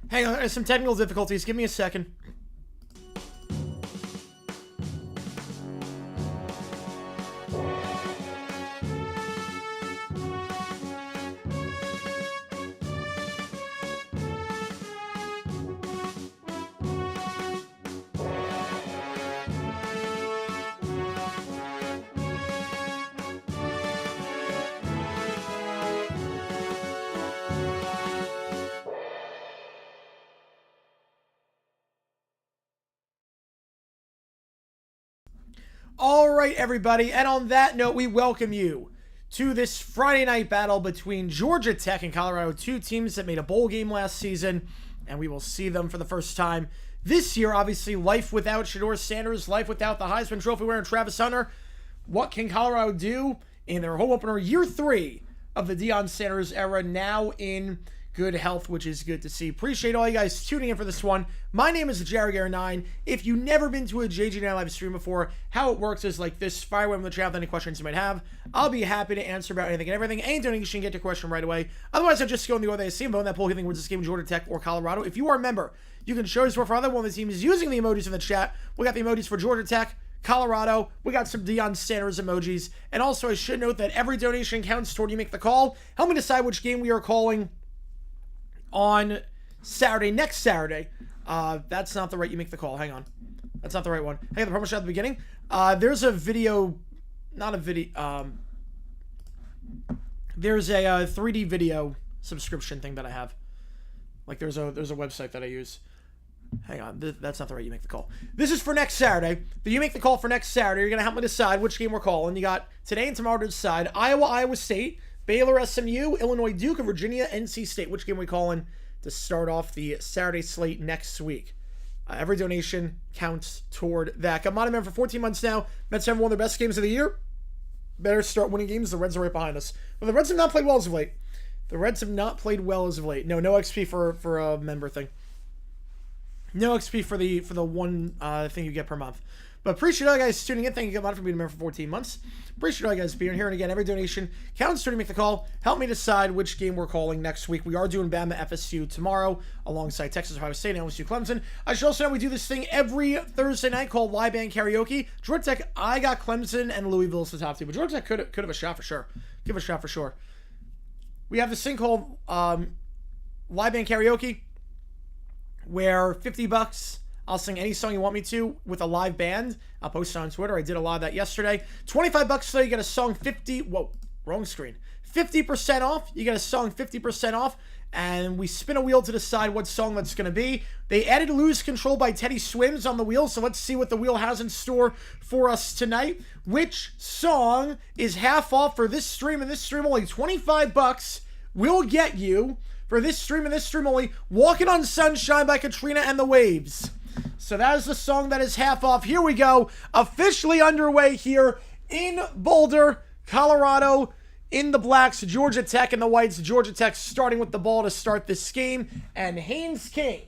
Hang on, there's some technical difficulties. Give me a second. All right, everybody, and on that note, we welcome you to this Friday night battle between Georgia Tech and Colorado, two teams that made a bowl game last season, and we will see them for the first time this year. Obviously, life without Shedeur Sanders, life without the Heisman Trophy winner Travis Hunter. What can Colorado do in their home opener, year 3 of the Deion Sanders era, now in good health, which is good to see. Appreciate all you guys tuning in for this one. My name is cgiulianihpu. If you've never been to a JG9 live stream before, how it works is like this. Fire away on the chat with any questions you might have. I'll be happy to answer about anything and everything. Any donation, get your question right away. Otherwise, I'll just go in the order they see. Vote in that poll. You think wins this game, Georgia Tech or Colorado. If you are a member, you can show your support for other one of the teams using the emojis in the chat. We got the emojis for Georgia Tech, Colorado. We got some Deion Sanders emojis. And also, I should note that every donation counts toward you make the call. Help me decide which game we are calling on Saturday, next Saturday. That's not the right, you make the call. Hang on. That's not the right one. Hey, the promo shot at the beginning. There's a video, not a video, there's a 3D video subscription thing that I have. Like there's a website that I use. Hang on, that's not the right, you make the call. This is for next Saturday. The you make the call for next Saturday. You're going to help me decide which game we're calling. You got today and tomorrow to decide. Iowa, Iowa State, Baylor, SMU, Illinois, Duke, and Virginia, NC State. Which game are we calling to start off the Saturday slate next week? Every donation counts toward that. I'm on a man for 14 months now. Mets have won their best games of the year. Better start winning games. The Reds are right behind us. But the Reds have not played well as of late. The Reds have not played well as of late. No XP for a member thing. No XP for the one thing you get per month. But appreciate all you guys tuning in. Thank you a lot for being a member for 14 months. Appreciate all you guys being here. And again, every donation counts to make the call. Help me decide which game we're calling next week. We are doing Bama FSU tomorrow alongside Texas Ohio State and LSU Clemson. I should also know we do this thing every Thursday night called Live Band Karaoke. Georgia Tech, I got Clemson and Louisville as the top two, but Georgia Tech could have a shot for sure. Give a shot for sure. We have this thing called Live Band Karaoke, where $50. I'll sing any song you want me to with a live band. I'll post it on Twitter. I did a lot of that yesterday. $25 so you get a song 50. Whoa, wrong screen. 50% off. You get a song 50% off. And we spin a wheel to decide what song that's going to be. They added Lose Control by Teddy Swims on the wheel. So let's see what the wheel has in store for us tonight. Which song is half off for this stream? And this stream only $25 will get you for this stream and this stream only. Walking on Sunshine by Katrina and the Waves. So that is the song that is half off. Here we go. Officially underway here in Boulder, Colorado. In the blacks, Georgia Tech. In the whites, Georgia Tech starting with the ball to start this game. And Haynes King,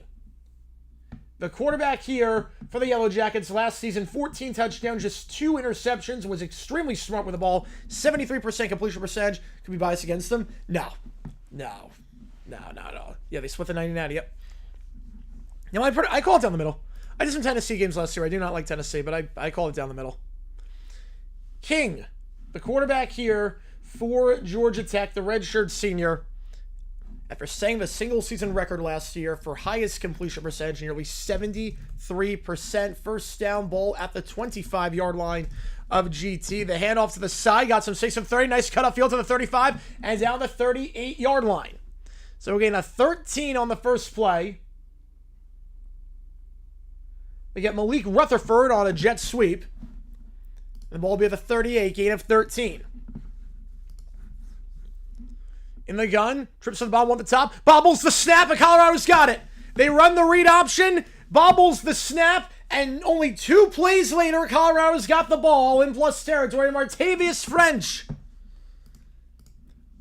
the quarterback here for the Yellow Jackets, last season, 14 touchdowns, just 2 interceptions, was extremely smart with the ball. 73% completion percentage. Could be biased against them? No. Yeah, they split the 99, yep. You know, I call it down the middle. I did some Tennessee games last year. I do not like Tennessee, but I call it down the middle. King, the quarterback here for Georgia Tech, the redshirt senior, after setting the single-season record last year for highest completion percentage, nearly 73%. First down ball at the 25-yard line of GT. The handoff to the side, got some 6 of 30. Nice cut field to the 35 and down the 38-yard line. So we're getting a 13 on the first play. We get Malik Rutherford on a jet sweep. The ball will be at the 38, gain of 13. In the gun, trips to the ball, one at the top, bobbles the snap, and Colorado's got it. They run the read option, bobbles the snap, and only 2 plays later, Colorado's got the ball in plus territory. Martavius French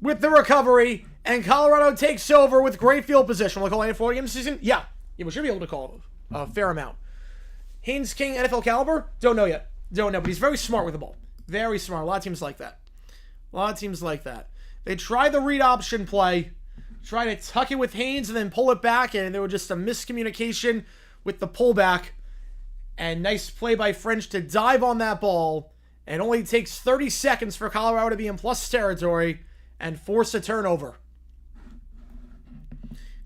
with the recovery, and Colorado takes over with great field position. We'll call it a 4-game season? Yeah, we should be able to call a fair amount. Haynes King, NFL caliber? Don't know yet. Don't know, but he's very smart with the ball. Very smart. A lot of teams like that. They try the read option play, try to tuck it with Haynes and then pull it back, and there was just a miscommunication with the pullback. And nice play by French to dive on that ball. And it only takes 30 seconds for Colorado to be in plus territory and force a turnover.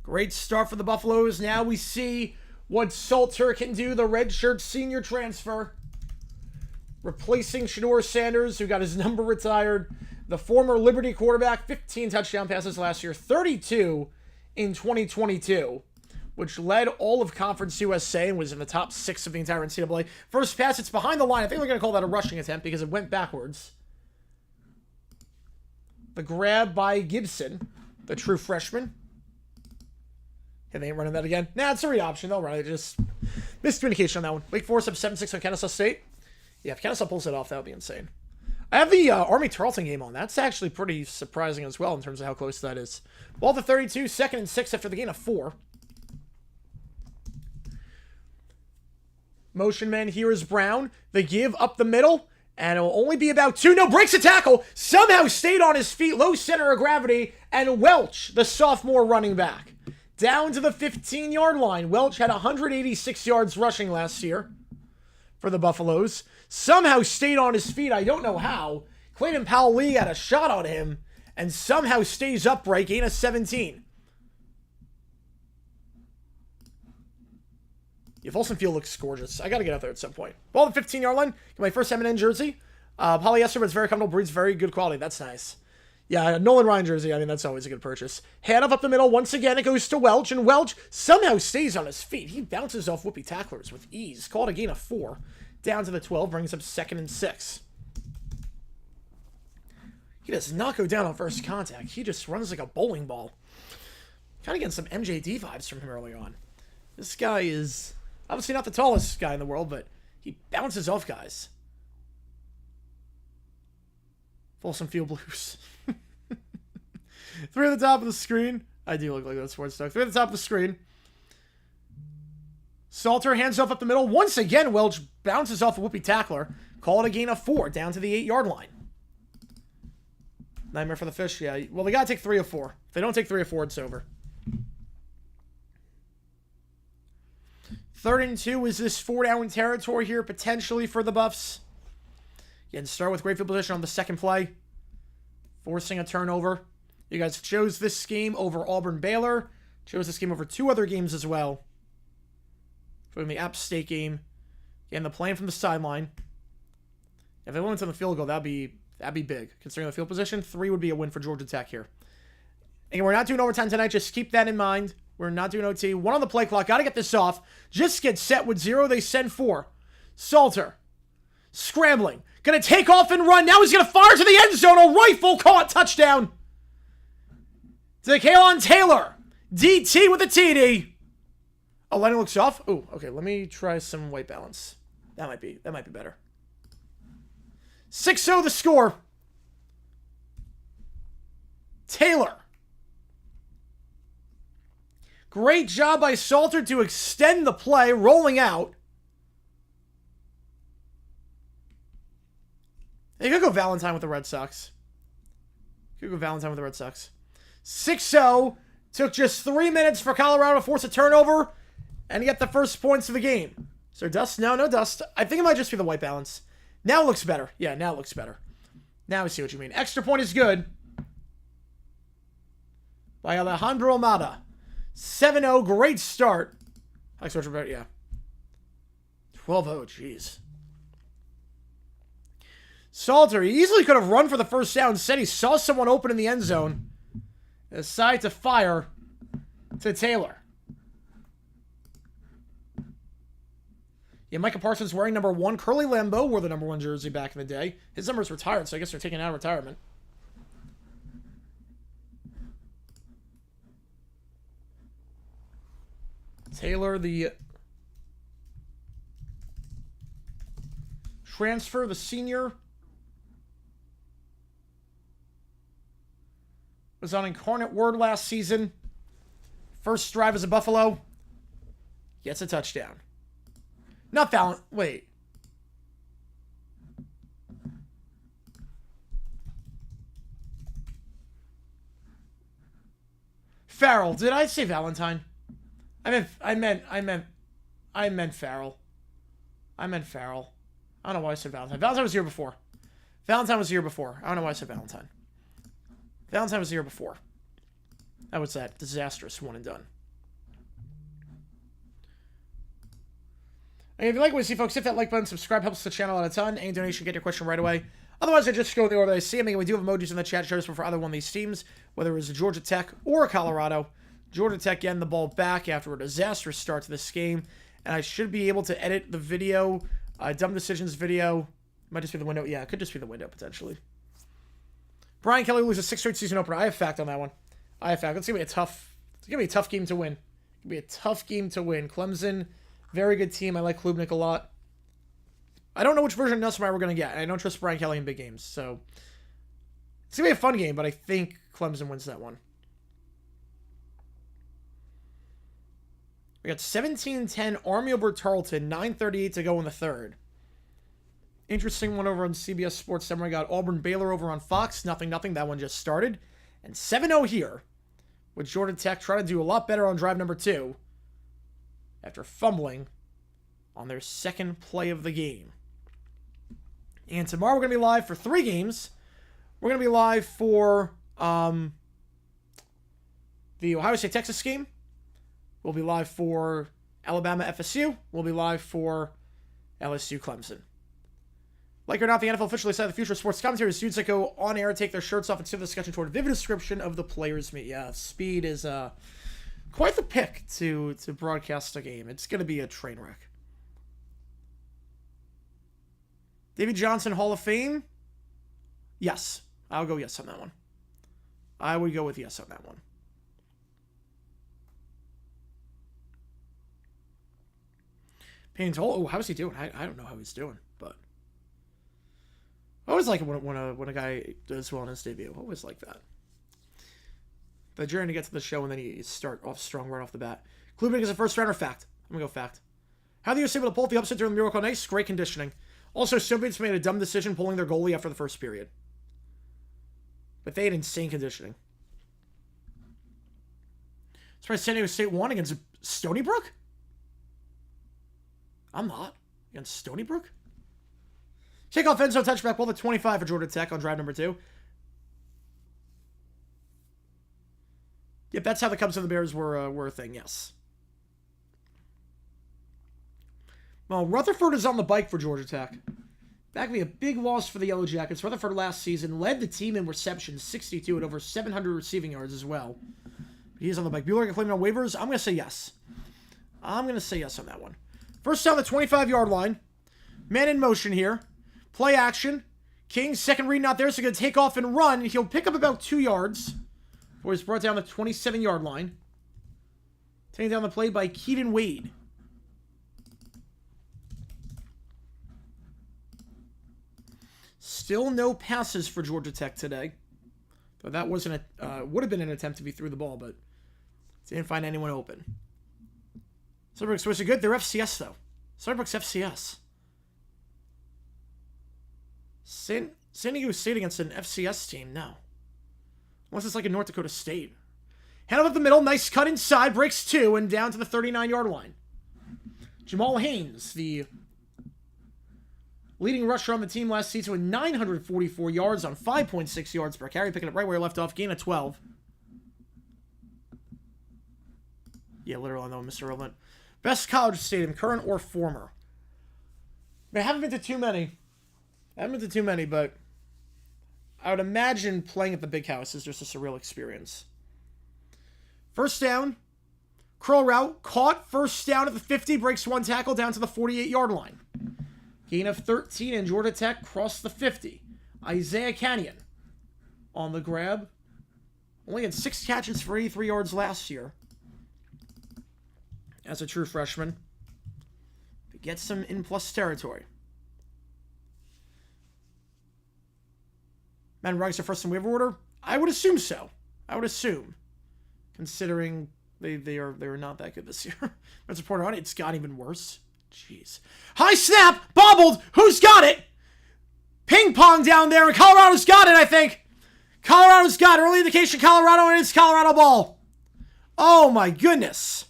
Great start for the Buffaloes. Now we see what Salter can do, the redshirt senior transfer. Replacing Shador Sanders, who got his number retired. The former Liberty quarterback, 15 touchdown passes last year, 32 in 2022, which led all of Conference USA and was in the top 6 of the entire NCAA. First pass, it's behind the line. I think we're going to call that a rushing attempt because it went backwards. The grab by Gibson, the true freshman. Okay, they ain't running that again. Nah, it's a read option. They'll run it. Just miscommunication on that one. Wake Forest up 7-6 on Kennesaw State. Yeah, if Kennesaw pulls it off, that would be insane. I have the Army-Tarleton game on. That's actually pretty surprising as well in terms of how close that is. Ball to 32, 2nd and 6 after the gain of 4. Motion man here is Brown. The give up the middle, and it'll only be about 2. No, breaks a tackle. Somehow stayed on his feet, low center of gravity, and Welch, the sophomore running back, down to the 15-yard line. Welch had 186 yards rushing last year for the Buffaloes. Somehow stayed on his feet. I don't know how. Clayton Powell-Lee had a shot on him and somehow stays upright. Gain of 17. Yeah, Folsom Field looks gorgeous. I got to get out there at some point. Ball the 15-yard line. Get my first M&N jersey. Polyester, but it's very comfortable. Breeds very good quality. That's nice. Yeah, Nolan Ryan jersey. I mean, that's always a good purchase. Handoff up the middle. Once again, it goes to Welch, and Welch somehow stays on his feet. He bounces off whoopee tacklers with ease. Called a gain of 4. Down to the 12, brings up 2nd and 6. He does not go down on first contact. He just runs like a bowling ball. Kind of getting some MJD vibes from him early on. This guy is obviously not the tallest guy in the world, but he bounces off guys. Folsom Field Blues. 3 at the top of the screen. I do look like that sports dog. 3 at the top of the screen. Salter hands off up the middle. Once again, Welch bounces off a whoopee tackler. Call it a gain of 4 down to the 8-yard line. Nightmare for the Fish, yeah. Well, they got to take 3 of 4. If they don't take 3 of 4, it's over. 3rd and 2. Is this 4-down territory here, potentially, for the Buffs? Yeah, and start with great field position on the second play. Forcing a turnover. You guys chose this game over Auburn-Baylor. Chose this game over 2 other games as well. From the App State game. And the plan from the sideline. If they went to the field goal, that'd be big. Considering the field position, 3 would be a win for Georgia Tech here. And we're not doing overtime tonight. Just keep that in mind. We're not doing OT. 1 on the play clock. Got to get this off. Just get set with 0. They send 4. Salter. Scrambling. Going to take off and run. Now he's going to fire to the end zone. A rifle caught. Touchdown. To Kaelon Taylor. DT with a TD. Oh, Lenny looks off. Oh, okay. Let me try some white balance. That might be better. 6-0 the score. Taylor. Great job by Salter to extend the play, rolling out. They could go Valentine with the Red Sox. 6-0. Took just 3 minutes for Colorado to force a turnover and get the first points of the game. Is there dust? No dust. I think it might just be the white balance. Now it looks better. Yeah, now it looks better. Now I see what you mean. Extra point is good. By Alejandro Amada. 7-0. Great start. Yeah. 12-0. Jeez. Salter, he easily could have run for the first down. Instead, he saw someone open in the end zone. Decided to fire to Taylor. Yeah, Micah Parsons wearing number 1. Curly Lambeau wore the number 1 jersey back in the day. His number's retired, so I guess they're taking out of retirement. Taylor, the transfer, the senior, was on Incarnate Word last season. First drive as a Buffalo. Gets a touchdown. Not Fallon. Wait. Farrell. Did I say Valentine? I meant Farrell. I meant Farrell. I don't know why I said Valentine. Valentine was the year before. I don't know why I said Valentine. Valentine was the year before. That was that disastrous one and done. And if you like what you see, folks, hit that like button, subscribe, helps the channel out a ton. Any donation, get your question right away. Otherwise, I just go in the order I see. I mean, we do have emojis in the chat. Show us for either one of these teams, whether it was Georgia Tech or Colorado. Georgia Tech getting the ball back after a disastrous start to this game. And I should be able to edit the video, dumb decisions video. Might just be the window. Yeah, it could just be the window, potentially. Brian Kelly loses 6 straight season opener. I have fact on that one. It's going to be a tough game to win. Clemson, very good team. I like Klubnik a lot. I don't know which version of Nussmeier we're going to get. I don't trust Brian Kelly in big games. So it's going to be a fun game, but I think Clemson wins that one. We got 17-10 Army over Tarleton. 9:38 to go in the third. Interesting one over on CBS Sports. Then we got Auburn-Baylor over on Fox. 0-0. That one just started. And 7-0 here, with Georgia Tech trying to do a lot better on drive number 2 after fumbling on their second play of the game. And tomorrow we're going to be live for 3 games. We're going to be live for the Ohio State-Texas game. We'll be live for Alabama-FSU. We'll be live for LSU-Clemson. Like it or not, the NFL officially decided the future of sports commentary is dudes that go on air, take their shirts off, and steer the discussion toward a vivid description of the players' meet. Yeah, speed is quite the pick to broadcast a game. It's going to be a train wreck. Davy Johnson, Hall of Fame? Yes. I'll go yes on that one. I would go with yes on that one. Payne's Hall. Oh, how's he doing? I don't know how he's doing, but I always like it when a guy does well in his debut. I always like that. The journey to get to the show and then you start off strong right off the bat. Klubnik is a first rounder. Fact. I'm gonna go fact. How the USA able to pull off the upset during the Miracle on Ice? Great conditioning. Also, Soviets made a dumb decision pulling their goalie after the first period. But they had insane conditioning. Surprised San Diego State won against Stony Brook? I'm not. Against Stony Brook? Take off Enzo touchback ball to 25 for Georgia Tech on drive number 2. Yep, that's how the Cubs and the Bears were a thing, yes. Well, Rutherford is on the bike for Georgia Tech. That could be a big loss for the Yellow Jackets. Rutherford last season led the team in receptions, 62, and over 700 receiving yards as well. He's on the bike. Bueller can claim on waivers. I'm going to say yes. I'm going to say yes on that one. First down the 25-yard line. Man in motion here. Play action. King, second read not there, so going to take off and run. He'll pick up about 2 yards before he's brought down the 27-yard line. Taking down the play by Keaton Wade. Still no passes for Georgia Tech today. But that wasn't would have been an attempt to be through the ball, but didn't find anyone open. Sunnybrook's supposed to be good. They're FCS, though. Sunnybrook's FCS. San Diego State against an FCS team? No. Unless it's like a North Dakota State. Hand up the middle. Nice cut inside. Breaks 2 and down to the 39-yard line. Jamal Haynes, the leading rusher on the team last season with 944 yards on 5.6 yards per carry. Picking up right where he left off. Gain of 12. Yeah, literally on that one, Mr. Irrelevant. Best college stadium, current or former? I haven't been to too many. But I would imagine playing at the Big House is just a surreal experience. First down. Curl route. Caught. First down at the 50. Breaks 1 tackle down to the 48-yard line. Gain of 13, and Georgia Tech crossed the 50. Isaiah Canyon on the grab. Only had 6 catches for 83 yards last year. As a true freshman. But gets some in-plus territory. Matt Ruggs are first in waiver order? I would assume so. Considering they are not that good this year. That's reported on it. It's gotten even worse. Jeez. High snap! Bobbled! Who's got it? Ping pong down there, and Colorado's got it, I think. Colorado's got it. Early indication Colorado, and it's Colorado ball. Oh my goodness.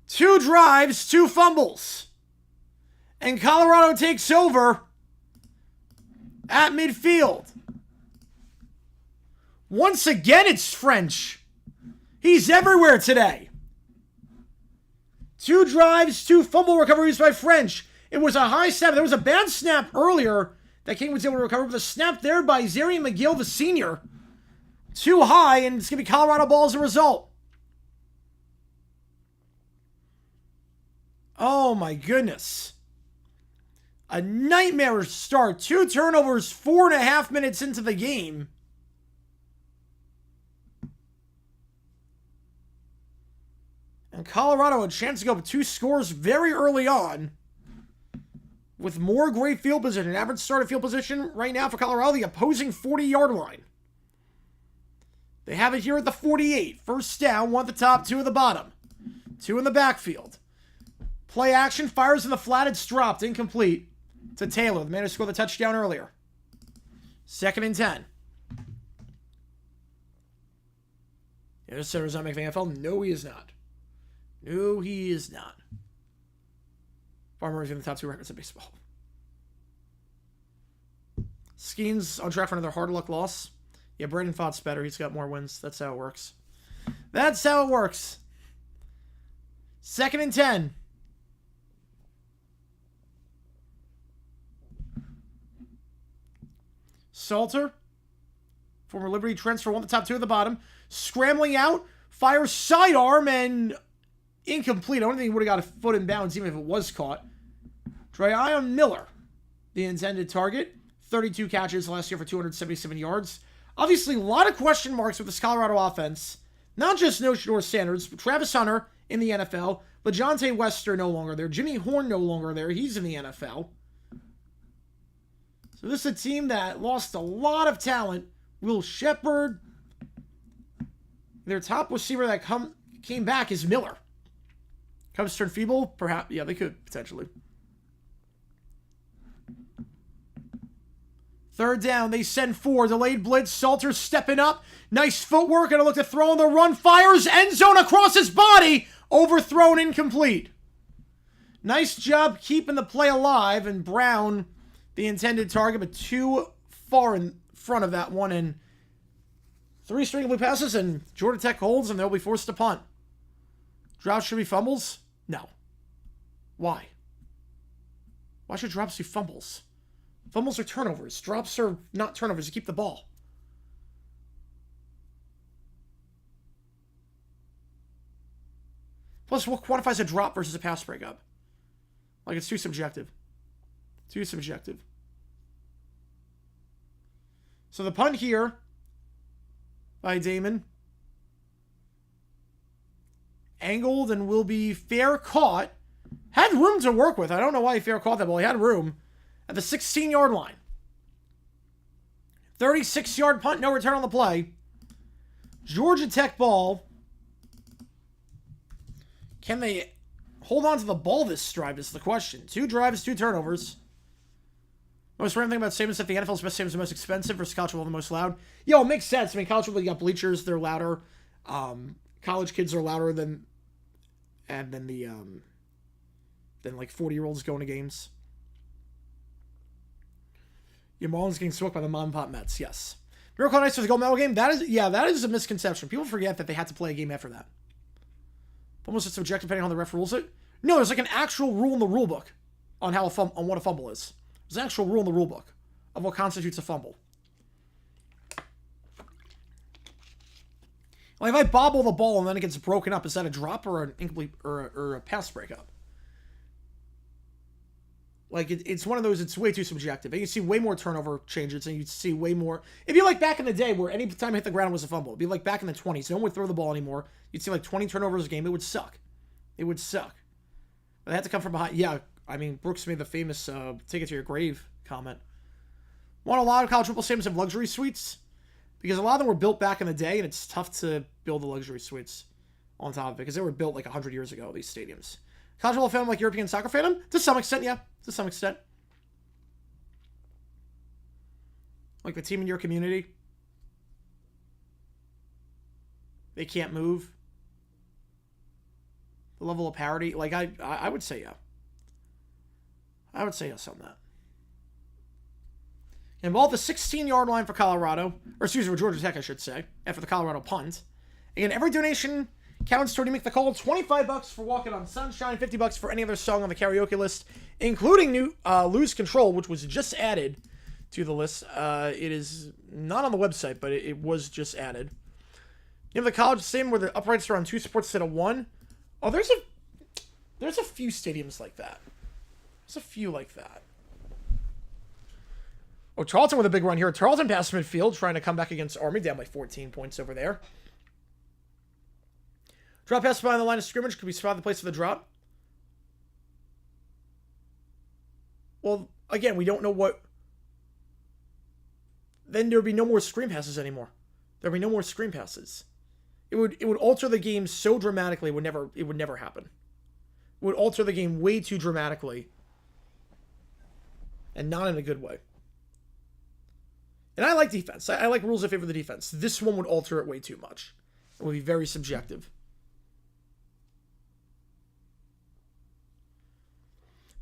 2 drives, 2 fumbles. And Colorado takes over at midfield. Once again, it's French. He's everywhere today. 2 drives, 2 fumble recoveries by French. It was a high snap. There was a bad snap earlier that King was able to recover, but a snap there by Zarian McGill, the senior. Too high, and it's going to be Colorado ball as a result. Oh my goodness. A nightmare start. 2 turnovers, 4.5 minutes into the game. And Colorado a chance to go up 2 scores very early on. With more great field position. Average starting field position right now for Colorado, the opposing 40-yard line. They have it here at the 48. First down, 1 at the top, 2 at the bottom. 2 in the backfield. Play action, fires in the flat, it's dropped, incomplete to Taylor, the man who scored the touchdown earlier. 2nd and 10. This center's not making the NFL. No, he is not. No, he is not. Farmer is in the top 2 records in baseball. Skeens on track for another hard luck loss. Yeah, Brandon Fott's better. He's got more wins. That's how it works. 2nd and 10. Salter, former Liberty transfer, 1 at the top, 2 at the bottom. Scrambling out, fires sidearm, and incomplete. I don't think he would have got a foot in bounds even if it was caught. Tryon Miller, the intended target. 32 catches last year for 277 yards. Obviously, a lot of question marks with this Colorado offense. Not just no Shador Sanders, but Travis Hunter in the NFL. LeJontay Wester no longer there. Jimmy Horn no longer there. He's in the NFL. So this is a team that lost a lot of talent. Will Shepard. Their top receiver that came back is Miller. Cubs turn feeble? Perhaps. Yeah, they could, potentially. Third down, they send 4. Delayed blitz. Salter stepping up. Nice footwork. Gonna look to throw on the run. Fires. End zone across his body. Overthrown, incomplete. Nice job keeping the play alive. And Brown, the intended target, but too far in front of that one. And 3 straight complete passes. And Georgia Tech holds, and they'll be forced to punt. Drops should be fumbles? No. Why? Why should drops be fumbles? Fumbles are turnovers. Drops are not turnovers. You keep the ball. Plus, what quantifies a drop versus a pass breakup? Like, it's too subjective. Too subjective. So the punt here by Damon. Angled and will be fair caught. Had room to work with. I don't know why he fair caught that ball. He had room. At the 16-yard line. 36-yard punt, no return on the play. Georgia Tech ball. Can they hold on to the ball this drive is the question. 2 drives, 2 turnovers. Most random thing about stadiums that the NFL's best stadiums are the most expensive versus college football the most loud. Yo, it makes sense. I mean, college football, you got bleachers, they're louder. College kids are louder than like 40-year-olds going to games. Your Marlins getting swept by the mom and pop Mets, yes. Miracle Nights for the gold medal game, that is a misconception. People forget that they had to play a game after that. Almost it's subjective depending on how the ref rules it. No, there's like an actual rule in the rule book on what a fumble is. There's an actual rule in the rule book of what constitutes a fumble. Like if I bobble the ball and then it gets broken up, is that a drop or an incomplete or a pass breakup? Like, it's one of those, it's way too subjective. And you see way more turnover changes, and you see way more... It'd be like back in the day where any time I hit the ground was a fumble. It'd be like back in the 20s. No one would throw the ball anymore. You'd see like 20 turnovers a game. It would suck. It would suck. But they had to come from behind. Yeah, I mean, Brooks made the famous take it to your grave comment. Want a lot of college football stadiums have luxury suites? Because a lot of them were built back in the day, and it's tough to build the luxury suites on top of it. Because they were built like 100 years ago, these stadiums. College football fandom like European soccer fandom? To some extent, yeah. To some extent. Like the team in your community. They can't move. The level of parity. Like, I would say yeah. I would say yes on that. Involved the 16-yard line for Colorado. Or excuse me, for Georgia Tech, I should say. After the Colorado punt. Again, every donation counts toward you make the call. $25 for Walking on Sunshine. $50 for any other song on the karaoke list, including new Lose Control, which was just added to the list. It is not on the website, but it was just added. You have the college stadium where the uprights are on 2 supports instead of 1. Oh, there's a few stadiums like that. There's a few like that. Oh, Tarleton with a big run here. Tarleton past midfield, trying to come back against Army, down by 14 points over there. Drop pass behind the line of scrimmage. Could we spot the place for the drop? Well, again, we don't know what... Then there would be no more screen passes anymore. There would be no more screen passes. It would alter the game so dramatically, it would never happen. It would alter the game way too dramatically. And not in a good way. And I like defense. I like rules that favor the defense. This one would alter it way too much. It would be very subjective.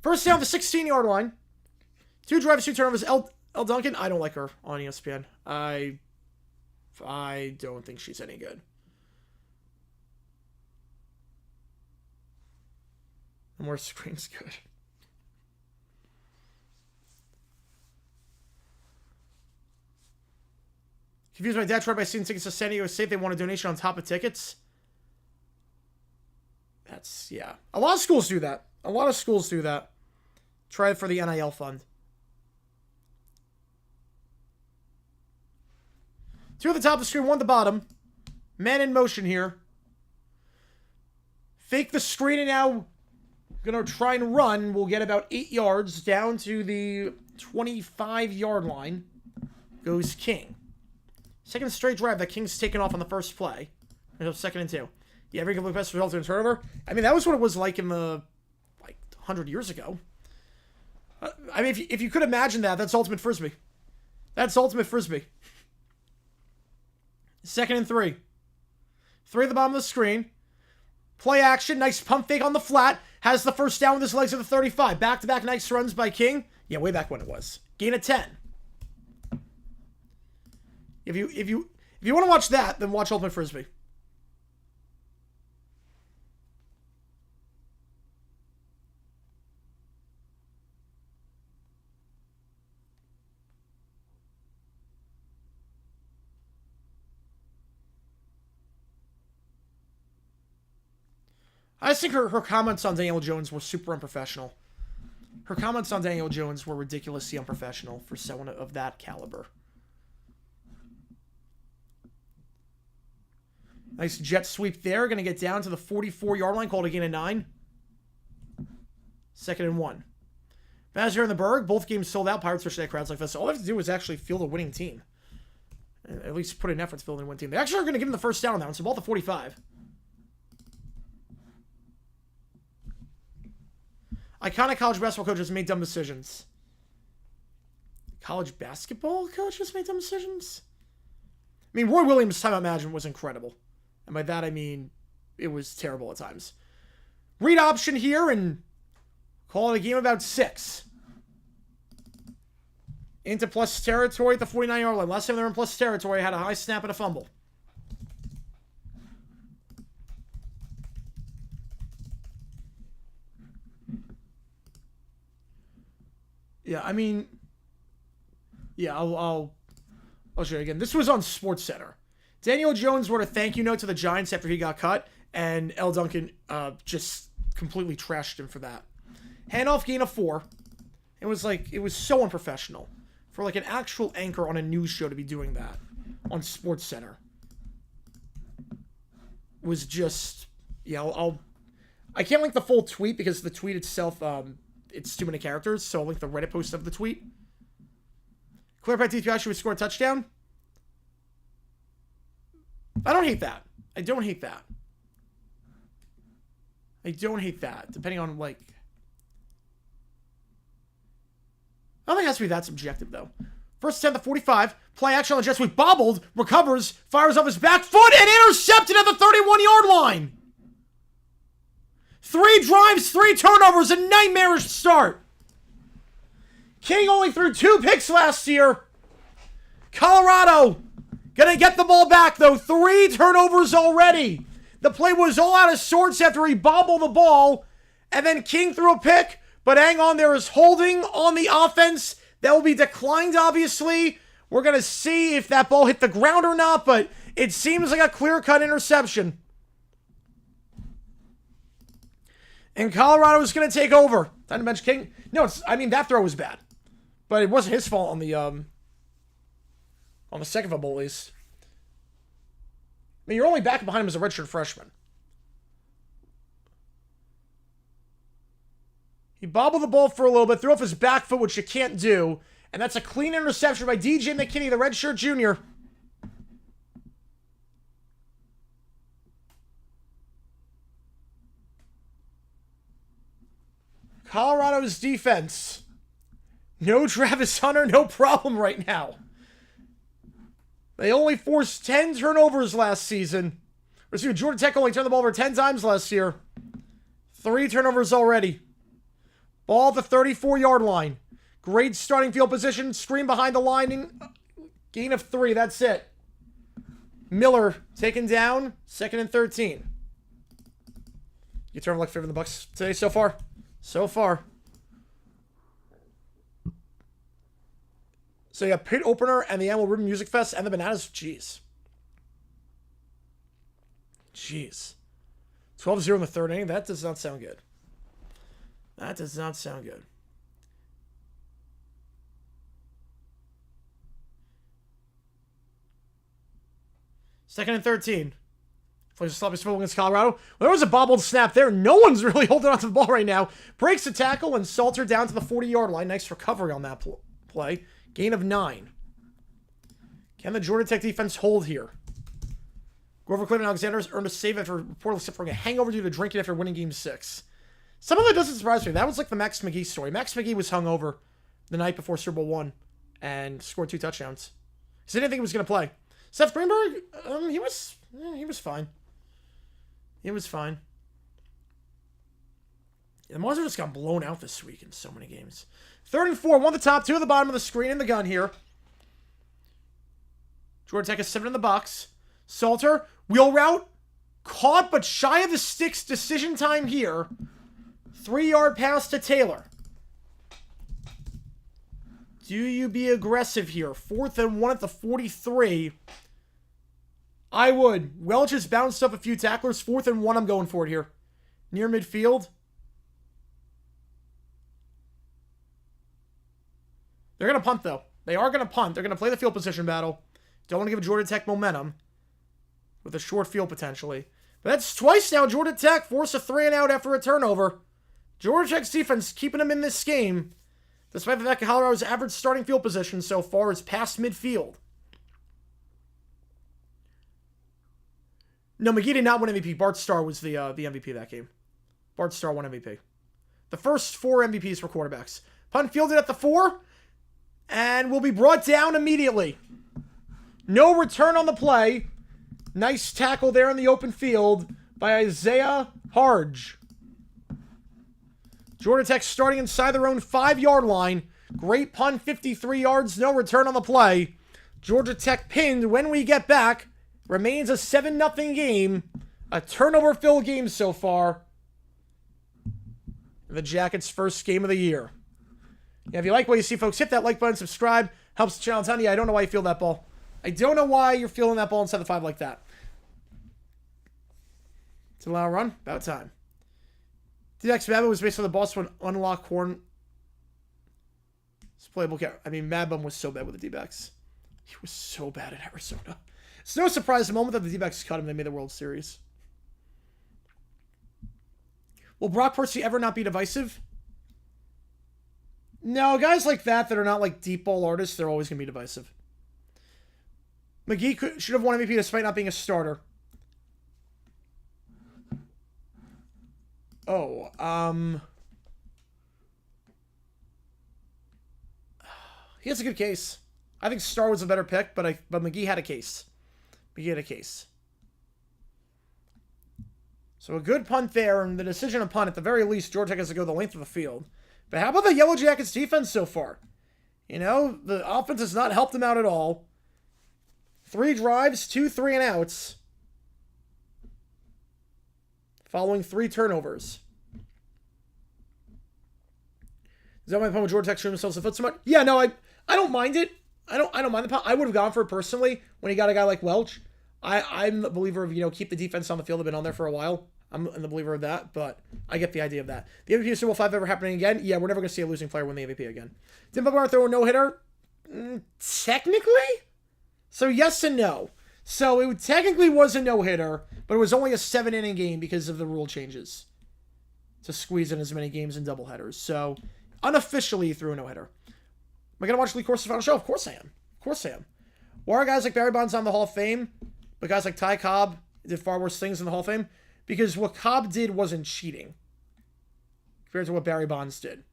First down, the 16-yard line. 2 drives, 2 turnovers. L. Duncan, I don't like her on ESPN. I don't think she's any good. The more screen's good. Confused my dad tried by seeing tickets to San Diego State. They want a donation on top of tickets. That's, yeah. A lot of schools do that. A lot of schools do that. Try it for the NIL fund. 2 at the top of the screen, 1 at the bottom. Man in motion here. Fake the screen and now gonna try and run. We'll get about 8 yards down to the 25-yard line. Goes King. Second straight drive that King's taken off on the first play. There's 2nd and 2. Yeah, every complete pass resulted in a turnover. I mean, that was what it was like in the 100 years ago. I mean, if you could imagine that, that's ultimate frisbee. That's ultimate frisbee. 2nd and 3. 3 at the bottom of the screen. Play action. Nice pump fake on the flat. Has the first down with his legs at the 35. Back-to-back nice runs by King. Yeah, way back when it was. Gain of 10. If you want to watch that, then watch ultimate frisbee. I just think her comments on Daniel Jones were super unprofessional. Her comments on Daniel Jones were ridiculously unprofessional for someone of that caliber. Nice jet sweep there. Going to get down to the 44-yard line. Called a gain of 9. 2nd and 1. Bazir and the Berg. Both games sold out. Pirates wish they had crowds like this. All they have to do is actually field a winning team. At least put an effort to field a winning team. They actually are going to give them the first down on that one. So ball to 45. Iconic college basketball coaches make dumb decisions. College basketball coaches make dumb decisions? I mean, Roy Williams' timeout management was incredible. And by that, I mean, it was terrible at times. Read option here and call it a game about 6. Into plus territory at the 49-yard line. Last time they were in plus territory, had a high snap and a fumble. Yeah, I mean, yeah, I'll show you again. This was on SportsCenter. Daniel Jones wrote a thank you note to the Giants after he got cut, and L. Duncan just completely trashed him for that. Handoff gain of 4. It was so unprofessional for like an actual anchor on a news show to be doing that on SportsCenter. Was just, yeah, I can't link the full tweet because the tweet itself, it's too many characters, so I'll link the Reddit post of the tweet. Clear by DPI, should we score a touchdown? I don't hate that. I don't hate that. Depending on, like... I don't think it has to be that subjective, though. First attempt at 45. Play action on the jet sweep. Bobbled. Recovers. Fires off his back foot and intercepted at the 31-yard line. 3 drives, 3 turnovers, a nightmarish start. King only threw 2 picks last year. Colorado gonna get the ball back, though. 3 turnovers already. The play was all out of sorts after he bobbled the ball, and then King threw a pick, but hang on, there is holding on the offense. That will be declined, obviously. We're gonna see if that ball hit the ground or not, but it seems like a clear-cut interception. And Colorado is going to take over. Time to bench King. No, that throw was bad. But it wasn't his fault on the second fumble, at least. I mean, you're only back behind him as a redshirt freshman. He bobbled the ball for a little bit, threw off his back foot, which you can't do. And that's a clean interception by DJ McKinney, the redshirt junior. Colorado's defense. No Travis Hunter, no problem right now. They only forced 10 turnovers last season. Georgia Tech only turned the ball over 10 times last year. 3 turnovers already. Ball at the 34-yard line. Great starting field position. Screen behind the line. Gain of 3. That's it. Miller taken down. 2nd and 13. You turn like favorite in the Bucks today so far? So far. So you have Pit Opener and the Annual Ribbon Music Fest and the Bananas. Jeez. 12-0 in the 3rd inning. That does not sound good. That does not sound good. Second and 13. Plays a sloppy swivel against Colorado. Well, there was a bobbled snap there. No one's really holding onto the ball right now. Breaks the tackle and Salter down to the 40-yard line. Nice recovery on that play. Gain of 9. Can the Georgia Tech defense hold here? Grover Cleveland Alexander's earned a save after reportedly suffering a hangover due to drinking after winning Game 6. Some of that doesn't surprise me. That was like the Max McGee story. Max McGee was hungover the night before Super Bowl 1 and scored 2 touchdowns. Because they didn't think he was going to play. Seth Greenberg, he was fine. He was fine. The Monsters just got blown out this week in so many games. 3rd and 4, 1 at the top, 2 at the bottom of the screen in the gun here. Georgia Tech is 7 in the box. Salter, wheel route, caught but shy of the sticks. Decision time here. 3-yard pass to Taylor. Do you be aggressive here? 4th and 1 at the 43. I would. Welch has bounced up a few tacklers. 4th and 1, I'm going for it here. Near midfield. They're going to punt, though. They are going to punt. They're going to play the field position battle. Don't want to give Georgia Tech momentum with a short field potentially. But that's twice now. Georgia Tech forced a 3-and-out after a turnover. Georgia Tech's defense keeping them in this game, despite the fact that Colorado's average starting field position so far is past midfield. No, McGee did not win MVP. Bart Starr was the MVP of that game. Bart Starr won MVP. The first 4 MVPs were quarterbacks. Punt fielded at the 4. And will be brought down immediately. No return on the play. Nice tackle there in the open field by Isaiah Harge. Georgia Tech starting inside their own 5-yard line. Great punt, 53 yards, no return on the play. Georgia Tech pinned when we get back. Remains a 7-0 game. A turnover-filled game so far. The Jackets' first game of the year. Yeah, if you like what you see, folks, hit that like button, subscribe. Helps the channel. Tanya, I don't know why you feel that ball. I don't know why you're feeling that ball inside the 5 like that. It's a loud run. About time. D-Dex Madbum was based on the Boston unlock horn. It's playable. I mean, Madbum was so bad with the D-backs. He was so bad at Arizona. It's no surprise the moment that the D-backs cut him, they made the World Series. Will Brock Purdy ever not be divisive? No, guys like that are not like deep ball artists, they're always going to be divisive. McGee should have won MVP despite not being a starter. Oh, he has a good case. I think Starr was a better pick, but McGee had a case. McGee had a case. So a good punt there, and the decision to punt, at the very least, Georgia Tech has to go the length of the field. But how about the Yellow Jackets defense so far? You know, the offense has not helped them out at all. 3 drives, 2 3-and-outs. Following 3 turnovers. Is that my point with Georgia Tech shooting themselves in the foot so much? Yeah, no, I don't mind it. I don't mind the punt. I would have gone for it personally when he got a guy like Welch. I'm a believer of, keep the defense on the field. I've been on there for a while. I'm the believer of that, but I get the idea of that. The MVP of Super Bowl 5 ever happening again? Yeah, we're never going to see a losing player win the MVP again. Did Bob Martin throw a no-hitter? Technically? So yes and no. So it technically was a no-hitter, but it was only a 7-inning game because of the rule changes to squeeze in as many games in doubleheaders. So unofficially he threw a no-hitter. Am I going to watch Lee Corso's final show? Of course I am. Of course I am. Why are guys like Barry Bonds on the Hall of Fame, but guys like Ty Cobb did far worse things in the Hall of Fame? Because what Cobb did wasn't cheating compared to what Barry Bonds did.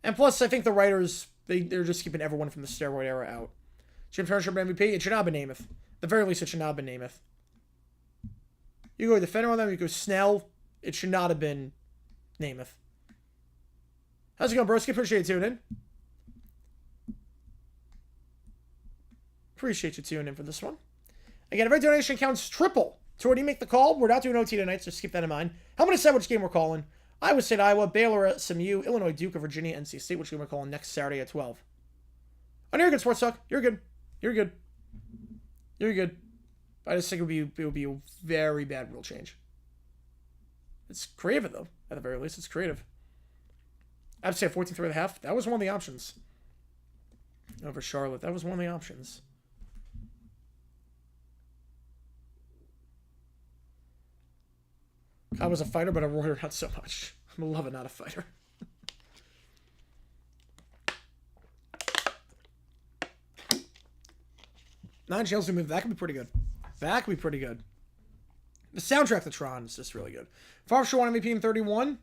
And plus, I think the writers, they're just keeping everyone from the steroid era out. Jim Turner should be MVP. It should not have been Namath. At the very least, it should not have been Namath. You go defender on them, you go Snell. It should not have been Namath. How's it going, broski? Appreciate you tuning in. Appreciate you tuning in for this one. Again, every donation counts triple. So when you make the call, we're not doing OT tonight, so just keep that in mind. How many decide which game we're calling? Iowa State, Iowa, Baylor at SMU, Illinois, Duke, or Virginia, NC State, which game we're calling next Saturday at 12. Oh, you're good, Sports Talk. You're good. You're good. You're good. I just think it would be a very bad rule change. It's creative, though. At the very least, it's creative. I'd say 14.3.5. That was one of the options. Over Charlotte. That was one of the options. I was a fighter, but a warrior not so much. I'm a lover, not a fighter. Nine Chelsea move. That could be pretty good. That could be pretty good. The soundtrack to Tron is just really good. Favre should won MVP in 31.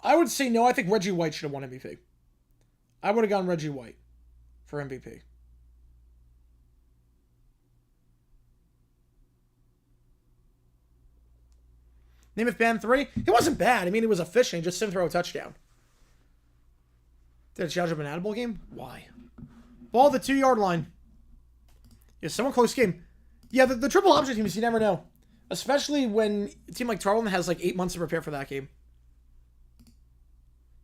I would say no. I think Reggie White should have won MVP. I would have gone Reggie White for MVP. Namath Ban 3. It wasn't bad. I mean, it was efficient. He just didn't throw a touchdown. Did it challenge a banana bowl game? Why? Ball at the 2-yard line. Yeah, somewhat close game. Yeah, the triple option teams, you never know. Especially when a team like Tarleton has like 8 months to prepare for that game.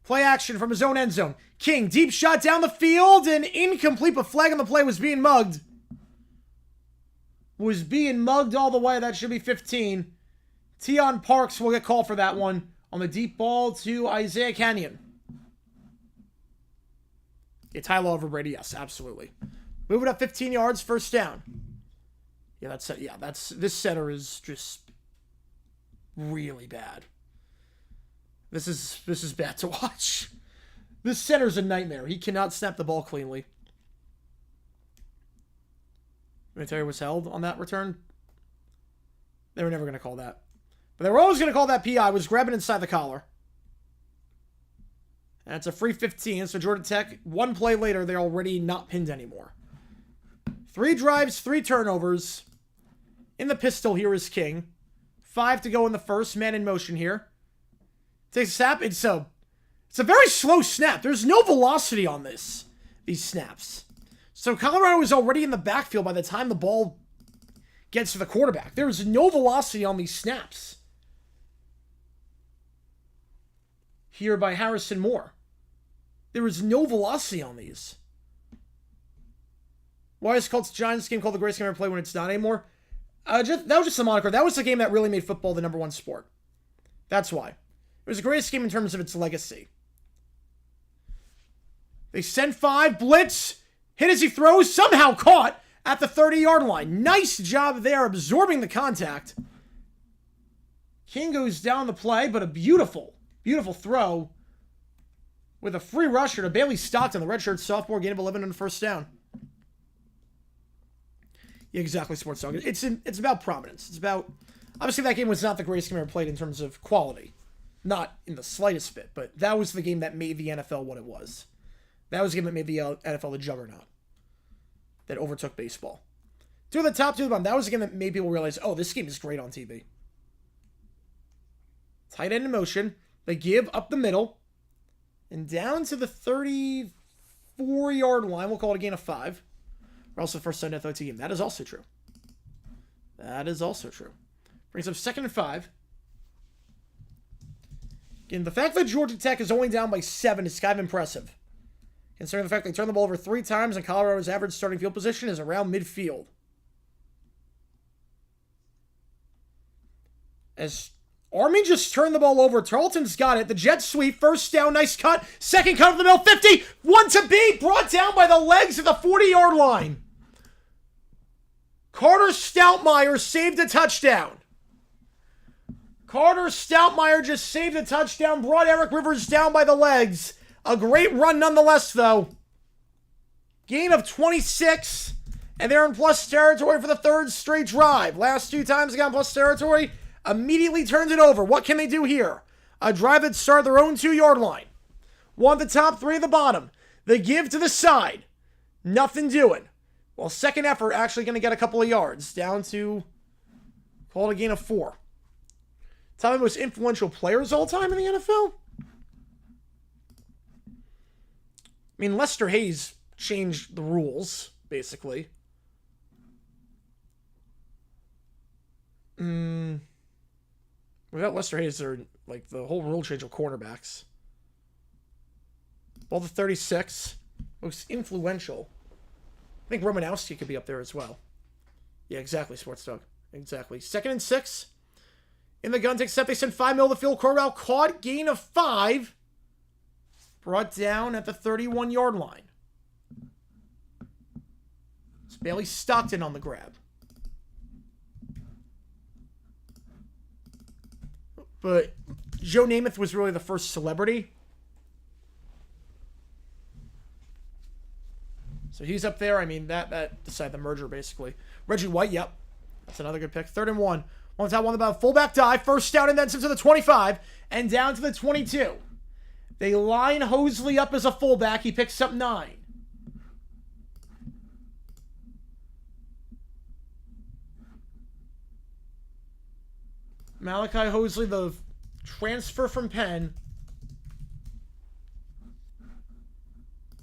Play action from his own end zone. King, deep shot down the field and incomplete, but flag on the play was being mugged. Was being mugged all the way. That should be 15. Tion Parks will get called for that one on the deep ball to Isaiah Canyon. Yeah, Tyler over Brady, yes, absolutely. Move it up 15 yards, first down. Yeah, this center is just really bad. This is bad to watch. This center's a nightmare. He cannot snap the ball cleanly. Military was held on that return. They were never going to call that. But they were always going to call that PI. Was grabbing inside the collar. And it's a free 15. So Georgia Tech, one play later, they're already not pinned anymore. 3 drives, 3 turnovers. In the pistol, here is King. 5 to go in the first. Man in motion here. Takes a snap. It's a very slow snap. There's no velocity on these snaps. So Colorado is already in the backfield by the time the ball gets to the quarterback. There is no velocity on these snaps. Here by Harrison Moore. There is no velocity on these. Why is Colts Giants game called the greatest game ever played when it's not anymore? That was just a moniker. That was the game that really made football the #1 sport. That's why. It was the greatest game in terms of its legacy. They send 5, blitz, hit as he throws, somehow caught at the 30-yard line. Nice job there, absorbing the contact. King goes down the play, but a beautiful, beautiful throw with a free rusher to Bailey Stockton, the redshirt sophomore, gain of 11 on the first down. Yeah, exactly, Sports Dog. It's about prominence. It's about, obviously that game was not the greatest game ever played in terms of quality. Not in the slightest bit, but that was the game that made the NFL what it was. That was the game that made the NFL the juggernaut that overtook baseball. 2 at the top, 2 at the bottom. That was the game that made people realize, oh, this game is great on TV. Tight end in motion. They give up the middle. And down to the 34-yard line. We'll call it a gain of 5. Or else the first time death OT game. That is also true. That is also true. Brings up 2nd and 5. Again, the fact that Georgia Tech is only down by 7 is kind of impressive. Considering the fact they turned the ball over 3 times and Colorado's average starting field position is around midfield. As Army just turned the ball over, Tarleton's got it. The jet sweep, first down, nice cut. Second cut of the middle, 50. 1 to beat, brought down by the legs at the 40-yard line. Carter Stoutmeyer saved a touchdown. Carter Stoutmeyer just saved a touchdown, brought Eric Rivers down by the legs. A great run nonetheless, though. Gain of 26, and they're in plus territory for the 3rd straight drive. Last 2 times they got in plus territory, immediately turns it over. What can they do here? A drive that started their own 2-yard line. 1 at the top, 3 at the bottom. They give to the side. Nothing doing. Well, second effort actually going to get a couple of yards. Down to, call it a gain of 4. Top of the most influential players all time in the NFL? I mean, Lester Hayes changed the rules, basically. Without Lester Hayes, like the whole rule change of cornerbacks. Ball to 36. Most influential. I think Romanowski could be up there as well. Yeah, exactly, Sports Dog. Exactly. 2nd and 6. In the gun, take step. They send 5 middle of the field. Corral caught. Gain of 5. Brought down at the 31-yard line. It's Bailey Stockton on the grab. But Joe Namath was really the first celebrity. So he's up there. I mean, that decided the merger, basically. Reggie White, yep. That's another good pick. 3rd and 1. One top, one about fullback dive. First down and then some to the 25. And down to the 22. They line Hosley up as a fullback. He picks up 9. Malachi Hosley, the transfer from Penn.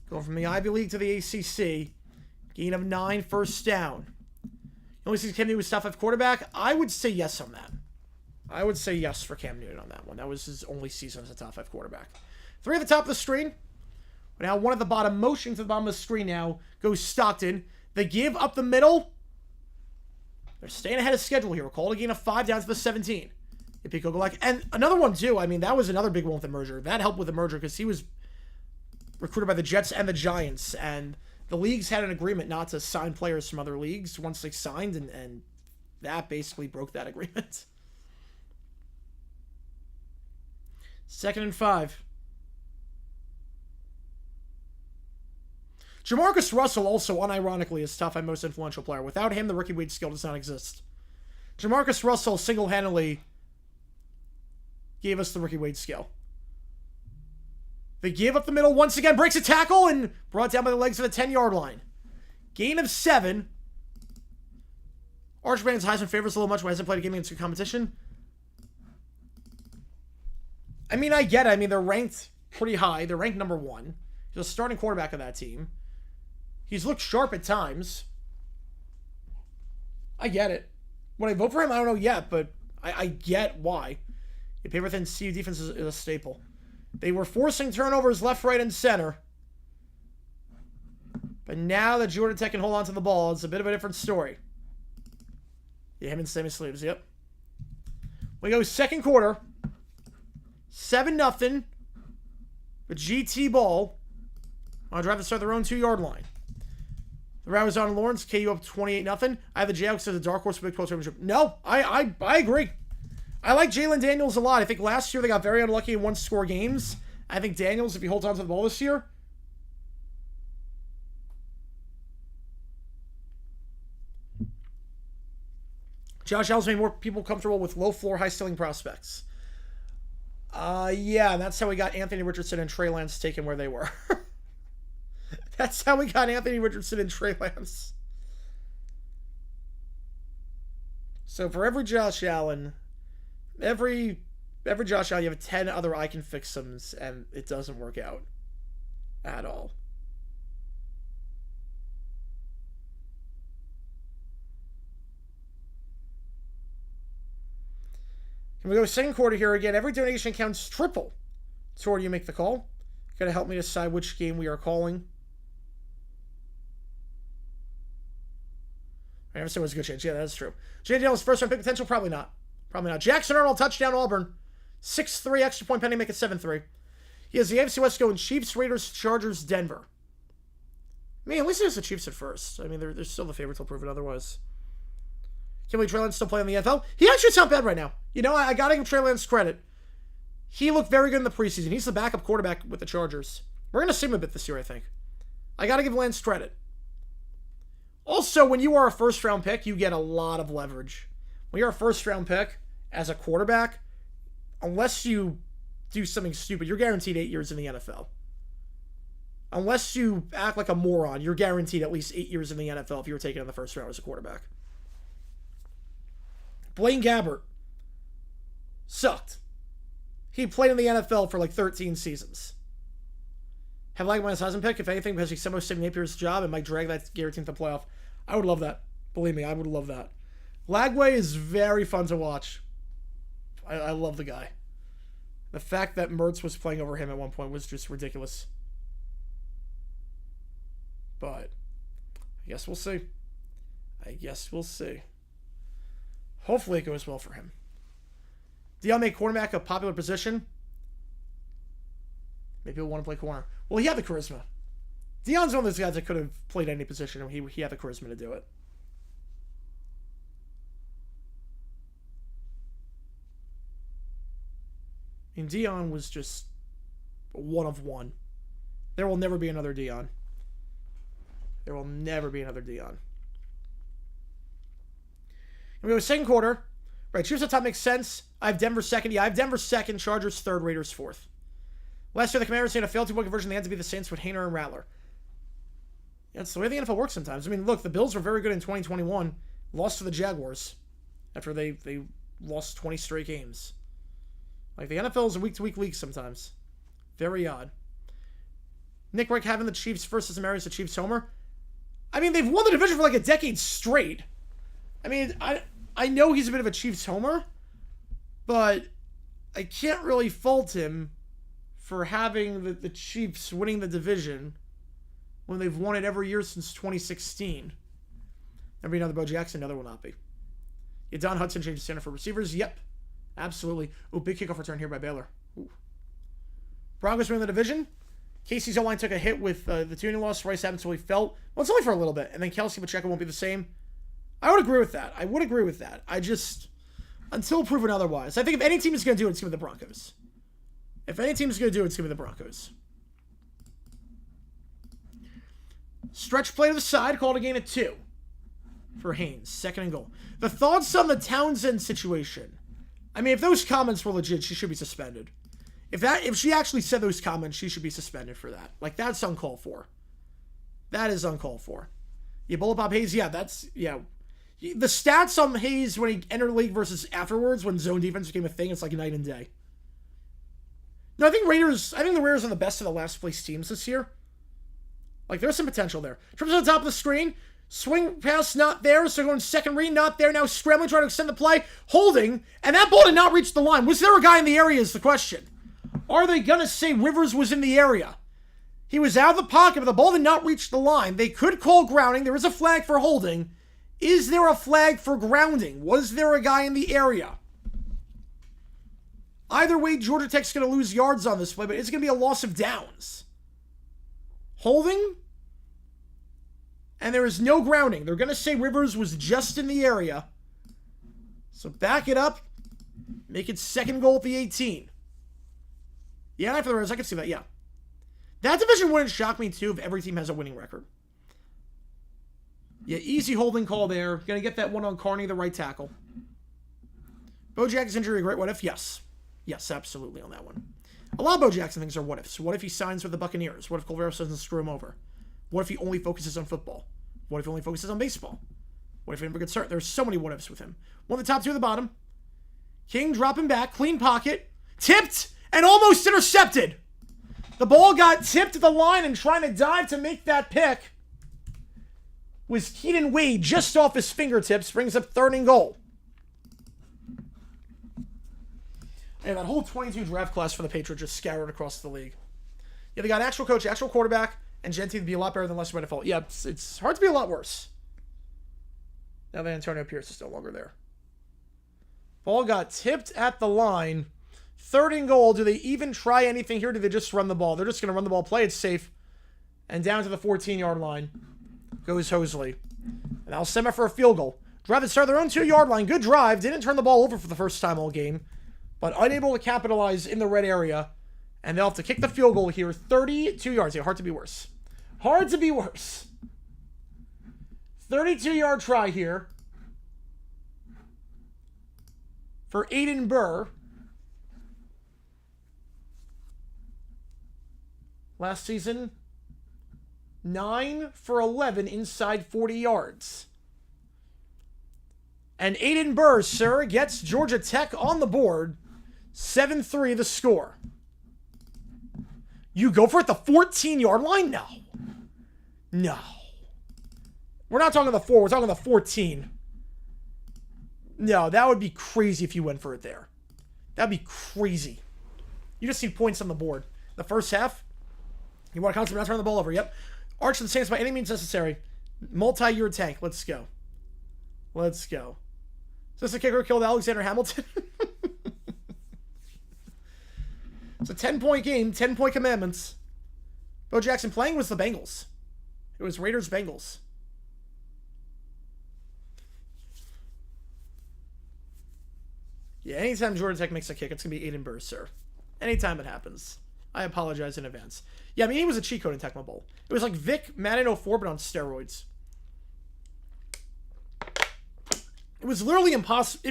Going from the Ivy League to the ACC. Gain of 9, first down. You only see Cam Newton with top 5 quarterback? I would say yes on that. I would say yes for Cam Newton on that one. That was his only season as a top 5 quarterback. 3 at the top of the screen. Now 1 at the bottom. Motion to the bottom of the screen now goes Stockton. The give up the middle. They're staying ahead of schedule here. We're called a gain of 5 down to the 17. And another one, too. I mean, that was another big one with the merger. That helped with the merger because he was recruited by the Jets and the Giants. And the leagues had an agreement not to sign players from other leagues once they signed. And that basically broke that agreement. 2nd and 5. Jamarcus Russell also, unironically, is top 5 most influential player. Without him, the Ricky Wade skill does not exist. Jamarcus Russell single-handedly gave us the Ricky Wade skill. They give up the middle once again, breaks a tackle, and brought down by the legs of the 10-yard line. Gain of 7. Archman's Heisman favors a little much when he hasn't played a game against good competition. I mean, I get it. I mean, they're ranked pretty high. They're ranked number 1. He's a starting quarterback of that team. He's looked sharp at times. I get it. Would I vote for him? I don't know yet, but I get why. The paper thin CU defense is a staple. They were forcing turnovers left, right, and center. But now that Georgia Tech can hold on to the ball, it's a bit of a different story. Yeah, him and Sammy Sleeves, yep. We go second quarter. 7-0. With GT ball. On a drive to start their own 2-yard line. The route was on Lawrence. KU up 28-0. I have the Jayhawks as a dark horse for Big 12 championship. No, I agree. I like Jalen Daniels a lot. I think last year they got very unlucky in one-score games. I think Daniels, if he holds on to the ball this year, Josh Allen's made more people comfortable with low-floor, high-ceiling prospects. Yeah, and that's how we got Anthony Richardson and Trey Lance taken where they were. That's how we got Anthony Richardson and Trey Lance. So for every Josh Allen, every Josh Allen, you have 10 other I can fix thems, and it doesn't work out at all. Can we go second quarter here again? Every donation counts triple toward you make the call. Got to help me decide which game we are calling. I never said it was a good chance. Yeah, that's true. J. Daniels' first round pick potential? Probably not. Probably not. Jackson Arnold, touchdown Auburn. 6-3, extra point pending, make it 7-3. He has the AFC West going Chiefs, Raiders, Chargers, Denver. I mean, at least he has the Chiefs at first. I mean, they're still the favorite till proven otherwise. Can't believe Trey Lance still playing in the NFL. He actually sounds bad right now. You know, I got to give Trey Lance credit. He looked very good in the preseason. He's the backup quarterback with the Chargers. We're going to see him a bit this year, I think. I got to give Lance credit. Also, when you are a first-round pick, you get a lot of leverage. When you're a first-round pick as a quarterback, unless you do something stupid, you're guaranteed 8 years in the NFL. Unless you act like a moron, you're guaranteed at least 8 years in the NFL if you were taken in the first round as a quarterback. Blaine Gabbert sucked. He played in the NFL for like 13 seasons. Have Lagway's Heisman pick, if anything, because he's somehow saving Napier's job and might drag that guaranteed to the playoff. I would love that. Believe me, I would love that. Lagway is very fun to watch. I love the guy. The fact that Mertz was playing over him at one point was just ridiculous. But I guess we'll see. Hopefully it goes well for him. Deion made cornerback a popular position. Maybe he'll want to play corner. Well, he had the charisma. Deion's one of those guys that could have played any position, and he had the charisma to do it. And Deion was just one of one. There will never be another Deion. There will never be another Dion. And we go second quarter. Right, Chiefs at top makes sense. I have Denver second. Yeah, I have Denver second, Chargers third, Raiders fourth. Last year, the Commanders had a failed two-point conversion. They had to be the Saints with Hainer and Rattler. Yeah, it's the way the NFL works sometimes. I mean, look, the Bills were very good in 2021. Lost to the Jaguars after they lost 20 straight games. Like, the NFL is a week-to-week league sometimes. Very odd. Nick Rick having the Chiefs first as Marius the Chiefs homer. I mean, they've won the division for like a decade straight. I mean, I know he's a bit of a Chiefs homer, but I can't really fault him for having the Chiefs winning the division when they've won it every year since 2016. Every another Bo Jackson, another will not be. Yeah, Don Hudson changed the standard for receivers. Yep, absolutely. Oh, big kickoff return here by Baylor. Ooh. Broncos winning the division. Casey's O-line took a hit with the tuning loss. Rice happens until he felt. Well, it's only for a little bit. And then Kelsey Pacheco won't be the same. I would agree with that. I just, until proven otherwise. I think if any team is going to do it, it's going to be the Broncos. If any team is going to do it, it's going to be the Broncos. Stretch play to the side, called a gain at 2 for Haynes. Second and goal. The thoughts on the Townsend situation. I mean, if those comments were legit, she should be suspended. If she actually said those comments, she should be suspended for that. Like, that's uncalled for. That is uncalled for. Yeah, Bullet Bob Hayes, yeah, that's, yeah. The stats on Hayes when he entered the league versus afterwards, when zone defense became a thing, it's like night and day. No, I think the Raiders are the best of the last place teams this year. Like, there's some potential there. Trips on the top of the screen. Swing pass not there, so going second read, not there. Now scrambling, trying to extend the play. Holding, and that ball did not reach the line. Was there a guy in the area is the question. Are they going to say Rivers was in the area? He was out of the pocket, but the ball did not reach the line. They could call grounding. There is a flag for holding. Is there a flag for grounding? Was there a guy in the area? Either way, Georgia Tech's going to lose yards on this play, but it's going to be a loss of downs. Holding? And there is no grounding. They're going to say Rivers was just in the area. So back it up. Make it second goal at the 18. Yeah, after the Raiders, I can see that, yeah. That division wouldn't shock me, too, if every team has a winning record. Yeah, easy holding call there. Going to get that one on Carney, the right tackle. Bo Jackson's injury, a great what if? Yes. Yes, absolutely on that one. A lot of Bo Jackson things are what ifs. What if he signs with the Buccaneers? What if Colveros doesn't screw him over? What if he only focuses on football? What if he only focuses on baseball? What if he never gets hurt? There's so many what ifs with him. One of the top two at the bottom. King dropping back, clean pocket, tipped, and almost intercepted. The ball got tipped at the line and trying to dive to make that pick was Keaton Wade just off his fingertips, brings up third and goal. And that whole 22 draft class for the Patriots just scoured across the league. Yeah, they got actual coach, actual quarterback, and Gentry to be a lot better than Lester by default. Yeah, it's hard to be a lot worse. Now that Antonio Pierce is no longer there. Ball got tipped at the line. Third and goal. Do they even try anything here? Or do they just run the ball? They're just going to run the ball, play it safe. And down to the 14-yard line goes Hosley. And Alsema for a field goal. Drive that started their own 2-yard line. Good drive. Didn't turn the ball over for the first time all game. But unable to capitalize in the red area. And they'll have to kick the field goal here. 32 yards. Yeah, hard to be worse. Hard to be worse. 32-yard try here. For Aiden Burr. Last season, 9 for 11 inside 40 yards. And Aiden Burr, sir, gets Georgia Tech on the board. 7-3 the score. You go for it at the 14-yard line? No. No. We're not talking the 4. We're talking the 14. No, that would be crazy if you went for it there. That'd be crazy. You just need points on the board. The first half, you want to constantly not turn the ball over. Yep. Arch the Saints by any means necessary. Multi-year tank. Let's go. Let's go. Is this the kicker who killed Alexander Hamilton? It's a 10-point game, 10-point commandments. Bo Jackson playing was the Bengals. It was Raiders-Bengals. Yeah, anytime Georgia Tech makes a kick, it's going to be Aiden Burr, sir. Anytime it happens. I apologize in advance. Yeah, I mean, he was a cheat code in Tecmo Bowl. It was like Vic Madden 04, but on steroids. It was literally impossible.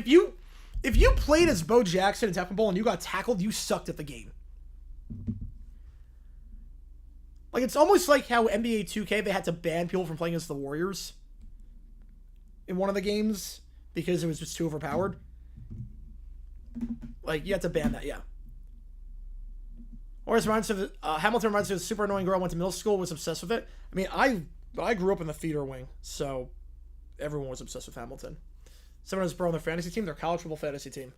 If you played as Bo Jackson in Tecmo Bowl and you got tackled, you sucked at the game. Like, it's almost like how NBA 2K, they had to ban people from playing as the Warriors in one of the games because it was just too overpowered. Like, you had to ban that, yeah. Or as Hamilton reminds me of a super annoying girl I went to middle school, was obsessed with it. I mean, I grew up in the theater wing, so everyone was obsessed with Hamilton. Someone has bro on their fantasy team, their college football fantasy team.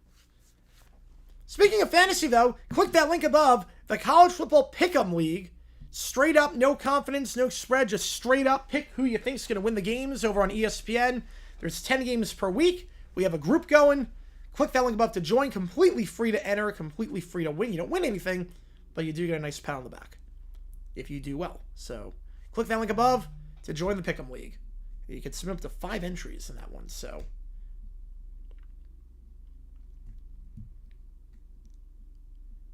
Speaking of fantasy, though, click that link above, the College Football Pick'em League. Straight up, no confidence, no spread, just straight up pick who you think's going to win the games over on ESPN. There's 10 games per week. We have a group going. Click that link above to join. Completely free to enter, completely free to win. You don't win anything, but you do get a nice pat on the back if you do well. So click that link above to join the Pick'em League. You can submit up to 5 entries in that one, so...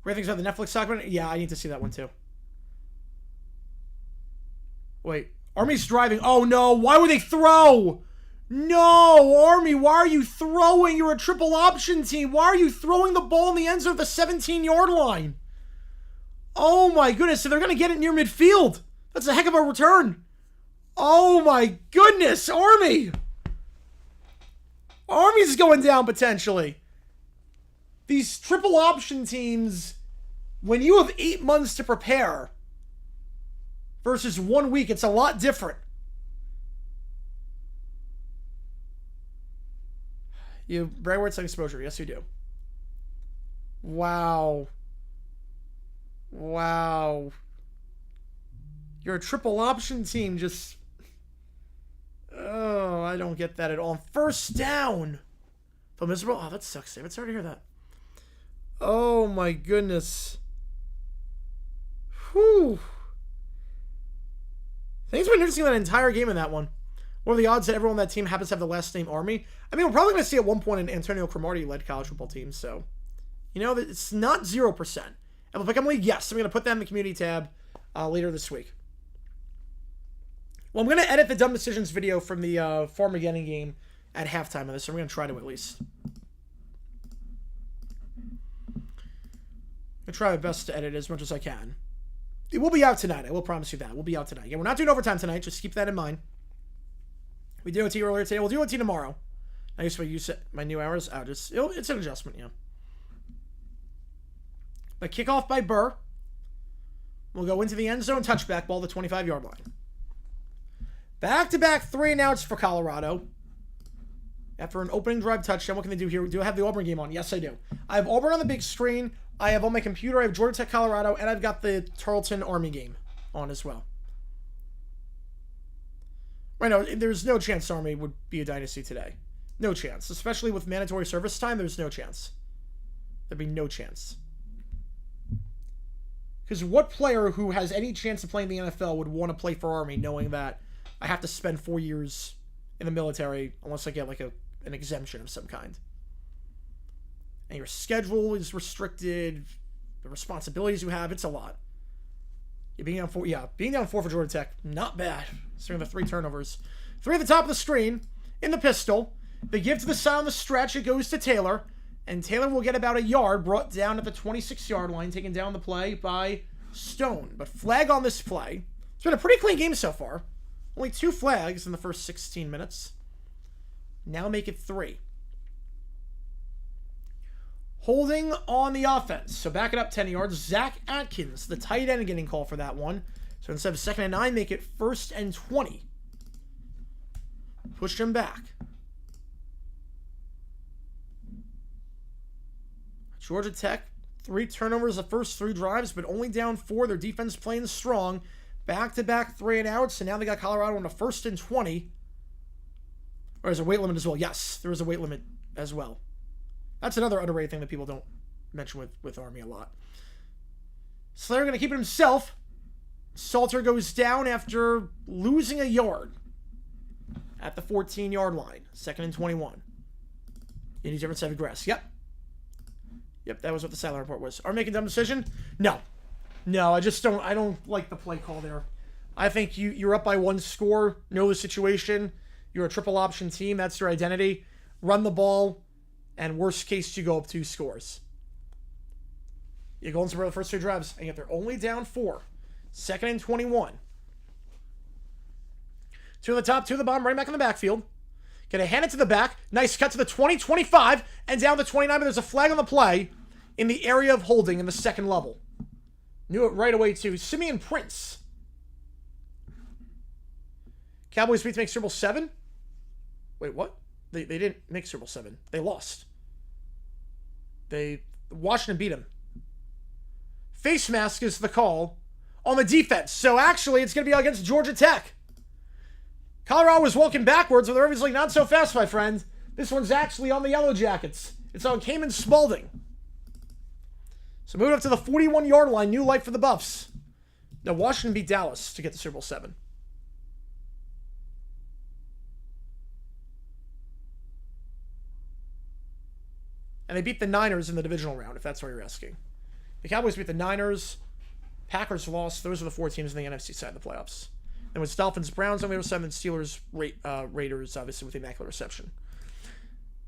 Great things about the Netflix documentary? Yeah, I need to see that one too. Wait, Army's driving. Oh no, why would they throw? No, Army, why are you throwing? You're a triple option team. Why are you throwing the ball in the end zone at the 17-yard line? Oh my goodness, so they're going to get it near midfield. That's a heck of a return. Oh my goodness, Army. Army's going down potentially. These triple option teams, when you have 8 months to prepare versus 1 week, it's a lot different. You brag words like exposure. Yes, you do. Wow. Wow. You're a triple option team. Just... Oh, I don't get that at all. First down. Feel miserable? Oh, that sucks, David. Sorry to hear that. Oh, my goodness. Whew. Things been interesting that entire game in that one. What are the odds that everyone on that team happens to have the last name Army? I mean, we're probably going to see at one point an Antonio Cromartie-led college football team, so... You know, it's not 0%. And we'll pick up League, yes. I'm going to put that in the community tab later this week. Well, I'm going to edit the dumb decisions video from the Farmageddon game at halftime of this, so I'm going to try to at least. I'm going to try my best to edit as much as I can. It will be out tonight. I will promise you that. We'll be out tonight. Yeah, we're not doing overtime tonight. Just keep that in mind. We did OT earlier today. We'll do OT tomorrow. I guess when you set my new hours out, it's an adjustment, yeah. But kickoff by Burr. We'll go into the end zone, touchback ball, the 25-yard line. Back-to-back 3-and-outs for Colorado. After an opening drive touchdown, what can they do here? Do I have the Auburn game on? Yes, I do. I have Auburn on the big screen. I have on my computer, I have Georgia Tech, Colorado, and I've got the Tarleton Army game on as well. Right now, there's no chance Army would be a dynasty today. No chance. Especially with mandatory service time, there's no chance. There'd be no chance. Because what player who has any chance of playing the NFL would want to play for Army knowing that I have to spend 4 years in the military unless I get like an exemption of some kind? And your schedule is restricted. The responsibilities you have, it's a lot. Being down 4 for Georgia Tech, not bad. Seeing the 3 turnovers. 3 at the top of the screen, in the pistol. They give to the side on the stretch, it goes to Taylor. And Taylor will get about a yard, brought down at the 26-yard line, taken down the play by Stone. But flag on this play. It's been a pretty clean game so far. Only 2 flags in the first 16 minutes. Now make it 3. Holding on the offense. So back it up 10 yards. Zach Atkins, the tight end, getting called for that one. So instead of 2nd and 9, make it 1st and 20. Pushed him back. Georgia Tech, 3 turnovers the first 3 drives, but only down 4. Their defense playing strong. Back-to-back 3-and-outs, so now they got Colorado on a 1st and 20. Or is there a weight limit as well? Yes, there is a weight limit as well. That's another underrated thing that people don't mention with Army a lot. Slayer going to keep it himself. Salter goes down after losing a yard at the 14-yard line. 2nd and 21. Any difference have grass? Yep. Yep, that was what the sideline report was. Are we making a dumb decision? No. No, I don't like the play call there. I think you're up by one score, know the situation. You're a triple option team. That's your identity. Run the ball, and worst case, you go up 2 scores. You go into the first 2 drives, and yet they're only down 4. 2nd and 21. 2 on the top, 2 on the bottom, right back in the backfield. Gonna hand it to the back. Nice cut to the 20, 25, and down to 29, but there's a flag on the play in the area of holding in the second level. Knew it right away, too. Simeon Prince. Cowboys beat to make Super Bowl 7? Wait, what? They didn't make Super Bowl 7. They lost. Washington beat them. Face mask is the call on the defense. So actually, it's going to be against Georgia Tech. Colorado was walking backwards, but the referee's like, not so fast, my friend. This one's actually on the Yellow Jackets. It's on Cayman Spalding. So moving up to the 41-yard line, new life for the Buffs. Now Washington beat Dallas to get to Super Bowl 7. And they beat the Niners in the divisional round, if that's what you're asking. The Cowboys beat the Niners. Packers lost. Those are the 4 teams in the NFC side of the playoffs. Then with Dolphins, Browns on the other side, and Steelers, Raiders, obviously, with the immaculate reception.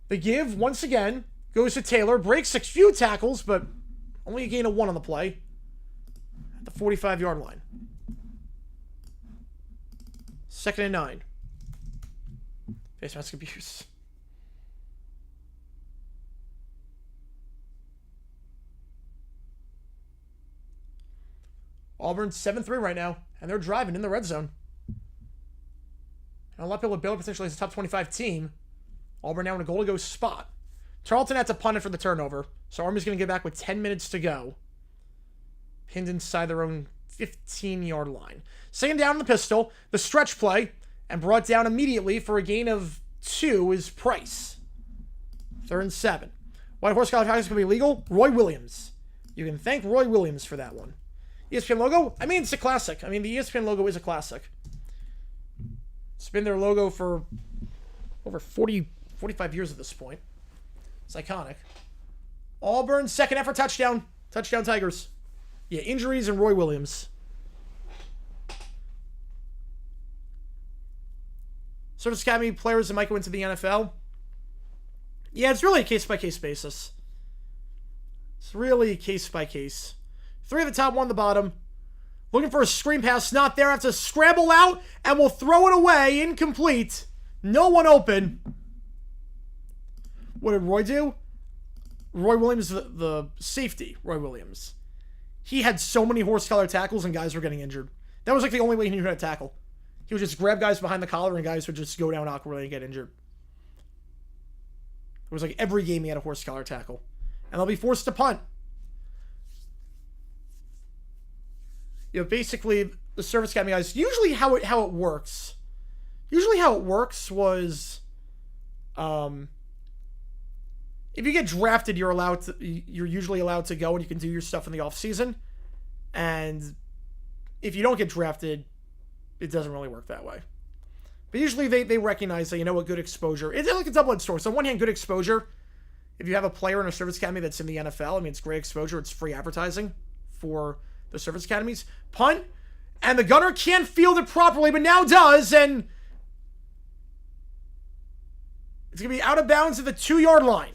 The give, once again, goes to Taylor. Breaks a few tackles, but only a gain of 1 on the play. At the 45-yard line. 2nd and 9. Face mask abuse. Auburn's 7-3 right now, and they're driving in the red zone. And a lot of people with Baylor potentially as a top 25 team. Auburn now in a goal-to-go spot. Tarleton had to punt it for the turnover, so Army's going to get back with 10 minutes to go. Pinned inside their own 15-yard line. 2nd down in the pistol, the stretch play, and brought down immediately for a gain of 2 is Price. 3rd and 7. White horse collar is going to be legal. Roy Williams. You can thank Roy Williams for that one. ESPN logo? I mean, it's a classic. I mean, the ESPN logo is a classic. It's been their logo for over 45 years at this point. It's iconic. Auburn, 2nd effort touchdown. Touchdown Tigers. Yeah, injuries and Roy Williams. Service Academy players that might go into the NFL. Yeah, it's really a case-by-case basis. It's really case-by-case. 3 at the top, 1 at the bottom. Looking for a screen pass. Not there. Have to scramble out. And we'll throw it away. Incomplete. No one open. What did Roy do? Roy Williams, the safety. Roy Williams. He had so many horse collar tackles and guys were getting injured. That was like the only way he knew how to tackle. He would just grab guys behind the collar and guys would just go down awkwardly and get injured. It was like every game he had a horse collar tackle. And they'll be forced to punt. You know, basically, the Service Academy guys, usually how it works was, if you get drafted, you're usually allowed to go and you can do your stuff in the off season. And if you don't get drafted, it doesn't really work that way. But usually they recognize that, you know what, good exposure. It's like a double-edged sword. So on one hand, good exposure. If you have a player in a Service Academy that's in the NFL, I mean, it's great exposure. It's free advertising for the Service Academies. Punt, and the gunner can't field it properly, but now does, and it's going to be out of bounds at the 2-yard line.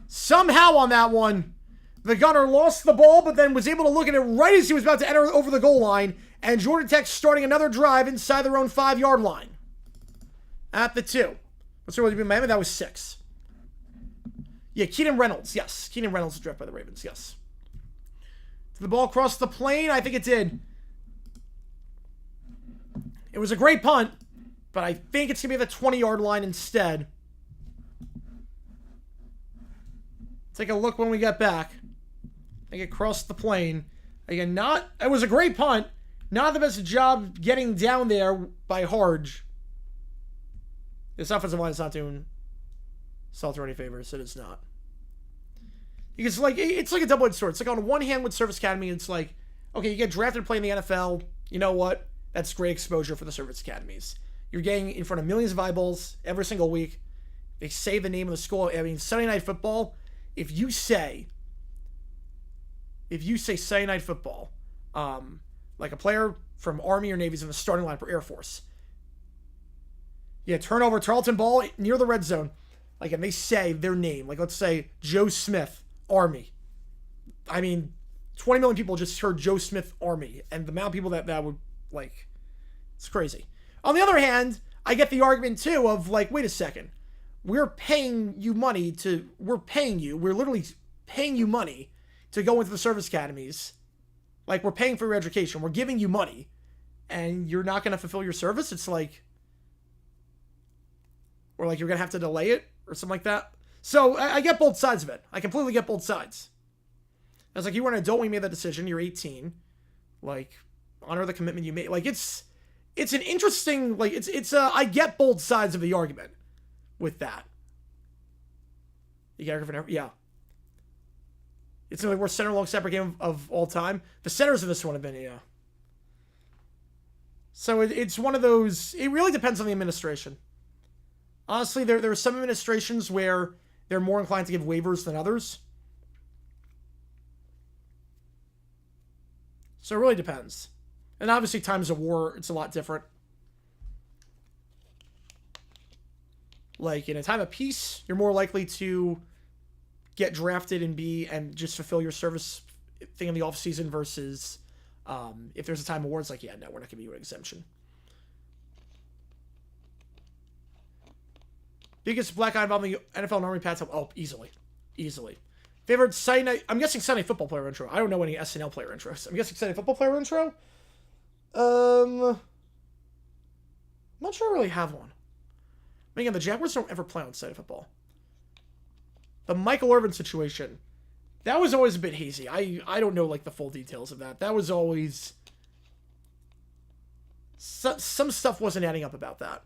Somehow on that one, the gunner lost the ball, but then was able to look at it right as he was about to enter over the goal line, and Georgia Tech starting another drive inside their own 5-yard line. At the 2. What's the role Miami? That was 6. Yeah, Keenan Reynolds. Yes, Keenan Reynolds was drafted by the Ravens. Yes. Did the ball cross the plane? I think it did. It was a great punt, but I think it's going to be the 20-yard line instead. Take a look when we get back. I think it crossed the plane. Again, it was a great punt. Not the best job getting down there by Harge. This offensive line is not doing Salter any favors. It is not. Because it's like a double-edged sword. It's like on one hand with Service Academy, it's like, okay, you get drafted to play in the NFL. You know what? That's great exposure for the Service Academies. You're getting in front of millions of eyeballs every single week. They say the name of the school. I mean, Sunday Night Football, if you say Sunday Night Football Like a player from Army or Navy's in the starting line for Air Force. Yeah, turnover, Tarleton ball near the red zone. Like, and they say their name. Like, let's say Joe Smith, Army. I mean, 20 million people just heard Joe Smith, Army. And the amount of people that would, like, it's crazy. On the other hand, I get the argument, too, of, like, wait a second. We're paying you money we're literally paying you money to go into the service academies. Like, we're paying for your education. We're giving you money. And you're not going to fulfill your service? It's like, or like you're going to have to delay it or something like that. So I get both sides of it. I completely get both sides. I was like, you were an adult when you made that decision. You're 18. Like, honor the commitment you made. Like, it's an interesting, like, I get both sides of the argument with that. You got Griffin, yeah. It's the worst center long separate game of all time. The centers of this one have been, yeah. So it's one of those, it really depends on the administration. Honestly, there are some administrations where they're more inclined to give waivers than others. So it really depends. And obviously, times of war, it's a lot different. Like, in a time of peace, you're more likely to get drafted and just fulfill your service thing in the offseason versus if there's a time of war, it's like, yeah, no, we're not giving you an exemption. Biggest black eye involving the NFL and Army Pats? Oh, easily. Favorite Sunday night? I'm guessing Sunday football player intro. I don't know any SNL player intros. I'm guessing Sunday football player intro. I'm not sure I really have one. But again, the Jaguars don't ever play on Sunday football. The Michael Irvin situation, that was always a bit hazy. I don't know, like, the full details of that. That was always... some stuff wasn't adding up about that.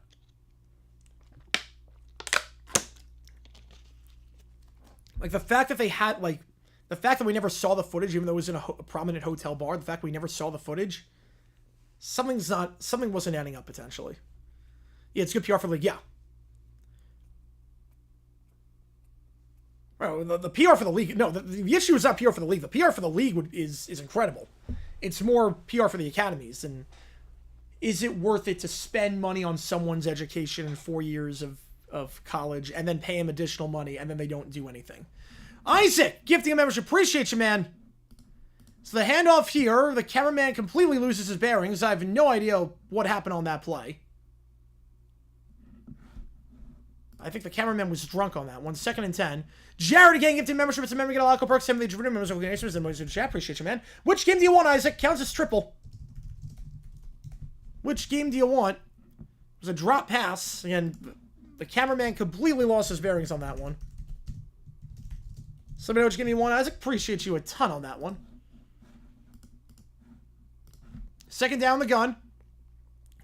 Like, the fact that they had, like... The fact that we never saw the footage, even though it was in a prominent hotel bar, the fact we never saw the footage, something wasn't adding up, potentially. Yeah, it's good PR for the league, yeah. Well, the PR for the league, no, the issue is not PR for the league. The PR for the league is incredible. It's more PR for the academies. And is it worth it to spend money on someone's education in 4 years of college and then pay him additional money and then they don't do anything? Isaac, gifting a membership. Appreciate you, man. So the handoff here, the cameraman completely loses his bearings. I have no idea what happened on that play. I think the cameraman was drunk on that one. 2nd and 10. Jared again gifting membership. It's a member. Get a lot of perks. Some of the Jupiter members. And chat. Appreciate you, man. Which game do you want, Isaac? Counts as triple. Which game do you want? It was a drop pass. Again, the cameraman completely lost his bearings on that one. Somebody know which game you want, Isaac? Appreciate you a ton on that one. 2nd down the gun.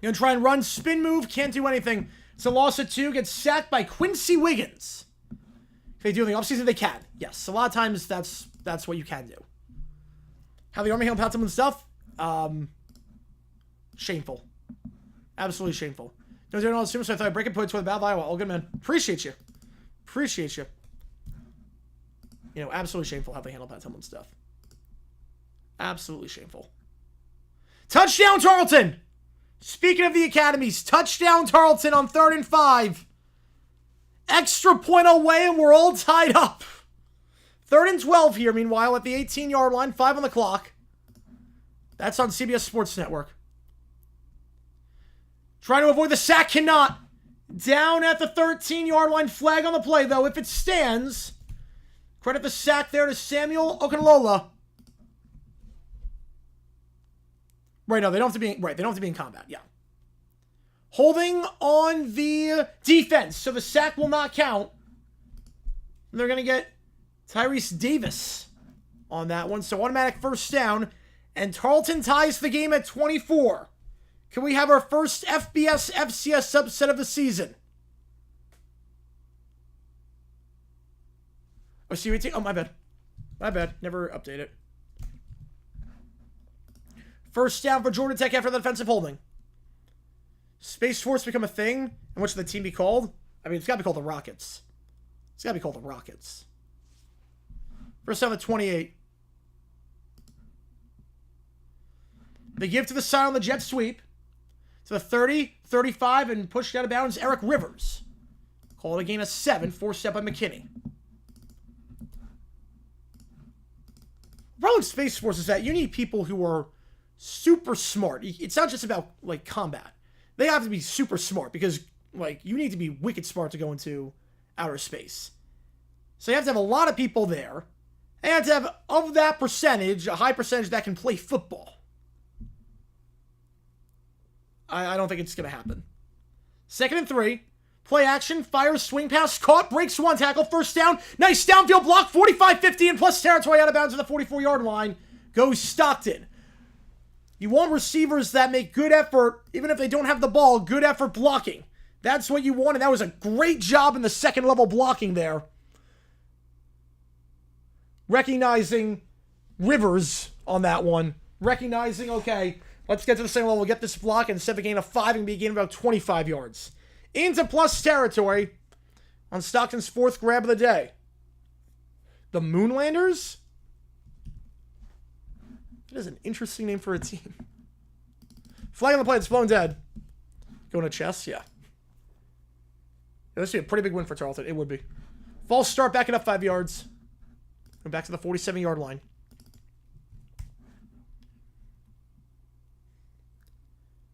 Gonna try and run. Spin move. Can't do anything. It's a loss of 2. Gets sacked by Quincy Wiggins. If they do in the offseason, they can. Yes, a lot of times that's what you can do. How the Army handle Pat Tillman stuff? Shameful. Absolutely shameful. Don't do it all assume, so I thought I'd break it, put it toward the battle of Iowa. All good, man. Appreciate you. Appreciate you. You know, absolutely shameful how they handle Pat Tillman stuff. Absolutely shameful. Touchdown, Tarleton! Speaking of the academies, touchdown Tarleton on 3rd and 5. Extra point away and we're all tied up. 3rd and 12 here, meanwhile, at the 18-yard line, 5 on the clock. That's on CBS Sports Network. Trying to avoid the sack, cannot. Down at the 13-yard line, flag on the play, though. If it stands, credit the sack there to Samuel Okunlola. Right, no, they don't have to be they don't have to be in combat, yeah. Holding on the defense, so the sack will not count. And they're going to get Tyrese Davis on that one, so automatic 1st down. And Tarleton ties the game at 24. Can we have our first FBS FCS subset of the season? Oh, CUT? Oh, my bad. My bad. Never update it. 1st down for Georgia Tech after the defensive holding. Space Force become a thing? And what should the team be called? I mean, it's got to be called the Rockets. It's got to be called the Rockets. 1st down at 28. They give to the side on the jet sweep. To the 30, 35, and pushed out of bounds, Eric Rivers. Call it a gain of 7, forced out by McKinney. The problem with Space Force is that you need people who are super smart. It's not just about, like, combat. They have to be super smart because, like, you need to be wicked smart to go into outer space. So you have to have a lot of people there. And you have to have, of that percentage, a high percentage that can play football. I don't think it's going to happen. 2nd and 3. Play action, fires, swing pass, caught, breaks one tackle, first down. Nice downfield block, 45-50 and plus territory out of bounds at the 44-yard line. Goes Stockton. You want receivers that make good effort, even if they don't have the ball, good effort blocking. That's what you want, and that was a great job in the second level blocking there. Recognizing Rivers on that one. Recognizing, okay, let's get to the same level, get this block, and instead of a gain of 5, and be a gain of about 25 yards. Into plus territory on Stockton's 4th grab of the day. The Moonlanders? That is an interesting name for a team. Flag on the play, it's blown dead. Going to chest? Yeah. This would be a pretty big win for Tarleton. It would be. False start, backing up 5 yards. Going back to the 47-yard line.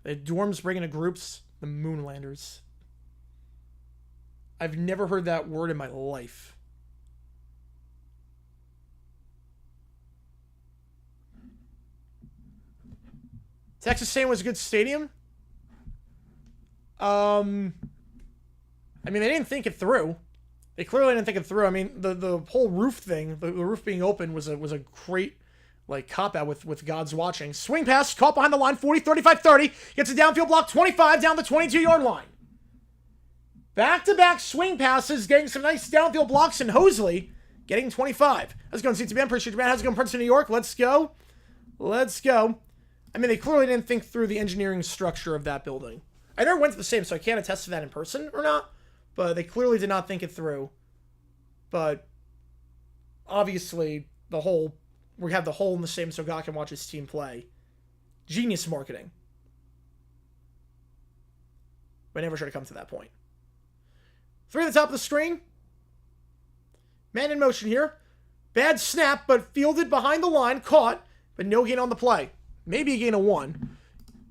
The dorms break into groups. The Moonlanders. I've never heard that word in my life. Texas A&M was a good stadium. I mean, they didn't think it through. They clearly didn't think it through. I mean, the whole roof thing, the roof being open was a great, like, cop-out with God's watching. Swing pass, caught behind the line, 40, 35, 30. Gets a downfield block, 25, down the 22-yard line. Back-to-back swing passes, getting some nice downfield blocks, and Hosley getting 25. How's it going, CTB? Appreciate you, man. How's it going, Princeton, New York? Let's go. Let's go. I mean, they clearly didn't think through the engineering structure of that building. I never went to the same, so I can't attest to that in person or not, but they clearly did not think it through. But obviously, we have the hole in the same so God can watch his team play. Genius marketing. But I never should have come to that point. 3 at the top of the screen. Man in motion here. Bad snap, but fielded behind the line. Caught, but no gain on the play. Maybe a gain of 1.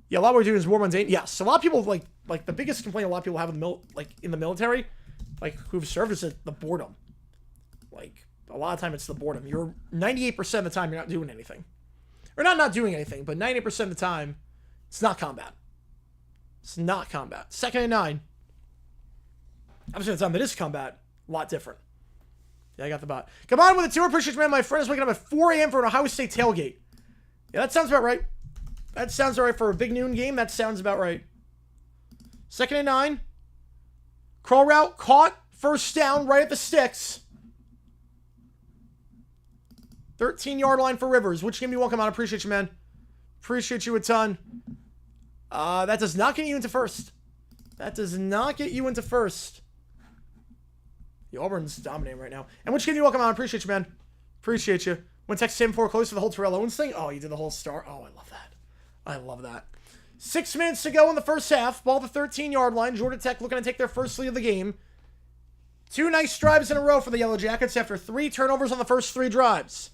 Yeah, a lot we're doing is more mundane. Yes, a lot of people, like the biggest complaint a lot of people have in the military, like, who've served is the boredom. Like, a lot of time it's the boredom. You're 98% of the time you're not doing anything. Or not doing anything, but 98% of the time, it's not combat. It's not combat. 2nd and 9. Obviously, the time it is combat, a lot different. Yeah, I got the bot. Come on with the 2. Appreciate you, man. My friend is waking up at 4 a.m. for an Ohio State tailgate. Yeah, that sounds about right. That sounds all right for a big noon game. That sounds about right. 2nd and 9. Crawl route, caught. First down, right at the sticks. 13-yard line for Rivers. Which game do you want? Come on, appreciate you, man. Appreciate you a ton. That does not get you into first. That does not get you into first. The Auburn's dominating right now. And which game do you want? Come on, appreciate you, man. Appreciate you. When Texas A&M foreclosed for the whole Terrell Owens thing? Oh, you did the whole star. Oh, I love that. I love that. 6 minutes to go in the first half. Ball at the 13-yard line. Georgia Tech looking to take their first lead of the game. 2 nice drives in a row for the Yellow Jackets after 3 turnovers on the first 3 drives.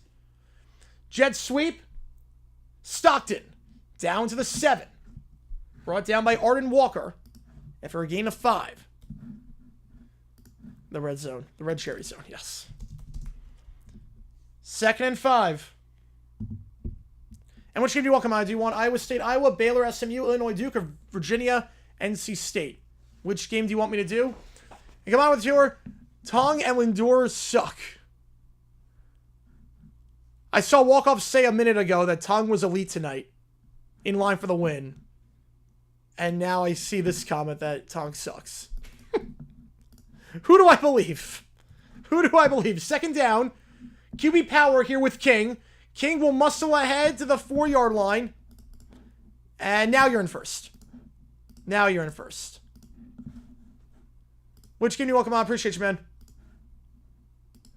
Jet sweep. Stockton. Down to the 7. Brought down by Arden Walker after a gain of 5. The red zone. The red cherry zone, yes. 2nd and 5. And which game do you want? Come on, do you want Iowa State, Iowa, Baylor, SMU, Illinois, Duke, or Virginia, NC State? Which game do you want me to do? And come on with your Tong and Lindor suck. I saw Walkoff say a minute ago that Tong was elite tonight, in line for the win. And now I see this comment that Tong sucks. Who do I believe? Who do I believe? 2nd down. QB power here with King. King will muscle ahead to the 4-yard line. And now you're in first. Now you're in first. Which game do you want? Come on, appreciate you, man.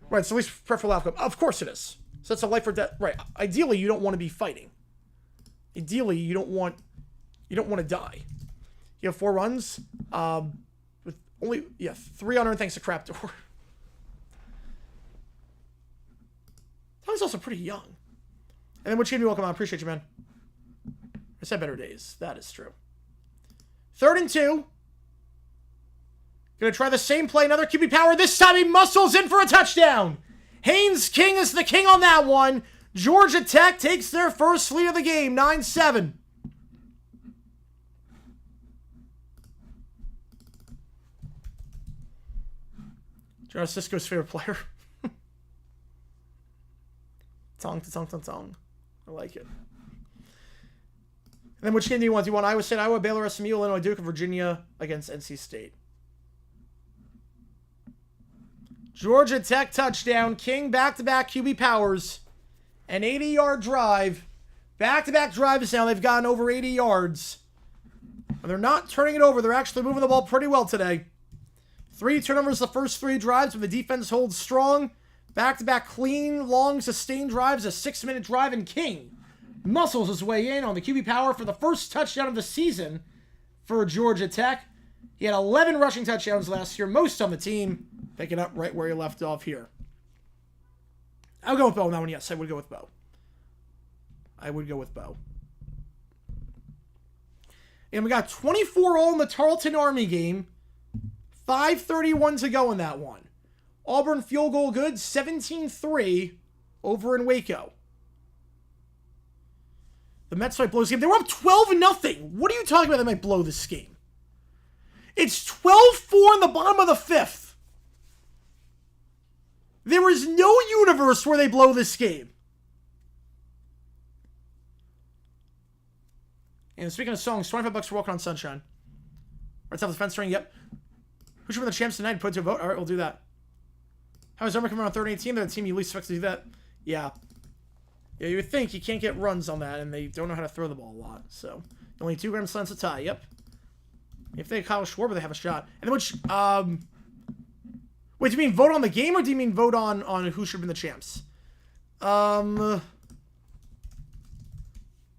Right, it's the least preferable outcome. Of course it is. So that's a life or death. Right, ideally you don't want to be fighting. Ideally, you don't want to die. You have 4 runs, with only 3 unearned thanks to Crap Door. Tom's also pretty young. And then which game do you welcome on? Appreciate you, man. I said better days. That is true. 3rd and 2. Gonna try the same play, another QB power. This time he muscles in for a touchdown. Haynes King is the king on that one. Georgia Tech takes their first lead of the game, 9-7. John Cisco's favorite player. Tong. I like it. And then which game do you want? Do you want Iowa State, Iowa, Baylor, SMU, Illinois, Duke, and Virginia against NC State? Georgia Tech touchdown. King back-to-back QB powers. An 80-yard drive. Back-to-back drives now. They've gotten over 80 yards. And they're not turning it over. They're actually moving the ball pretty well today. 3 turnovers the first 3 drives, but the defense holds strong. Back-to-back clean, long, sustained drives. A 6-minute drive, and King muscles his way in on the QB power for the first touchdown of the season for Georgia Tech. He had 11 rushing touchdowns last year, most on the team. Picking up right where he left off here. I'll go with Bo on that one. Yes, I would go with Bo. And we got 24 all in the Tarleton Army game. 5:31 to go in that one. Auburn field goal good, 17-3 over in Waco. The Mets might blow this game. They were up 12-0. What are you talking about? They might blow this game. It's 12-4 in the bottom of the 5th. There is no universe where they blow this game. And speaking of songs, $25 for Walking on Sunshine. Right top of the fence ring, yep. Who should win the champs tonight? Put to a vote? Alright, we'll do that. How is Zimmer coming on 3rd and 18? They're the team you least expect to do that. Yeah. Yeah, you would think you can't get runs on that, and they don't know how to throw the ball a lot. So, only 2 grand slants a tie, yep. If they Kyle Schwarber, they have a shot. And then which, wait, do you mean vote on the game, or do you mean vote on who should have been the champs?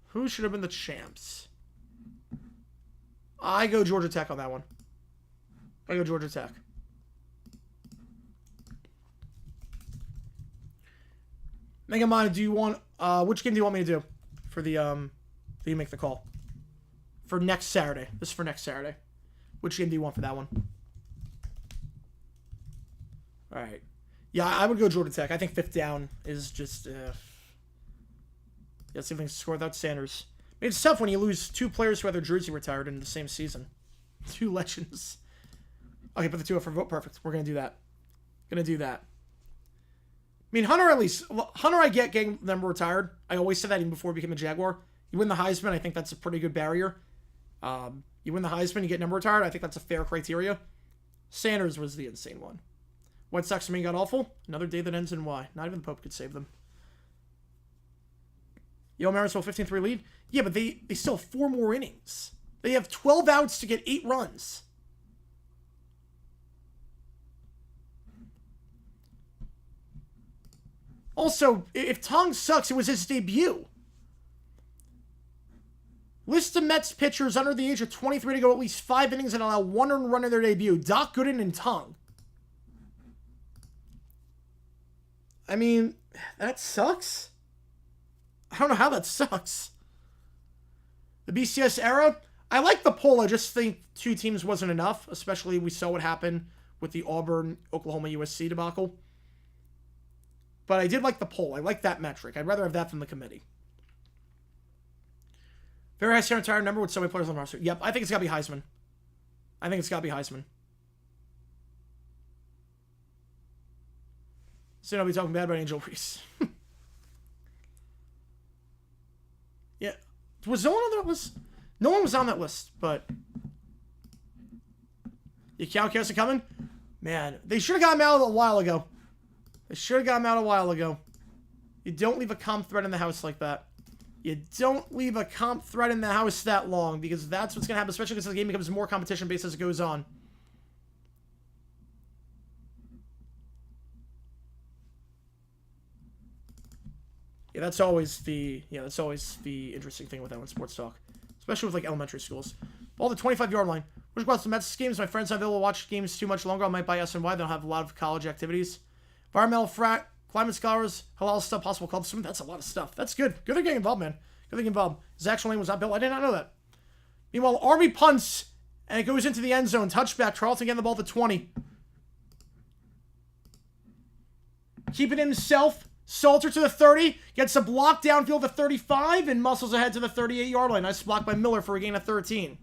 Who should have been the champs? I go Georgia Tech on that one. I go Georgia Tech. Mega Mind, do you want, which game do you want me to do for the, do you make the call? For next Saturday. This is for next Saturday. Which game do you want for that one? Alright. Yeah, I would go Georgia Tech. I think 5th down is just, yeah, see if they can score without Sanders. I mean, it's tough when you lose 2 players who had their jersey retired in the same season. 2 legends. Okay, put the 2 up for vote. Perfect. We're going to do that. I mean, Hunter I get getting them retired. I always said that even before he became a Jaguar. You win the Heisman, I think that's a pretty good barrier. You win the Heisman, you get number retired. I think that's a fair criteria. Sanders was the insane one. White Sox to me got awful. Another day that ends in Y. Not even the Pope could save them. Yo, Marysville 15-3 lead. Yeah, but they still have 4 more innings. They have 12 outs to get 8 runs. Also, if Tong sucks, it was his debut. List of Mets pitchers under the age of 23 to go at least 5 innings and allow 1 earned run in their debut. Doc Gooden and Tong. I mean, that sucks. I don't know how that sucks. The BCS era, I like the poll. I just think 2 teams wasn't enough, especially we saw what happened with the Auburn, Oklahoma, USC debacle. But I did like the poll. I like that metric. I'd rather have that than the committee. Very high center retired number with so many players on the roster. Yep, I think it's got to be Heisman. So I'll be talking bad about Angel Reese. Yeah. Was no one on that list? No one was on that list, but... You Calcas are coming? Man, they should have got him out a while ago. You don't leave a comp thread in the house like that. You don't leave a comp thread in the house that long, because that's what's going to happen, especially because the game becomes more competition-based as it goes on. Yeah, that's always the interesting thing with that one, sports talk, especially with like elementary schools. Ball the 25-yard line. Which about the Mets games? My friends aren't able to watch games too much longer. I might buy SNY. They don't have a lot of college activities. Environmental frat, climate scholars, halal stuff, possible club swim. That's a lot of stuff. That's good. Good they're getting involved, man. Good they're getting involved. Zach's lane was not built. I did not know that. Meanwhile, Army punts, and it goes into the end zone. Touchback. Charlton getting the ball at the 20. Keeping it himself. Salter to the 30. Gets a block downfield to 35 and muscles ahead to the 38-yard line. Nice block by Miller for a gain of 13.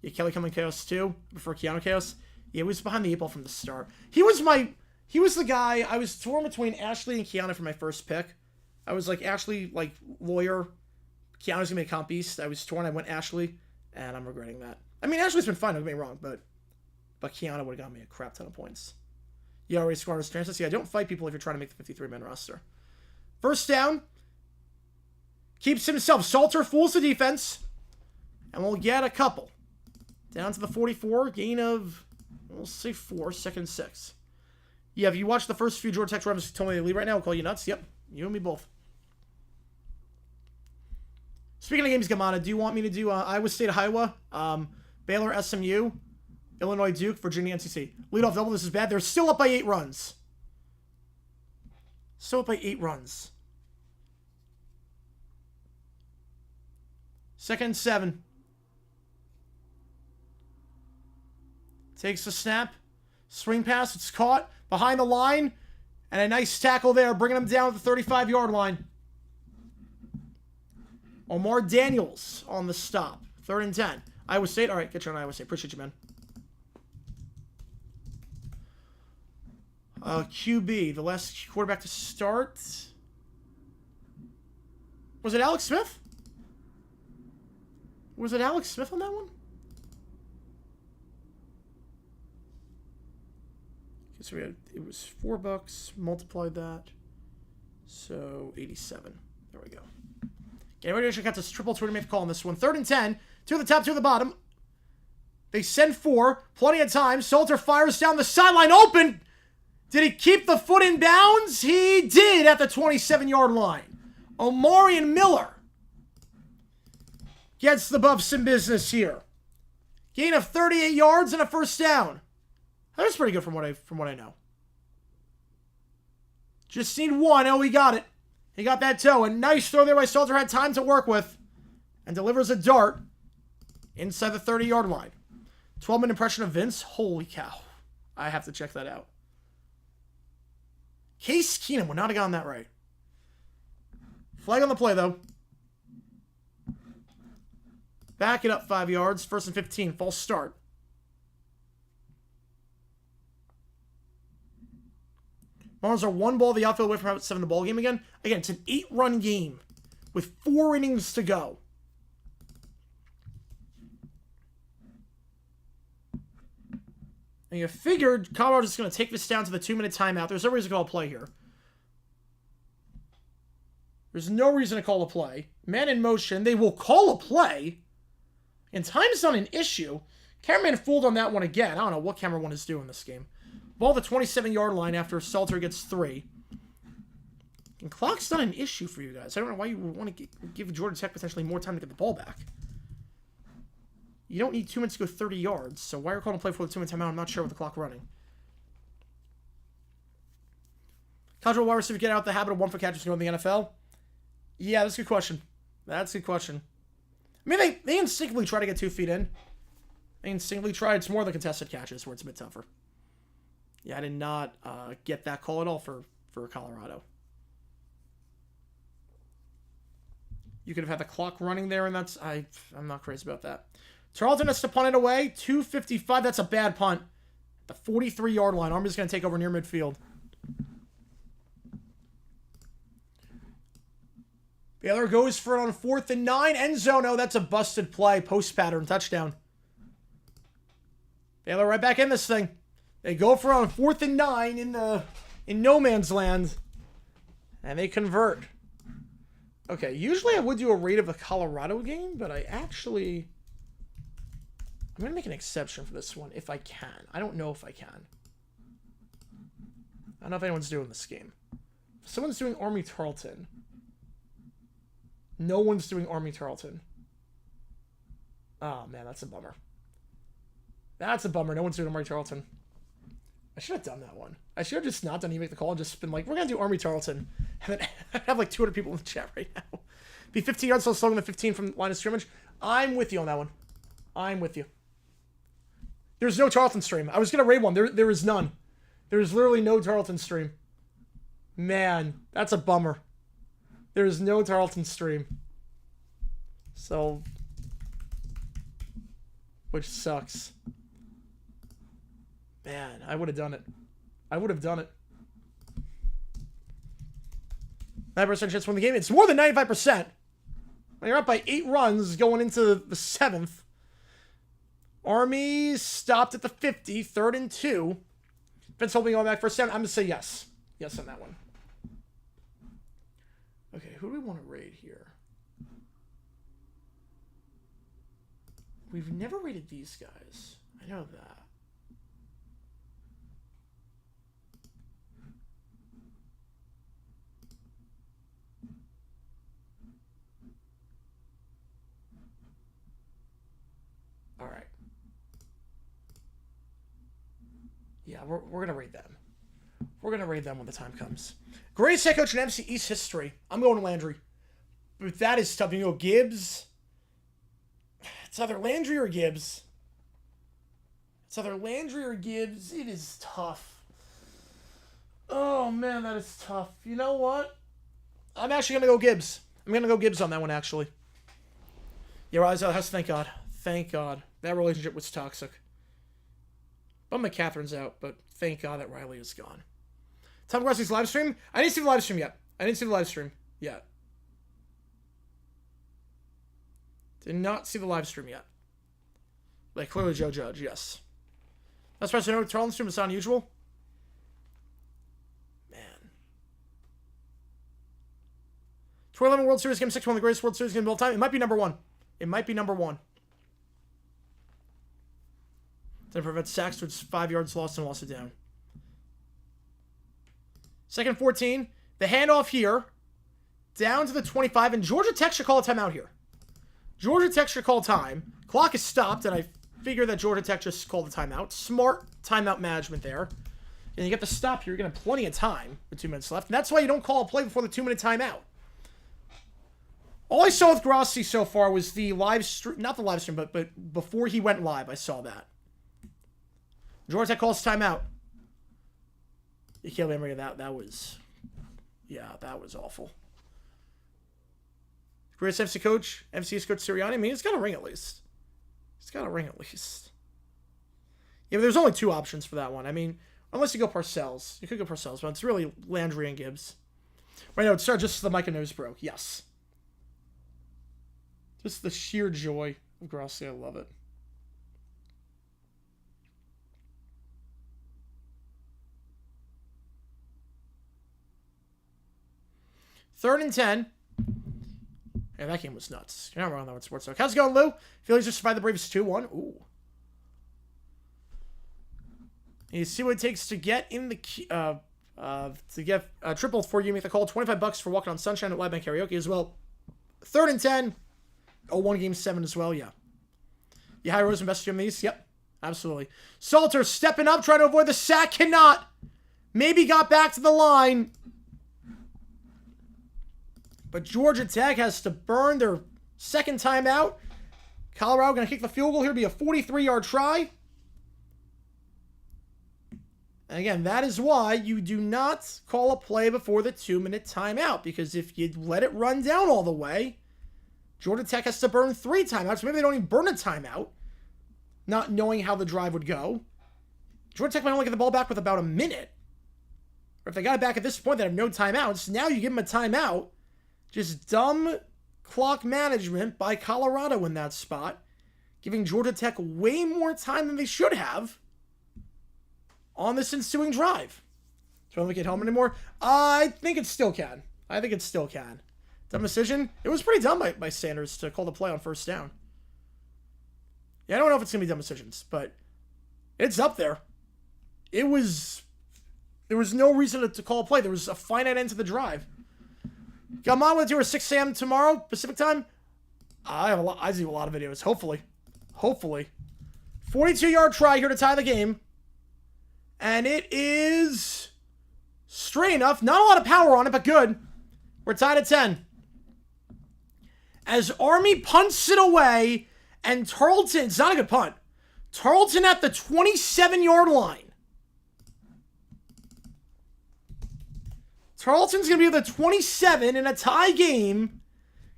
Yeah, Kelly coming chaos too. Before Keanu chaos. Yeah, he was behind the 8-ball from the start. He was the guy. I was torn between Ashley and Keanu for my first pick. I was like, Ashley, like, lawyer. Keanu's gonna be a comp beast. I was torn. I went Ashley, and I'm regretting that. I mean, Ashley's been fine, don't get me wrong, but Keanu would have got me a crap ton of points. You already scored his chances. Yeah, don't fight people if you're trying to make the 53-man roster. First down. Keeps himself. Salter fools the defense. And we'll get a couple. Down to the 44. Gain of, we'll say 4. Second and 6. Yeah, if you watch the first few Georgia Tech runs, told me to leave right now. I'll call you nuts. Yep. You and me both. Speaking of games, Gamana, do you want me to do Iowa State, Iowa, Baylor, SMU, Illinois, Duke, Virginia, NCC? Leadoff double. This is bad. They're still up by 8 runs. Still up by 8 runs. Second and 7. Takes the snap. Swing pass. It's caught behind the line. And a nice tackle there, bringing him down to the 35-yard line. Omar Daniels on the stop. 3rd and 10. Iowa State. All right, get you on Iowa State. Appreciate you, man. QB, the last quarterback to start. Was it Alex Smith? Was it Alex Smith on that one? Okay, so it was $4, multiplied that. So 87. There we go. Okay, ready to check out this triple tournament call on this one. 3rd and 10. 2 to the top, 2 to the bottom. They send 4. Plenty of time. Salter fires down the sideline. Open. Did he keep the foot in bounds? He did at the 27-yard line. Omarion Miller gets the Buffs in business here. Gain of 38 yards and a first down. That's pretty good from what I know. Just need 1. Oh, he got it. He got that toe. A nice throw there by Salter. Had time to work with. And delivers a dart inside the 30-yard line. 12-minute impression of Vince. Holy cow. I have to check that out. Case Keenum would not have gotten that right. Flag on the play, though. Back it up 5 yards. 1st and 15. False start. Marlins are 1 ball the outfield away from having 7 the ball game again. Again, it's an 8-run game with 4 innings to go. And you figured Colorado's just going to take this down to the 2-minute timeout. There's no reason to call a play here. There's no reason to call a play. Man in motion. They will call a play. And time's not an issue. Cameraman fooled on that one again. I don't know what camera one is doing this game. Ball the 27-yard line after Salter gets 3. And clock's not an issue for you guys. I don't know why you want to give Georgia Tech potentially more time to get the ball back. You don't need 2 minutes to go 30 yards, so why are you calling a play for the 2-minute timeout? I'm not sure with the clock running. College wide receiver get out the habit of 1 for catches to go in the NFL? Yeah, that's a good question. That's a good question. I mean, they instinctively try to get 2 feet in. They instinctively try. It's more the contested catches where it's a bit tougher. Yeah, I did not get that call at all for Colorado. You could have had the clock running there, and I'm not crazy about that. Tarleton has to punt it away. 2:55. That's a bad punt. The 43-yard line. Army's going to take over near midfield. Baylor goes for it on 4th and 9. End zone. Oh, that's a busted play. Post pattern. Touchdown. Baylor right back in this thing. They go for it on 4th and 9 in no man's land. And they convert. Okay, usually I would do a rate of a Colorado game, but I'm going to make an exception for this one if I can. I don't know if I can. I don't know if anyone's doing this game. If someone's doing Army Tarleton. No one's doing Army Tarleton. Oh, man, that's a bummer. That's a bummer. No one's doing Army Tarleton. I should have done that one. I should have just not done You Make the Call and just been like, we're going to do Army Tarleton. And then I have like 200 people in the chat right now. Be 15 yards, so slower than 15 from line of scrimmage. I'm with you on that one. I'm with you. There's no Tarleton stream. I was going to raid one. There is none. There is literally no Tarleton stream. Man, that's a bummer. There is no Tarleton stream. So, which sucks. Man, I would have done it. I would have done it. 9% chance to win the game. It's more than 95%. When you're up by 8 runs going into the 7th. Army stopped at the 50, 3rd and 2. Vince hoping going back for a 7. I'm going to say yes. Yes on that one. Okay, who do we want to raid here? We've never raided these guys. I know that. All right. Yeah, we're going to raid them. We're going to raid them when the time comes. Greatest head coach in NFC East history. I'm going Landry. But that is tough. You know, Gibbs. It's either Landry or Gibbs. It's either Landry or Gibbs. It is tough. Oh, man, that is tough. You know what? I'm actually going to go Gibbs. I'm going to go Gibbs on that one, actually. Yeah, Riley's out of the house. Thank God. Thank God. That relationship was toxic. But McCatherine's out, but thank God that Riley is gone. Tom Grassley's live stream? I didn't see the live stream yet. Did not see the live stream yet. Like, clearly Joe Judge, yes. That's why I know Tarleton stream is unusual. Man. 2011 World Series Game 6, one of the greatest World Series games of all time. It might be number 1. It might be number 1. Then prevent sacks, which 5 yards lost and lost it down. 2nd and 14. The handoff here. Down to the 25. And Georgia Tech should call a timeout here. Georgia Tech should call time. Clock is stopped, and I figure that Georgia Tech just called a timeout. Smart timeout management there. And you get the stop here. You're going to have plenty of time with 2 minutes left. And that's why you don't call a play before the 2-minute timeout. All I saw with Grassi so far was the live stream. Not the live stream, but before he went live, I saw that. Georgia Tech calls timeout. You can't remember that. That was... Yeah, that was awful. Greatest FC coach, MC's coach Sirianni. I mean, he's got a ring at least. Yeah, but there's only 2 options for that one. I mean, unless you go Parcells. You could go Parcells, but it's really Landry and Gibbs. Right now, it's just the Micah nose broke. Yes. Just the sheer joy of Grassi. I love it. Third and 10. Yeah, that game was nuts. You're not wrong on that one, Sports Talk. How's it going, Lou? Phillies just survived the Braves 2-1. Ooh. You see what it takes to get in the triple for you. Make the call. $25 for walking on sunshine at Live Band Karaoke as well. 3rd and 10. Oh, 1 game 7 as well. Yeah. Yeah, High Rosen, best Jim these. Yep. Absolutely. Salter stepping up, trying to avoid the sack. Cannot. Maybe got back to the line. But Georgia Tech has to burn their 2nd timeout. Colorado going to kick the field goal here. Be a 43-yard try. And again, that is why you do not call a play before the 2-minute timeout. Because if you let it run down all the way, Georgia Tech has to burn 3 timeouts. Maybe they don't even burn a timeout, not knowing how the drive would go. Georgia Tech might only get the ball back with about a minute. Or if they got it back at this point, they have no timeouts. Now you give them a timeout. Just dumb clock management by Colorado in that spot, giving Georgia Tech way more time than they should have on this ensuing drive. Do I don't get home anymore? I think it still can. Dumb decision. It was pretty dumb by Sanders to call the play on 1st down. Yeah, I don't know if it's going to be dumb decisions, but it's up there. There was no reason to call a play. There was a finite end to the drive. Come on, we'll do our 6 a.m. tomorrow, Pacific time. I do a lot of videos, hopefully. 42-yard try here to tie the game. And it is straight enough. Not a lot of power on it, but good. We're tied at 10. As Army punts it away, and Tarleton, it's not a good punt. Tarleton at the 27-yard line. Tarleton's going to be at the 27 in a tie game.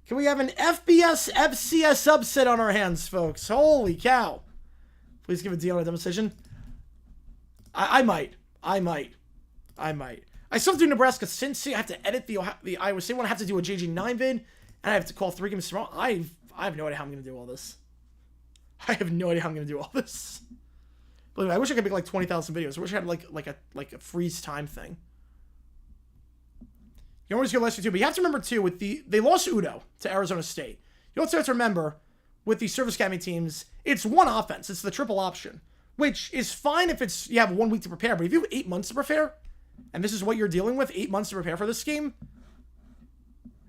Can we have an FCS upset on our hands, folks? Holy cow. Please give a deal on a dumb decision. I might. I still have to do Nebraska Cincy. I have to edit the Iowa State one. I have to do a JG9 vid. And I have to call 3 games tomorrow. I have no idea how I'm going to do all this. Believe me, I wish I could make like 20,000 videos. I wish I had like a freeze time thing. You always get lesson too, but you have to remember too, they lost Udo to Arizona State. You also have to remember, with the service academy teams, it's one offense. It's the triple option, which is fine if you have 1 week to prepare, but if you have 8 months to prepare, and this is what you're dealing with, 8 months to prepare for this game,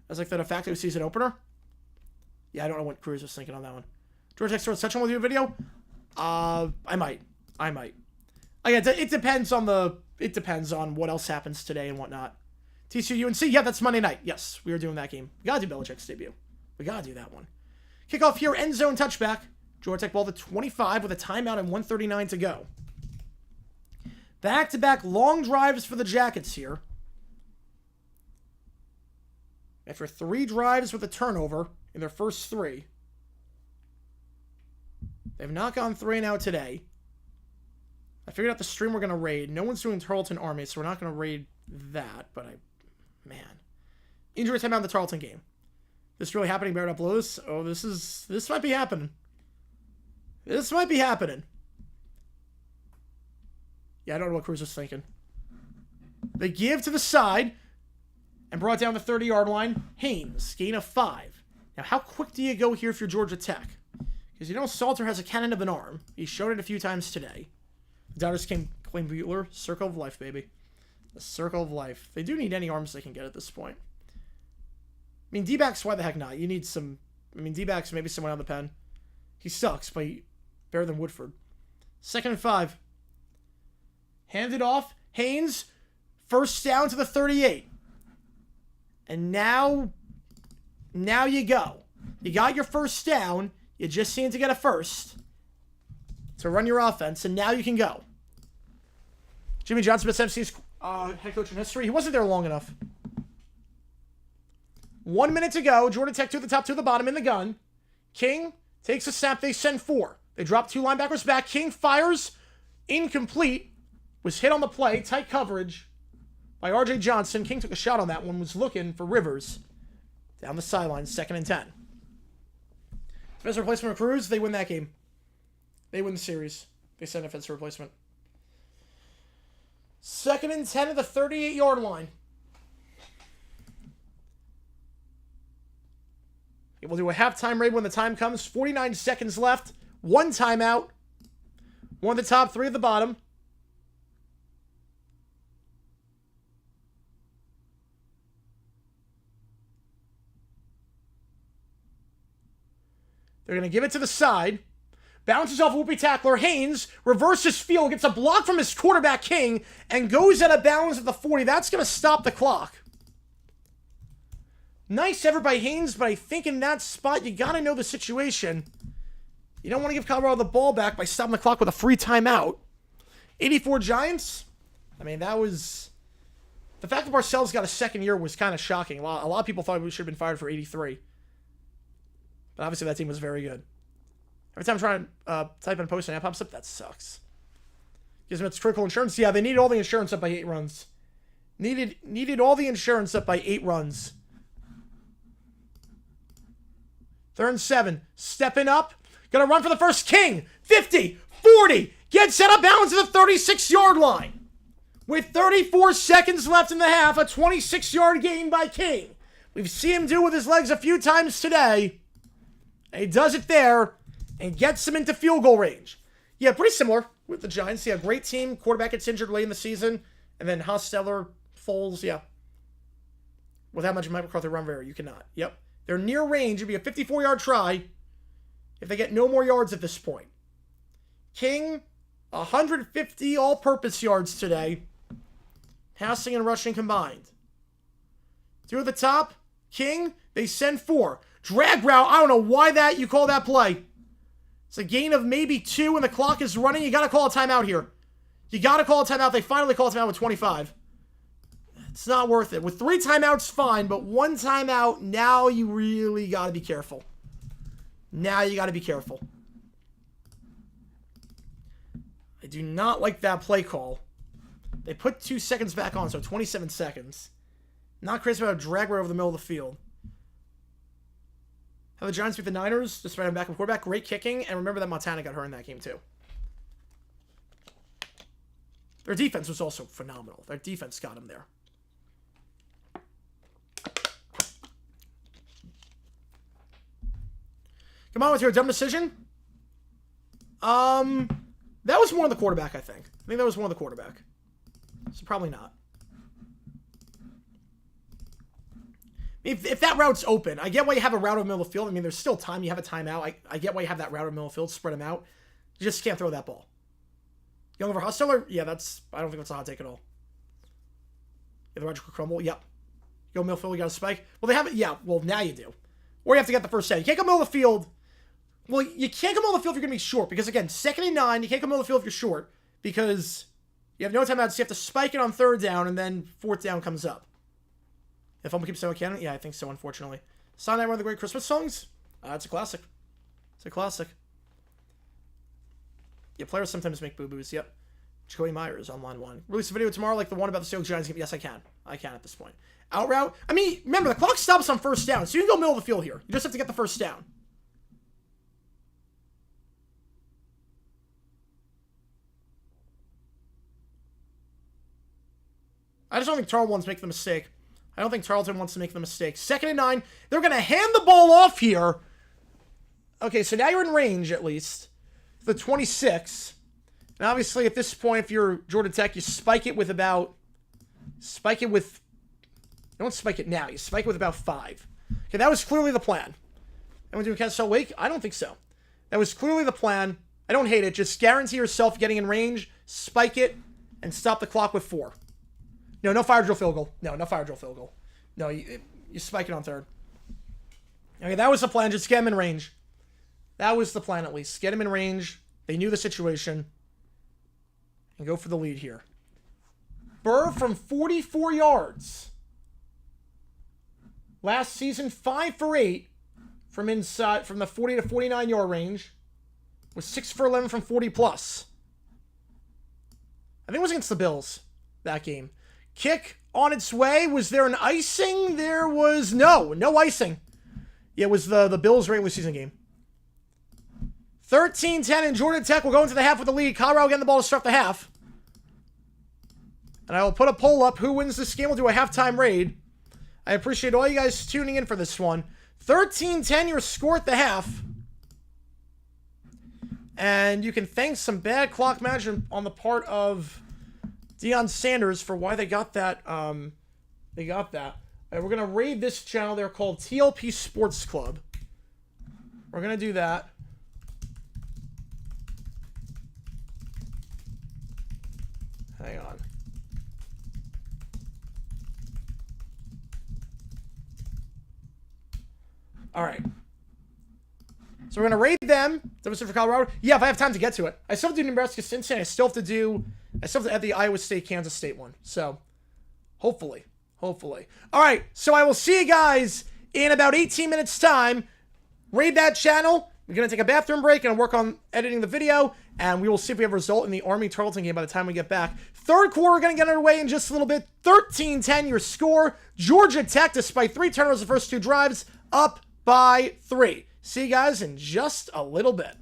as like the de facto season opener. Yeah, I don't know what Cruz was thinking on that one. Georgia Tech starts touching with your video. I might. Again, it depends on what else happens today and whatnot. TCU UNC, yeah, that's Monday night. Yes, we are doing that game. We gotta do Belichick's debut. We gotta do that one. Kickoff here, end zone touchback. Georgia Tech ball to 25 with a timeout and 1:39 to go. Back-to-back long drives for the Jackets here. After 3 drives with a turnover in their first 3. They've not gone 3 and out today. I figured out the stream we're going to raid. No one's doing Tarleton Army, so we're not going to raid that, but man. Injury timeout in the Tarleton game. This really happening, Barrett up Lewis? Oh, this might be happening. Yeah, I don't know what Cruz was thinking. They give to the side and brought down the 30-yard line. Haynes, gain of 5. Now, how quick do you go here if you're Georgia Tech? Because you know Salter has a cannon of an arm. He showed it a few times today. The Doubters claim Bueller. Circle of life, baby. The circle of life. They do need any arms they can get at this point. I mean, D-backs, why the heck not? You need some... I mean, D-backs, maybe someone on the pen. He sucks, but better than Woodford. 2nd and 5. Handed off. Haynes. First down to the 38. And now you go. You got your first down. You just need to get a first to run your offense, and now you can go. Jimmy Johnson, best MC's head coach in history. He wasn't there long enough. 1 minute to go. Georgia Tech 2 at the top, 2 at the bottom in the gun. King takes a snap. They send 4. They drop 2 linebackers back. King fires. Incomplete. Was hit on the play. Tight coverage by R.J. Johnson. King took a shot on that one. Was looking for Rivers. Down the sideline. 2nd and 10. Defensive replacement of Cruz. They win that game. They win the series. They send a defensive replacement. 2nd and 10 at the 38-yard line. We'll do a halftime raid when the time comes. 49 seconds left. 1 timeout. 1 at the top, 3 at the bottom. They're going to give it to the side. Bounces off whoopie tackler. Haynes reverses field, gets a block from his quarterback King, and goes out of bounds at the 40. That's going to stop the clock. Nice effort by Haynes, but I think in that spot, you got to know the situation. You don't want to give Colorado the ball back by stopping the clock with a free timeout. 84 Giants. I mean, that was... The fact that Parcells got a second year was kind of shocking. A lot of people thought we should have been fired for 83. But obviously that team was very good. Every time I'm trying to type in a post and app pops up, that sucks. Gives them its critical insurance. Yeah, they needed all the insurance up by 8 runs. Needed all the insurance up by 8 runs. 3rd and 7. Stepping up. Gonna run for the first. King. 50. 40. Gets set up bounds at the 36-yard line. With 34 seconds left in the half, a 26-yard gain by King. We've seen him do with his legs a few times today. And he does it there and gets him into field goal range. Yeah, pretty similar with the Giants. Yeah, great team. Quarterback gets injured late in the season. And then Hostetler, Foles, yeah. With how much Mike McCarthy run very, you cannot. Yep. They're near range. It'd be a 54-yard try if they get no more yards at this point. King, 150 all-purpose yards today. Passing and rushing combined. 2 at the top. King, they send 4. Drag route, I don't know why you call that play. It's a gain of maybe 2 and the clock is running. You got to call a timeout here. You got to call a timeout. They finally call a timeout with 25. It's not worth it. With 3 timeouts, fine, but 1 timeout, now you really got to be careful. Now you got to be careful. I do not like that play call. They put 2 seconds back on, so 27 seconds. Not crazy about a drag right over the middle of the field. How the Giants beat the Niners, despite a backup quarterback. Great kicking, and remember that Montana got hurt in that game too. Their defense was also phenomenal. Their defense got them there. Come on with your dumb decision. That was more on the quarterback, I think. I think that was more on the quarterback. So probably not. If that route's open, I get why you have a route over the middle of the field. I mean, there's still time. You have a timeout. I get why you have that route over the middle of the field. Spread them out. You just can't throw that ball. Young over Hustler? Yeah, I don't think that's a hot take at all. Yeah, the Roger Crumble? Yep. You go middle field, you got a spike. Well, they have it. Yeah, well, now you do. Or you have to get the first down. You can't go middle of the field. Well, you can't go middle of the field if you're going to be short. Because, again, 2nd and 9, you can't go middle of the field if you're short. Because you have no timeouts. So you have to spike it on 3rd down, and then 4th down comes up. If I'm keeps saying canon, yeah, I think so, unfortunately. Silent Night, one of the great Christmas songs. It's a classic. It's a classic. Yeah, players sometimes make boo-boos. Yep. Cody Myers on line 1. Release a video tomorrow like the one about the Seahawks Giants game. Yes, I can. I can at this point. Out route. I mean, remember, the clock stops on 1st down, so you can go middle of the field here. You just have to get the 1st down. I just don't think Tarleton wants to make the mistake. I don't think Tarleton wants to make the mistake. 2nd and 9. They're going to hand the ball off here. Okay, so now you're in range, at least. The 26. And obviously, at this point, if you're Georgia Tech, you spike it with about... Don't spike it now. You spike it with about 5. Okay, that was clearly the plan. Anyone doing Cancel Wake? I don't think so. That was clearly the plan. I don't hate it. Just guarantee yourself getting in range, spike it, and stop the clock with 4. No fire drill field goal. No fire drill field goal. No, you spike it on 3rd. Okay, that was the plan. Just get him in range. That was the plan, at least. Get him in range. They knew the situation. And go for the lead here. Burr from 44 yards. Last season, 5 for 8 from inside, from the 40 to 49 yard range. Was 6 for 11 from 40 plus. I think it was against the Bills, that game. Kick on its way. Was there an icing? There was no icing. Yeah, it was the Bills' regular season game. 13-10, and Georgia Tech will go into the half with the lead. Colorado getting the ball to start the half. And I will put a poll up. Who wins this game? We'll do a halftime raid. I appreciate all you guys tuning in for this one. 13-10, your score at the half. And you can thank some bad clock management on the part of Deion Sanders for why they got that. They got that. We're going to raid this channel. They're called TLP Sports Club. We're going to do that. Hang on. All right. So we're going to raid them. Demonstrate for Colorado. Yeah, if I have time to get to it. I still have to do Nebraska, Cincinnati. I still have to add the Iowa State, Kansas State one. So, hopefully. All right. So I will see you guys in about 18 minutes time. Raid that channel. We're going to take a bathroom break and work on editing the video. And we will see if we have a result in the Army-Tarleton game by the time we get back. Third quarter going to get underway in just a little bit. 13-10 your score. Georgia Tech, despite 3 turnovers the first 2 drives, up by 3. See you guys in just a little bit.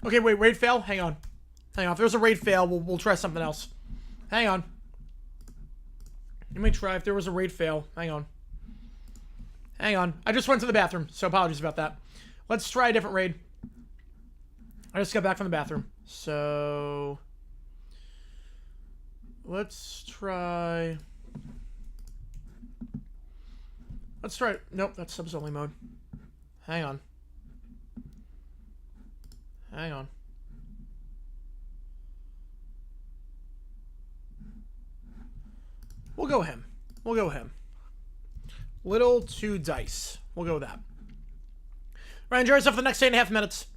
Okay, wait, raid fail? Hang on. Hang on. If there's a raid fail, we'll try something else. Hang on. Let me try if there was a raid fail. Hang on. Hang on. I just went to the bathroom, so apologies about that. Let's try a different raid. I just got back from the bathroom. So... let's try... nope, that's subs only mode. Hang on. Hang on. We'll go him. We'll go him. Little 2 dice. We'll go with that. Right, enjoy yourself for the next 8.5 minutes.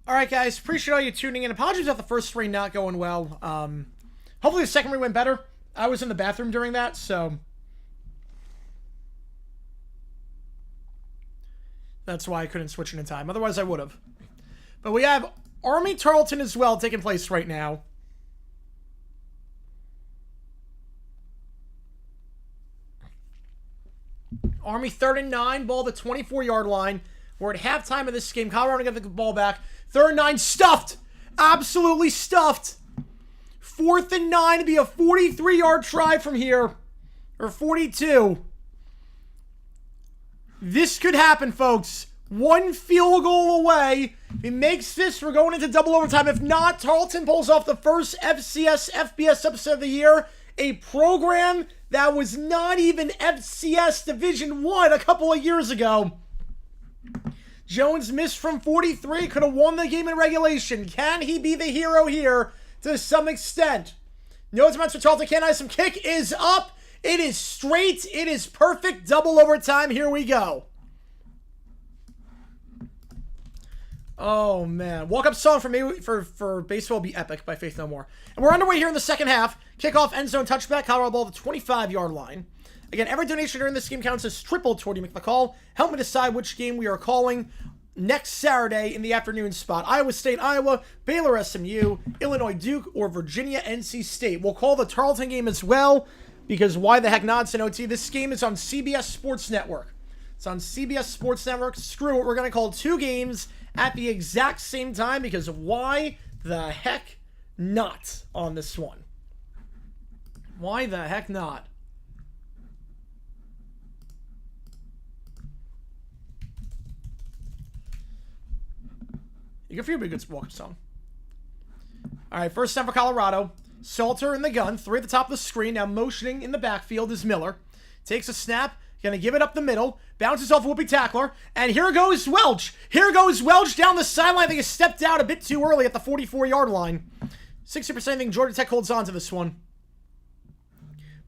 All right, guys. Appreciate all you tuning in. Apologies about the first three not going well. Hopefully the second three went better. I was in the bathroom during that, so that's why I couldn't switch in time. Otherwise, I would have. But we have Army Tarleton as well taking place right now. Army 3rd and 9, ball at the 24-yard line. We're at halftime of this game. Colorado going to get the ball back. 3rd and 9, stuffed. Absolutely stuffed. 4th and 9 to be a 43-yard try from here. Or 42. This could happen, folks. One field goal away. If he makes this, we're going into double overtime. If not, Tarleton pulls off the first FBS upset of the year. A program that was not even FCS Division I a couple of years ago. Jones missed from 43, could have won the game in regulation. Can he be the hero here to some extent? No time for Tarleton. Can I some kick is up. It is straight. It is perfect. Double overtime. Here we go. Oh, man. Walk-up song for me for baseball will be epic by Faith No More. And we're underway here in the second half. Kickoff, end zone, touchback. Colorado ball at the 25-yard line. Again, every donation during this game counts as triple toward you make the call. Help me decide which game we are calling next Saturday in the afternoon spot. Iowa State, Iowa, Baylor, SMU, Illinois, Duke, or Virginia, NC State. We'll call the Tarleton game as well, because why the heck not? It's an OT. This game is on CBS Sports Network. It's on CBS Sports Network. Screw it. We're going to call two games at the exact same time, because why the heck not on this one? Why the heck not? You can feel a good walk-up song. All right, first time for Colorado. Salter in the gun, 3 at the top of the screen. Now motioning in the backfield is Miller. Takes a snap, going to give it up the middle. Bounces off a whoopee tackler. And here goes Welch. Here goes Welch down the sideline. I think he stepped out a bit too early at the 44-yard line. 60% think Georgia Tech holds on to this one.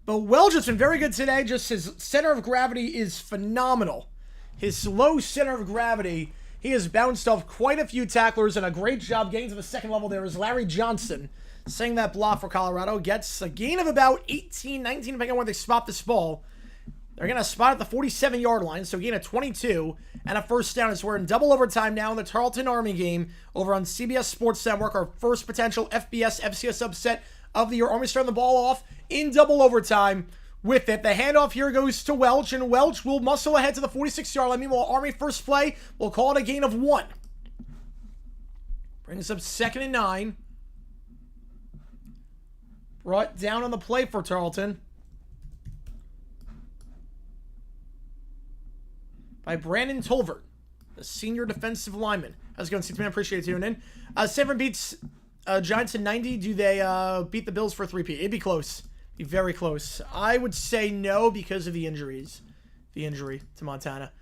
But Welch has been very good today. Just his center of gravity is phenomenal. His low center of gravity. He has bounced off quite a few tacklers, and a great job getting to the second level there is Larry Johnson. Saying that block for Colorado. Gets a gain of about 18, 19, depending on where they spot this ball. They're going to spot at the 47-yard line, so gain of 22, and a first down as we're in double overtime now in the Tarleton Army game over on CBS Sports Network, our first potential FCS upset of the year. Army starting the ball off in double overtime. With it, the handoff here goes to Welch, and Welch will muscle ahead to the 46-yard line. Meanwhile, Army first play, we'll call it a gain of 1. Brings up 2nd and 9. Brought down on the play for Tarleton by Brandon Tolvert, the senior defensive lineman. How's it going, C-Man? Appreciate you tuning in. Sanford beats Giants in 90. Do they beat the Bills for a 3-P? It'd be close. Be very close. I would say no because of the injuries. The injury to Montana.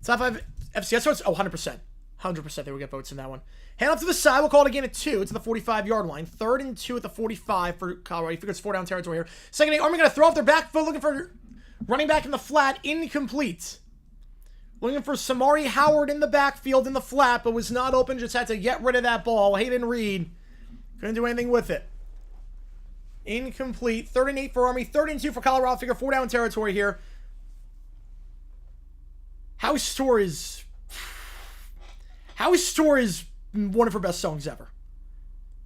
Top 5 FCS votes? Oh, 100%. 100% they will get votes in that one. Hand off to the side. We'll call it again at 2 to the 45-yard line. 3rd and 2 at the 45 for Colorado. You figure it's 4-down territory here. Second, Army going to throw off their back foot, looking for running back in the flat. Incomplete. Looking for Samari Howard in the backfield in the flat, but was not open. Just had to get rid of that ball. Hayden Reed couldn't do anything with it. Incomplete. 3rd and 8 for Army. 3rd and 2 for Colorado. Figure 4-down territory here. House Tour is one of her best songs ever.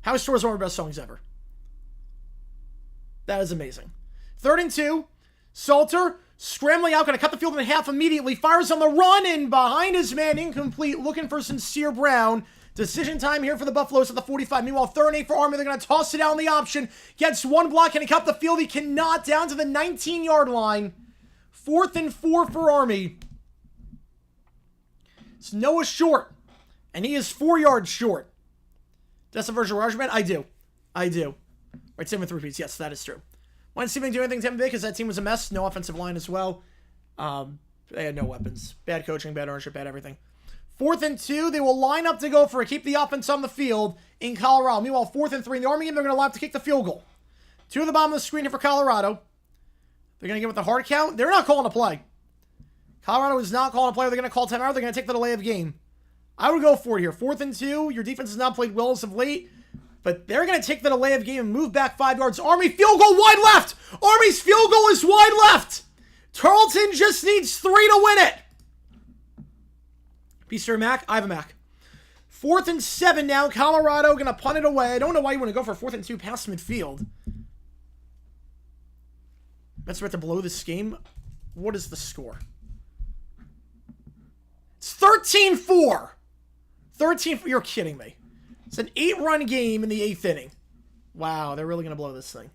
House Tour is one of her best songs ever. That is amazing. 3rd and 2. Salter scrambling out. Going to cut the field in half immediately. Fires on the run and behind his man. Incomplete. Looking for Sincere Brown. Decision time here for the Buffaloes at the 45. Meanwhile, 3rd and 8 for Army. They're going to toss it down the option. Gets one block. Can he cut the field? He cannot. Down to the 19-yard line. 4th and 4 for Army. It's Noah Short. And he is 4 yards short. That's a virtual rush, man? I do. Right, same with 3 repeats. Yes, that is true. Want to see if they can do anything Tampa Bay because that team was a mess. No offensive line as well. They had no weapons. Bad coaching, bad ownership, bad everything. 4th and 2, they will line up to go for it. Keep the offense on the field in Colorado. Meanwhile, 4th and 3 in the Army game, they're going to line up to kick the field goal. 2 at the bottom of the screen here for Colorado. They're going to give it the hard count. They're not calling a play. Colorado is not calling a play. They're going to call timeout. They're going to take the delay of game. I would go for it here. 4th and 2. Your defense has not played well as of late, but they're going to take the delay of game and move back 5 yards. Army field goal wide left. Army's field goal is wide left. Tarleton just needs 3 to win it. Be sure, Mac. I have a Mac. 4th and 7 now. Colorado going to punt it away. I don't know why you want to go for 4th and 2 past midfield. That's right to blow this game. What is the score? It's 13-4. 13. You're kidding me. It's an 8-run game in the 8th inning. Wow, they're really going to blow this thing.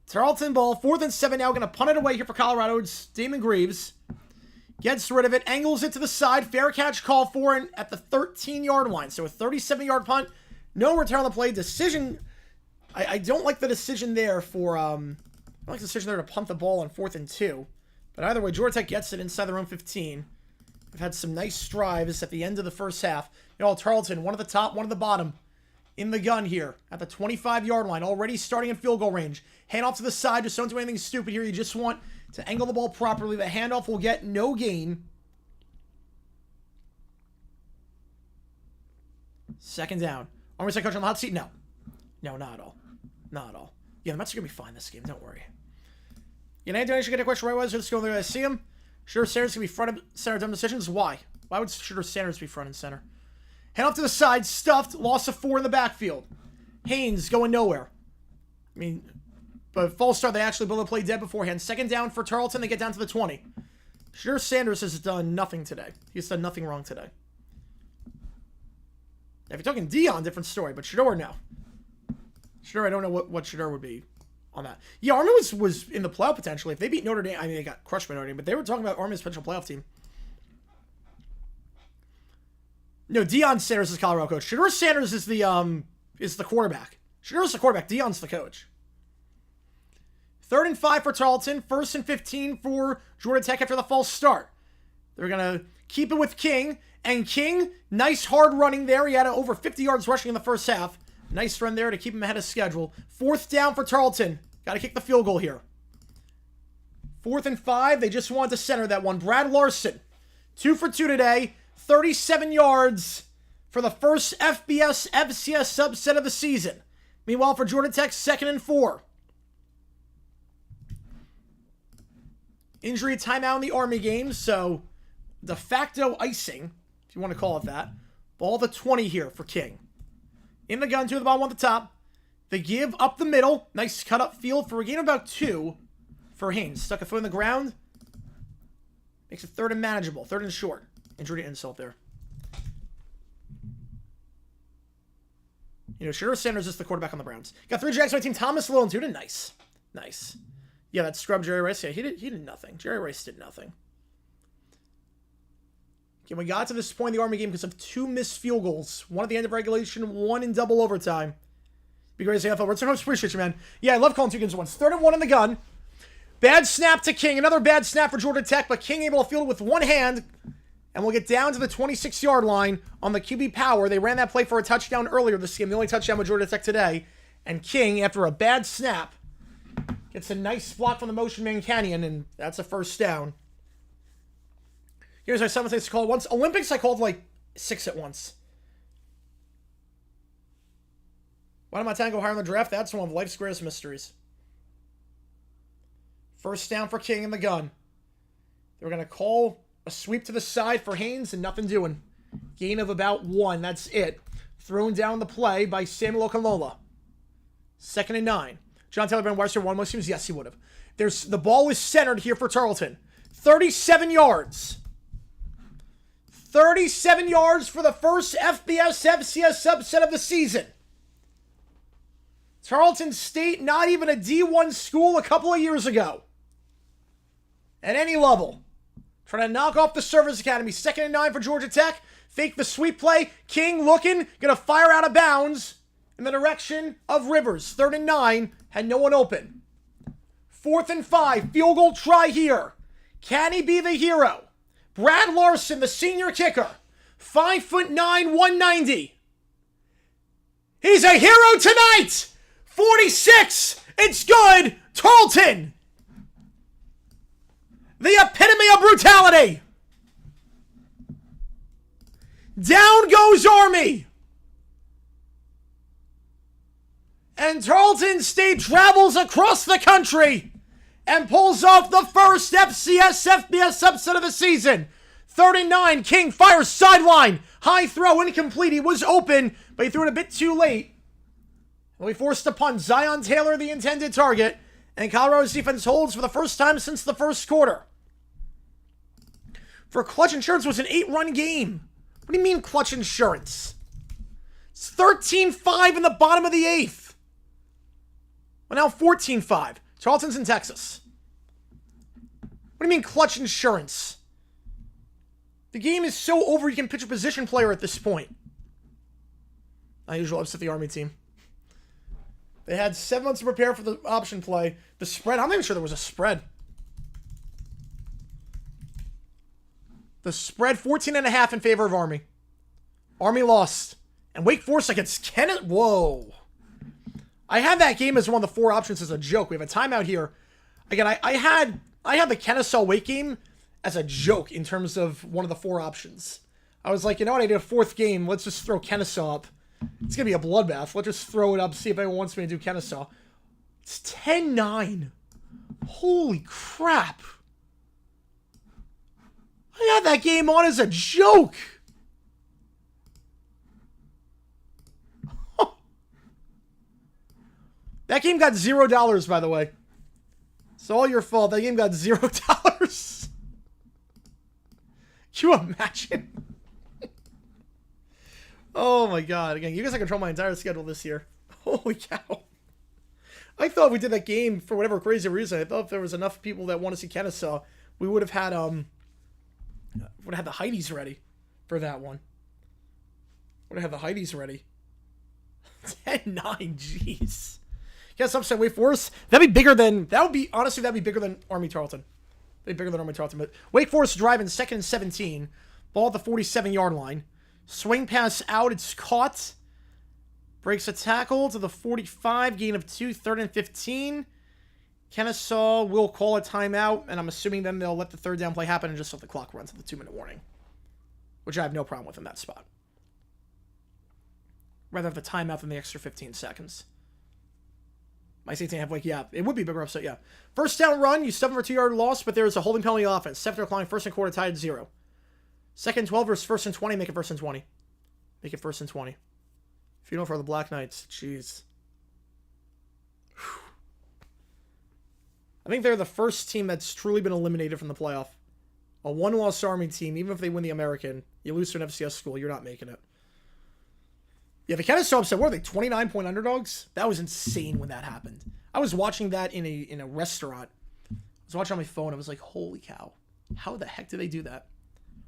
Tarleton ball. 4th and 7 now. Going to punt it away here for Colorado. It's Damon Greaves. Gets rid of it. Angles it to the side. Fair catch call for it at the 13-yard line. So a 37-yard punt. No return on the play. Decision. I don't like the decision there for... I don't like the decision there to punt the ball on 4th and 2. But either way, Georgia Tech gets it inside their own 15. They've had some nice strives at the end of the first half. You know, Tarleton, one at the top, one at the bottom. In the gun here at the 25-yard line. Already starting in field goal range. Hand off to the side. Just don't do anything stupid here. You just want to angle the ball properly. The handoff will get no gain. 2nd down. Army side coach on the hot seat? No. No, not at all. Not at all. Yeah, the Mets are going to be fine this game. Don't worry. United Donation get a question right away. Let's go there. I see him. Shooter Sanders going to be front and center dumb decisions. Why? Why would Shooter Sanders be front and center? Hand off to the side. Stuffed. Loss of 4 in the backfield. Haynes going nowhere. I mean, but false start. They actually build a play dead beforehand. 2nd down for Tarleton. They get down to the 20. Shooter Sanders has done nothing today. He's done nothing wrong today. Now, if you're talking Dion, different story. But Shador, no. Shador, I don't know what Shador would be on that. Yeah, Army was in the playoff potentially. If they beat Notre Dame, I mean, they got crushed by Notre Dame, but they were talking about Army's potential playoff team. No, Deion Sanders is Colorado coach. Shador Sanders is the quarterback. Shador's the quarterback. Deion's the coach. 3rd and 5 for Tarleton. 1st and 15 for Georgia Tech after the false start. They're going to keep it with King. And King, nice hard running there. He had over 50 yards rushing in the first half. Nice run there to keep him ahead of schedule. 4th down for Tarleton. Got to kick the field goal here. 4th and 5. They just want to center that one. Brad Larson, 2 for 2 today. 37 yards for the first FBS FCS subset of the season. Meanwhile, for Georgia Tech, 2nd and 4. Injury timeout in the Army game, so de facto icing, if you want to call it that. Ball the 20 here for King. In the gun, 2 at the bottom, 1 at the top. The give up the middle. Nice cut up field for a gain of about 2 for Haynes. Stuck a foot in the ground. Makes it 3rd and manageable. 3rd and short. Injury to insult there. You know, Shador Sanders is the quarterback on the Browns. Got 3 Jacks on my team. Thomas Little and Tuda. Nice. Nice. Yeah, that scrub Jerry Rice. Yeah, he did nothing. Jerry Rice did nothing. Okay, we got to this point in the Army game because of 2 missed field goals. 1 at the end of regulation, 1 in double overtime. Be great as AFL. Return home, appreciate you, man. Yeah, I love calling 2 games at once. 3rd and 1 in the gun. Bad snap to King. Another bad snap for Georgia Tech, but King able to field it with 1 hand. And we'll get down to the 26-yard line on the QB power. They ran that play for a touchdown earlier this game. The only touchdown with Georgia Tech today. And King, after a bad snap, gets a nice block from the motion man Canyon, and that's a 1st down. Here's our 7th things to call once. Olympics, I called like 6 at once. Why did Montana go higher in the draft? That's one of life's greatest mysteries. 1st down for King in the gun. They were going to call a sweep to the side for Haynes and nothing doing. Gain of about 1. That's it. Thrown down the play by Samuel Okalola. 2nd and 9. John Taylor Van Weiser won most teams? Yes, he would have. The ball is centered here for Tarleton. 37 yards. 37 yards for the first FBS FCS subset of the season. Tarleton State, not even a D1 school a couple of years ago. At any level. Trying to knock off the Service Academy. 2nd and 9 for Georgia Tech. Fake the sweep play. King looking. Going to fire out of bounds in the direction of Rivers. 3rd and 9. Had no one open. 4th and 5. Field goal try here. Can he be the hero? Brad Larson, the senior kicker. 5'9", 190. He's a hero tonight. 46. It's good. Tarleton. The epitome of brutality. Down goes Army. And Tarleton State travels across the country and pulls off the first FCS-FBS upset of the season. 39, King fires sideline. High throw, incomplete. He was open, but he threw it a bit too late. And we forced a punt. Zion Taylor, the intended target. And Colorado's defense holds for the first time since the first quarter. For Clutch Insurance, was an 8-run game. What do you mean Clutch Insurance? It's 13-5 in the bottom of the 8th. Well, now 14-5. Tarleton's in Texas. What do you mean Clutch Insurance? The game is so over you can pitch a position player at this point. I usually upset the Army team. They had 7 months to prepare for the option play. The spread, I'm not even sure there was a spread. The spread, 14.5 in favor of Army. Army lost. And Wake Forest against Kenneth. Whoa. I had that game as one of the 4 options as a joke. We have a timeout here. Again, I had the Kennesaw Wake game as a joke in terms of one of the 4 options. I was like, you know what? I did a 4th game. Let's just throw Kennesaw up. It's going to be a bloodbath. Let's just throw it up, see if anyone wants me to do Kennesaw. It's 10-9. Holy crap. I had that game on as a joke. That game got $0, by the way. It's all your fault. That game got $0. Can you imagine? Oh my god. Again, you guys can control my entire schedule this year. Holy cow. I thought we did that game for whatever crazy reason. I thought if there was enough people that want to see Kennesaw, we would have had the Heidi's ready for that one. Would have had the Heidi's ready. 10-9, jeez. Yes, upset Wake Forest. That'd be bigger than Army Tarleton. They'd be bigger than Army Tarleton. But Wake Forest driving 2nd and 17. Ball at the 47-yard line. Swing pass out. It's caught. Breaks a tackle to the 45. Gain of 2. 3rd and 15. Kennesaw will call a timeout. And I'm assuming then they'll let the 3rd down play happen and just let the clock run to the 2-minute warning. Which I have no problem with in that spot. Rather have the timeout than the extra 15 seconds. My 18.5 Wake, yeah. It would be bigger upset, yeah. First down run. You stub for a 2-yard loss, but there's a holding penalty offense. Sefter calling 1st and quarter tied at 0. 2nd 12 versus 1st and 20. Make it 1st and 20. Make it 1st and 20. Funeral for the Black Knights. Jeez. Whew. I think they're the first team that's truly been eliminated from the playoff. A 1-loss Army team, even if they win the American, you lose to an FCS school, you're not making it. Yeah, the Kennesaw upset, what are they, 29-point underdogs? That was insane when that happened. I was watching that in a restaurant. I was watching on my phone. I was like, holy cow. How the heck did they do that?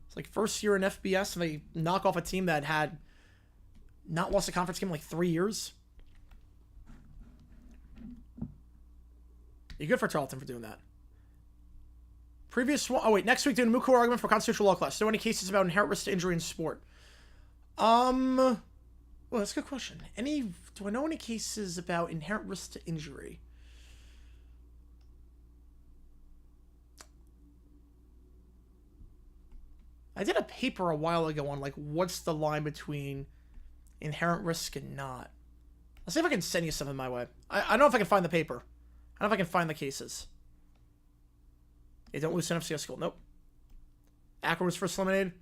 It's like first year in FBS, and they knock off a team that had not lost a conference game in like 3 years. You're good for Tarleton for doing that. Previous one, oh wait, next week doing a Moot Court argument for constitutional law class. Are there any cases about inherent risk to injury in sport? Well, that's a good question. Do I know any cases about inherent risk to injury? I did a paper a while ago on, like, what's the line between inherent risk and not. I'll see if I can send you something my way. I don't know if I can find the paper. I don't know if I can find the cases. Hey, don't lose to an FCS school. Nope. Akron was first eliminated.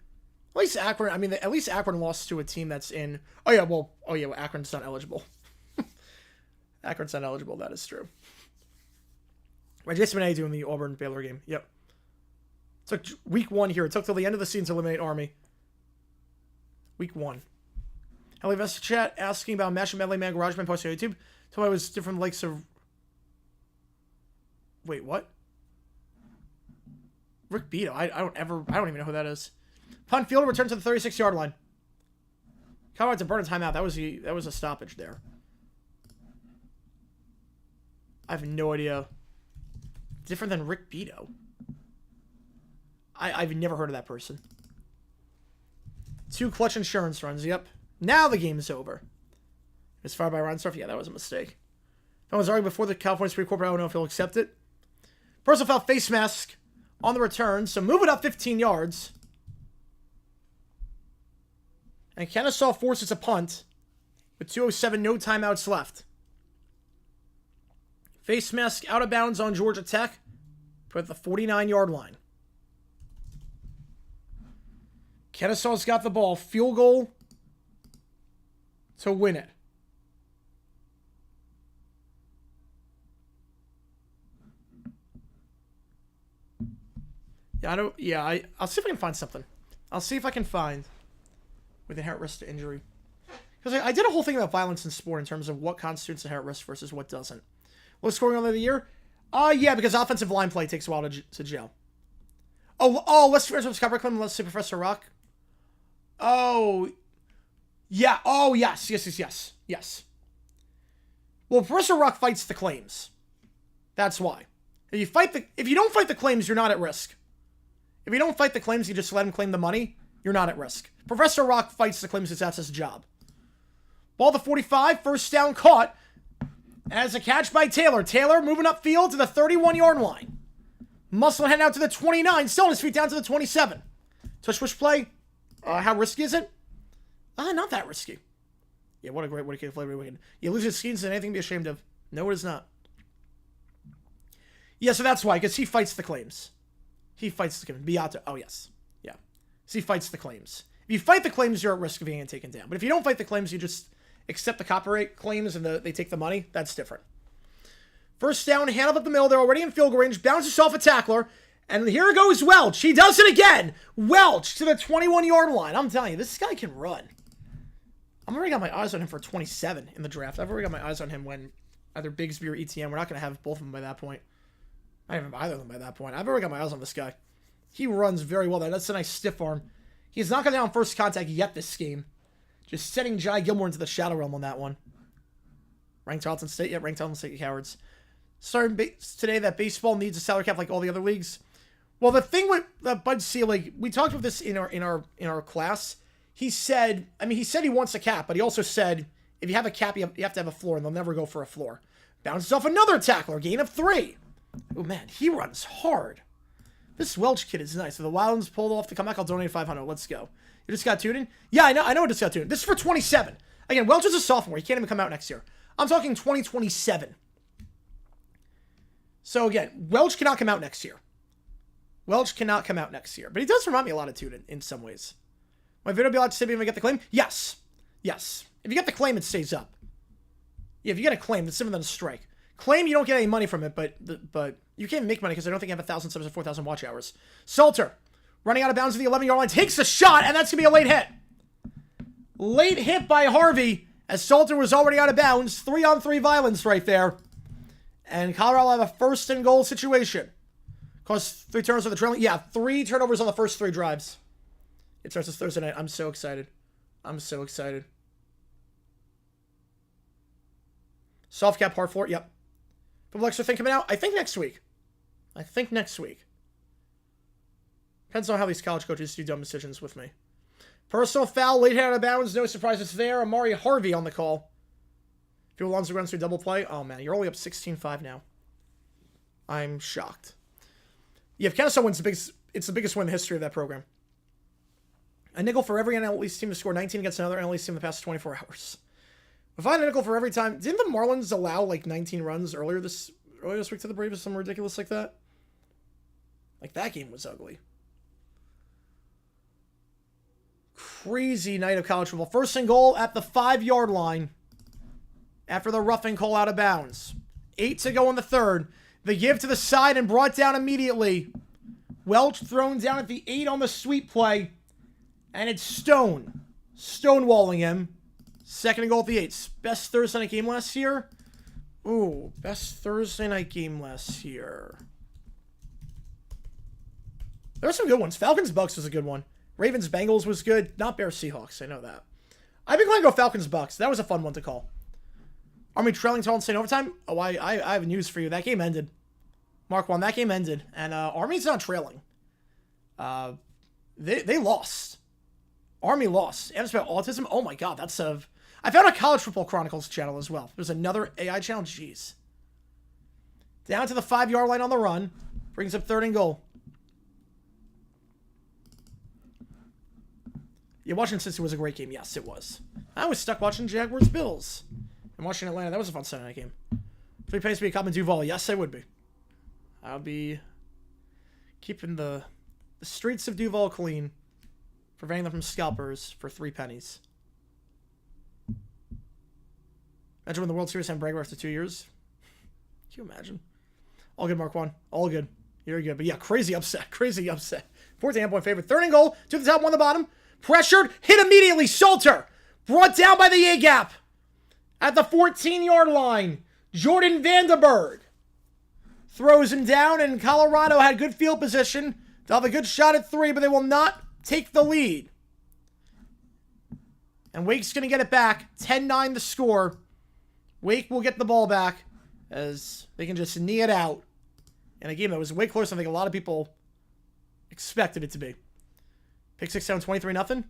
At least Akron lost to a team that's in... well, Akron's not eligible. Akron's not eligible, that is true. Right, Jason Benetti doing the Auburn-Baylor game. Yep. It took week 1 here. It took till the end of the season to eliminate Army. Week 1. Hello, Investor Chat asking about Mash and Medley Man Garage Band posting on YouTube. Told I was different likes of... Wait, what? Rick Beto. I don't even know who that is. Punt fielder returned to the 36-yard line. Colorado to burn a timeout. That was a stoppage there. I have no idea. Different than Rick Beto. I've never heard of that person. 2 clutch insurance runs. Yep. Now the game is over. It's fired by Reinsdorf. Yeah, that was a mistake. That was argued before the California Supreme Court, but I don't know if he'll accept it. Personal foul face mask on the return. So move it up 15 yards. And Kennesaw forces a punt with 2:07, no timeouts left. Face mask out of bounds on Georgia Tech, put at the 49-yard line. Kennesaw's got the ball. Field goal to win it. I'll see if I can find something. I'll see if I can find with inherent risk to injury. Because I did a whole thing about violence in sport in terms of what constitutes inherent risk versus what doesn't. What's scoring on the year? Yeah, because offensive line play takes a while to jail. Let's cover claim. Let's see Professor Rock. Oh, yeah. Oh, yes. Well, Professor Rock fights the claims. That's why. If you don't fight the claims, you're not at risk. If you don't fight the claims, you just let him claim the money, you're not at risk. Professor Rock fights the claims because that's his job. Ball to 45, first down caught. As a catch by Taylor. Taylor moving upfield to the 31-yard line. Muscle heading out to the 29, still on his feet down to the 27. Touch push play. How risky is it? Not that risky. Yeah, what a kid flavor weekend. You lose his skins and anything to be ashamed of. No, it is not. Yeah, so that's why, because he fights the claims. He fights the claims. Beato. Oh, yes. Yeah. So he fights the claims. If you fight the claims, you're at risk of being taken down. But if you don't fight the claims, you just accept the copyright claims and they take the money. That's different. First down, hand up the middle. They're already in field goal range. Bounces off a tackler. And here goes Welch. He does it again. Welch to the 21-yard line. I'm telling you, this guy can run. I've already got my eyes on him for 27 in the draft. I've already got my eyes on him when either Bigsby or ETN. We're not going to have both of them by that point. I don't have either of them by that point. I've already got my eyes on this guy. He runs very well. That's a nice stiff arm. He's not gone down first contact yet this game. Just setting Jai Gilmore into the shadow realm on that one. Ranked Tarleton State? Yeah, ranked Tarleton State, you cowards. Starting today that baseball needs a salary cap like all the other leagues. Well, the thing with Bud Selig, we talked about this in our class. He said he wants a cap, but he also said if you have a cap, you have to have a floor, and they'll never go for a floor. Bounces off another tackler, gain of 3. Oh, man, he runs hard. This Welch kid is nice. So the Wildlands pulled off to come back. I'll donate 500. Let's go. You just got tuned in? Yeah, I know I just got tuned in. This is for 27. Again, Welch is a sophomore. He can't even come out next year. I'm talking 2027. So again, Welch cannot come out next year. Welch cannot come out next year. But he does remind me a lot of Tuden in some ways. My video will be allowed to say if I get the claim? Yes. Yes. If you get the claim, it stays up. Yeah, if you get a claim, it's different than a strike. Claim, you don't get any money from it, but you can't make money because I don't think you have 1,000 subs or 4,000 watch hours. Salter, running out of bounds at the 11-yard line, takes a shot, and that's going to be a late hit. Late hit by Harvey, as Salter was already out of bounds. 3-on-3 violence right there. And Colorado will have a first and goal situation. Cause 3 turnovers on the trailing. Yeah, 3 turnovers on the first 3 drives. It starts this Thursday night. I'm so excited. I'm so excited. Soft cap, hard floor. Yep. People extra thing coming out? I think next week. Depends on how these college coaches do dumb decisions with me. Personal foul, late hit out of bounds. No surprises there. Amari Harvey on the call. If Alonso runs through double play. Oh, man. You're only up 16-5 now. I'm shocked. Yeah, if Kennesaw wins, it's the biggest win in the history of that program. A nickel for every NL East team to score 19 against another NL East team in the past 24 hours. If I had a nickel for every time... Didn't the Marlins allow, 19 runs earlier this week to the Braves? Something ridiculous like that? That game was ugly. Crazy night of college football. First and goal at the 5-yard line. After the roughing call out of bounds. 8 to go in the third. The give to the side and brought down immediately. Welch thrown down at the 8 on the sweep play. And it's Stone. Stonewalling him. Second and goal at the 8. Best Thursday night game last year? Ooh, best Thursday night game last year. There were some good ones. Falcons-Bucks was a good one. Ravens-Bengals was good. Not Bears-Seahawks, I know that. I've been going to go Falcons-Bucks. That was a fun one to call. Army trailing Tarleton State overtime? Oh, I have news for you. That game ended. Mark 1, that game ended. And Army's not trailing. They lost. Army lost. And it's about autism. Oh my god, that's a... I found a College Football Chronicles channel as well. There's another AI channel. Jeez. Down to the 5-yard line on the run. Brings up third and goal. Yeah, Washington Cincy was a great game. Yes, it was. I was stuck watching Jaguars Bills and watching Atlanta. That was a fun Sunday night game. If he pays me a cop in Duval, yes, I would be. I'll be keeping the streets of Duval clean, preventing them from scalpers for 3 pennies. Imagine when the World Series had Brager after 2 years. Can you imagine? All good, Mark 1. All good. You're good. But yeah, crazy upset. Crazy upset. 14.5-point favorite. 3rd and goal. 2 to the top, 1 to the bottom. Pressured. Hit immediately. Salter. Brought down by the A-gap. At the 14-yard line. Jordan Vandenberg throws him down, and Colorado had good field position. They'll have a good shot at 3, but they will not take the lead. And Wake's going to get it back. 10-9 the score. Wake will get the ball back as they can just knee it out in a game that was way closer than I think a lot of people expected it to be. Pick 6 down, 23-0.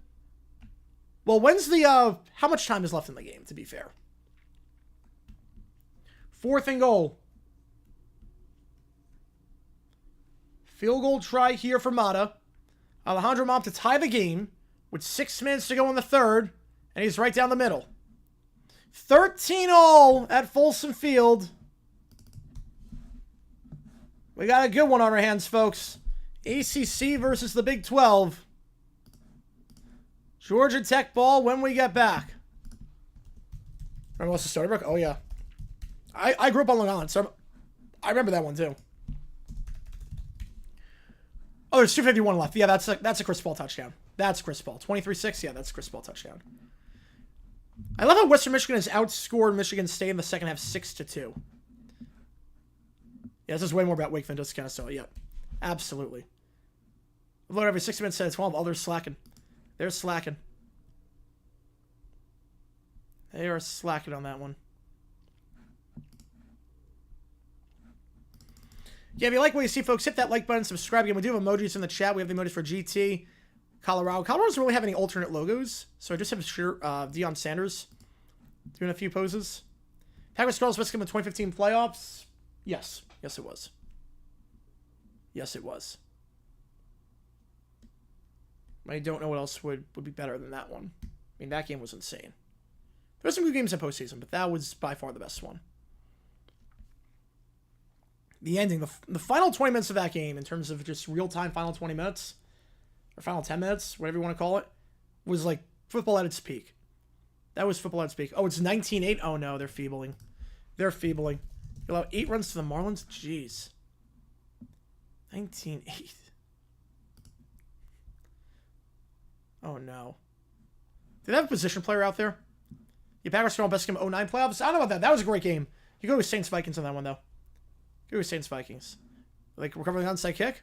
Well, when's the, how much time is left in the game, to be fair? 4th and goal. Field goal try here for Mata. Alejandro Mom to tie the game with 6 minutes to go in the 3rd, and he's right down the middle. 13-all at Folsom Field. We got a good one on our hands, folks. ACC versus the Big 12. Georgia Tech ball when we get back. Remember what's the starter book? Oh, yeah. I grew up on Long Island, so I remember that one, too. Oh, there's 2:51 left. Yeah, that's a Chris Paul touchdown. That's Chris Paul. 23-6. Yeah, that's a Chris Paul touchdown. I love how Western Michigan has outscored Michigan State in the second half 6-2. Yeah, this is way more about Wake than just kind of so. Yeah, absolutely. Load every 6 minutes at 12. Oh, they're slacking. They're slacking. They are slacking on that one. Yeah, if you like what you see, folks, hit that like button, subscribe again. We do have emojis in the chat. We have the emojis for GT, Colorado. Colorado doesn't really have any alternate logos, so I just have Deion Sanders doing a few poses. Packers Scarlets West in the 2015 playoffs. Yes. Yes, it was. Yes, it was. I don't know what else would be better than that one. I mean, that game was insane. There were some good games in postseason, but that was by far the best one. The ending, the final 20 minutes of that game, in terms of just real-time final 20 minutes, or final 10 minutes, whatever you want to call it, was like football at its peak. That was football at its peak. Oh, it's 19-8. Oh, no, they're feebling. They're feebling. You allow 8 runs to the Marlins? Jeez. 19-8. Oh, no. Did they have a position player out there? Yeah, Packers final best game 09 playoffs? I don't know about that. That was a great game. You go with Saints-Vikings on that one, though. Go with Saints-Vikings. Like, recovering the onside kick?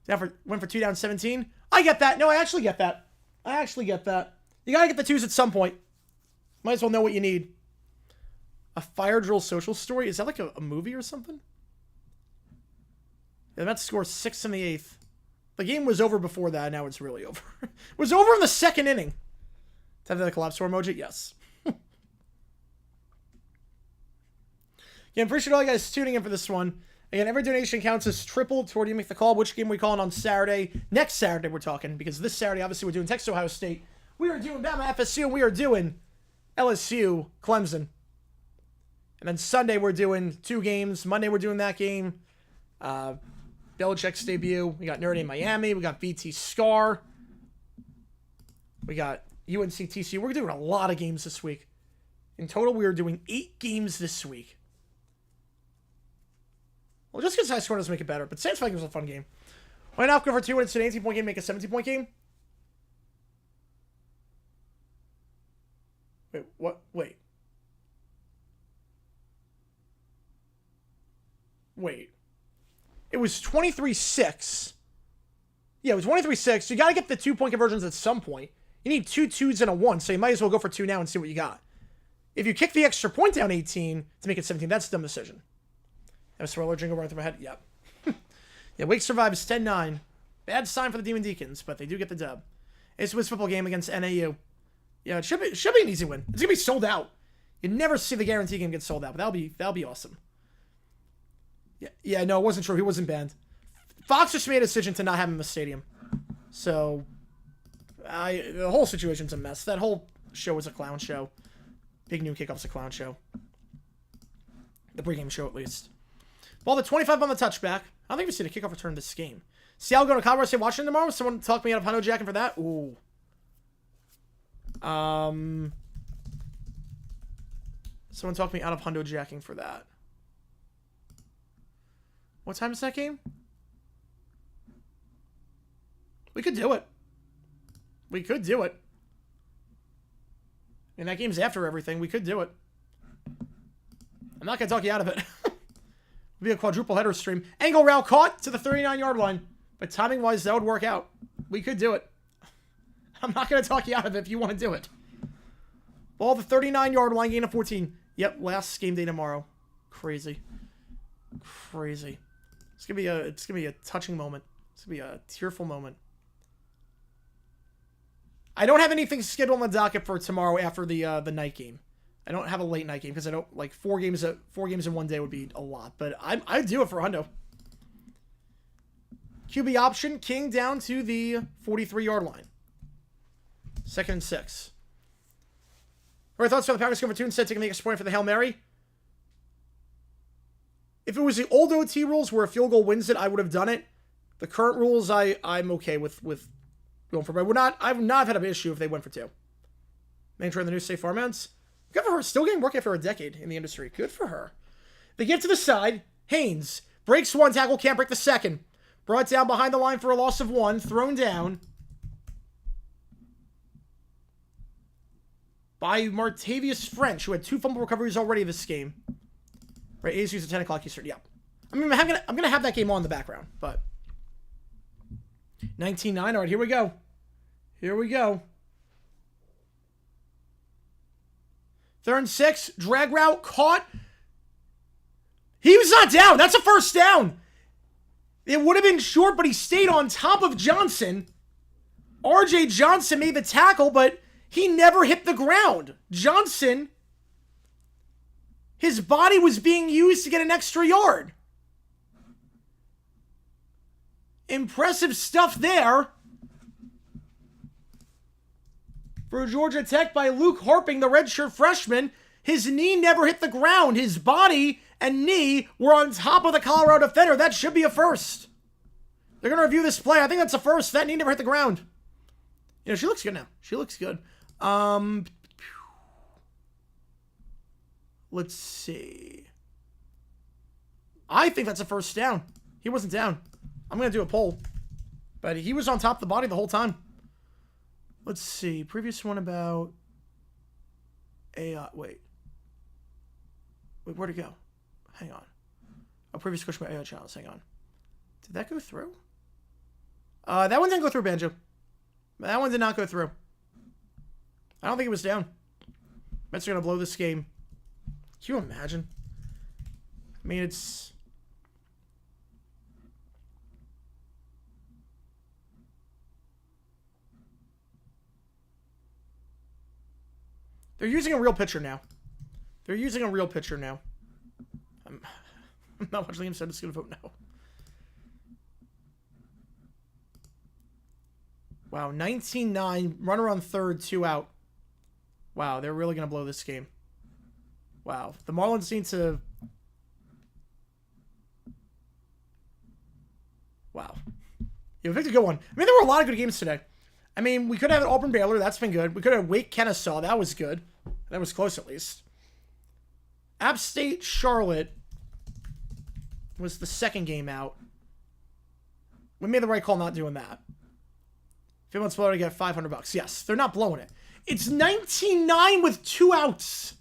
Went for 2 down 17? I get that. No, I actually get that. I actually get that. You gotta get the 2s at some point. Might as well know what you need. A fire drill social story? Is that like a movie or something? Yeah, Mets score 6 in the 8th. The game was over before that. Now it's really over. It was over in the 2nd inning. Have the collapse store emoji? Yes. Again, appreciate all you guys tuning in for this one. Again, every donation counts as triple toward you make the call. Which game we calling on Saturday? Next Saturday we're talking, because this Saturday, obviously, we're doing Texas Ohio State. We are doing Bama FSU, and we are doing LSU Clemson. And then Sunday we're doing 2 games. Monday we're doing that game. Belichick's debut. We got Notre Dame Miami. We got BT Scar. We got UNC TCU. We're doing a lot of games this week. In total, we are doing 8 games this week. Well, just because high score doesn't make it better, but Saints Vikings was a fun game. Why not go for 2 wins to an 18-point game, make a 17-point game? Wait, what? Wait. It was 23-6. Yeah, it was 23-6. So you got to get the 2-point conversions at some point. You need 2 2s and a 1, so you might as well go for 2 now and see what you got. If you kick the extra point down 18 to make it 17, that's a dumb decision. Have a swirler jingle running through my head? Yep. Yeah, Wake survives 10-9. Bad sign for the Demon Deacons, but they do get the dub. It's a football game against NAU. Yeah, it should be an easy win. It's going to be sold out. You never see the guarantee game get sold out, but that'll be awesome. Yeah, no, it wasn't true. He wasn't banned. Fox just made a decision to not have him in the stadium. So, The whole situation's a mess. That whole show was a clown show. Big Noon Kickoff's a clown show. The pregame show, at least. Ball to 25 on the touchback. I don't think we've seen a kickoff return this game. Seattle going to Colorado State, Washington tomorrow. Someone talk me out of Hundo Jacking for that. Ooh. Someone talk me out of Hundo Jacking for that. What time is that game? We could do it. We could do it. And that game's after everything. We could do it. I'm not going to talk you out of it. It'll be a quadruple header stream. Angle route caught to the 39-yard line. But timing-wise, that would work out. We could do it. I'm not going to talk you out of it if you want to do it. Ball the 39-yard line, gain of 14. Yep, last game day tomorrow. Crazy. Crazy. It's gonna be a touching moment. It's gonna be a tearful moment. I don't have anything scheduled on the docket for tomorrow after the night game. I don't have a late night game because I don't like four games in one day would be a lot. But I'd do it for Hundo. QB option, King down to the 43-yard line. 2nd and 6. All right, thoughts for the Packers going for 2 instead, taking the extra point for the Hail Mary. If it was the old OT rules where a field goal wins it, I would have done it. The current rules, I'm okay with going for. But I've not had an issue if they went for 2. Manager in the new State Farm ends. Good for her. Still getting work after a decade in the industry. Good for her. They get to the side. Haynes breaks 1 tackle, can't break the 2nd. Brought down behind the line for a loss of 1. Thrown down by Martavius French, who had 2 fumble recoveries already this game. Right, ASU's at 10 o'clock Eastern. Yeah. I mean, I'm gonna have that game on in the background, but 19-9. All right, here we go. Here we go. 3rd and 6. Drag route caught. He was not down. That's a first down. It would have been short, but he stayed on top of Johnson. RJ Johnson made the tackle, but he never hit the ground. Johnson, his body was being used to get an extra yard. Impressive stuff there for Georgia Tech by Luke Harping, the redshirt freshman. His knee never hit the ground. His body and knee were on top of the Colorado defender. That should be a first. They're going to review this play. I think that's a first. That knee never hit the ground. You know, she looks good now. She looks good. Let's see. I think that's a first down. He wasn't down. I'm going to do a poll. But he was on top of the body the whole time. Let's see. Previous one about AI. Wait, where'd it go? Hang on. A previous question about AI channels. Hang on. Did that go through? That one didn't go through, Banjo. That one did not go through. I don't think it was down. Mets are going to blow this game. Can you imagine? I mean, it's... They're using a real pitcher now. They're using a real pitcher now. I'm not watching the game, so I'm just going to vote no. Wow, 19-9. Runner on 3rd, 2 out. Wow, they're really going to blow this game. Wow. The Marlins need to... Wow. You picked a good one. I mean, there were a lot of good games today. I mean, we could have Auburn Baylor. That's been good. We could have Wake Kennesaw. That was good. That was close, at least. App State Charlotte was the 2nd game out. We made the right call not doing that. If anyone's blowing it, get $500. Yes, they're not blowing it. It's 19-9 with 2 outs.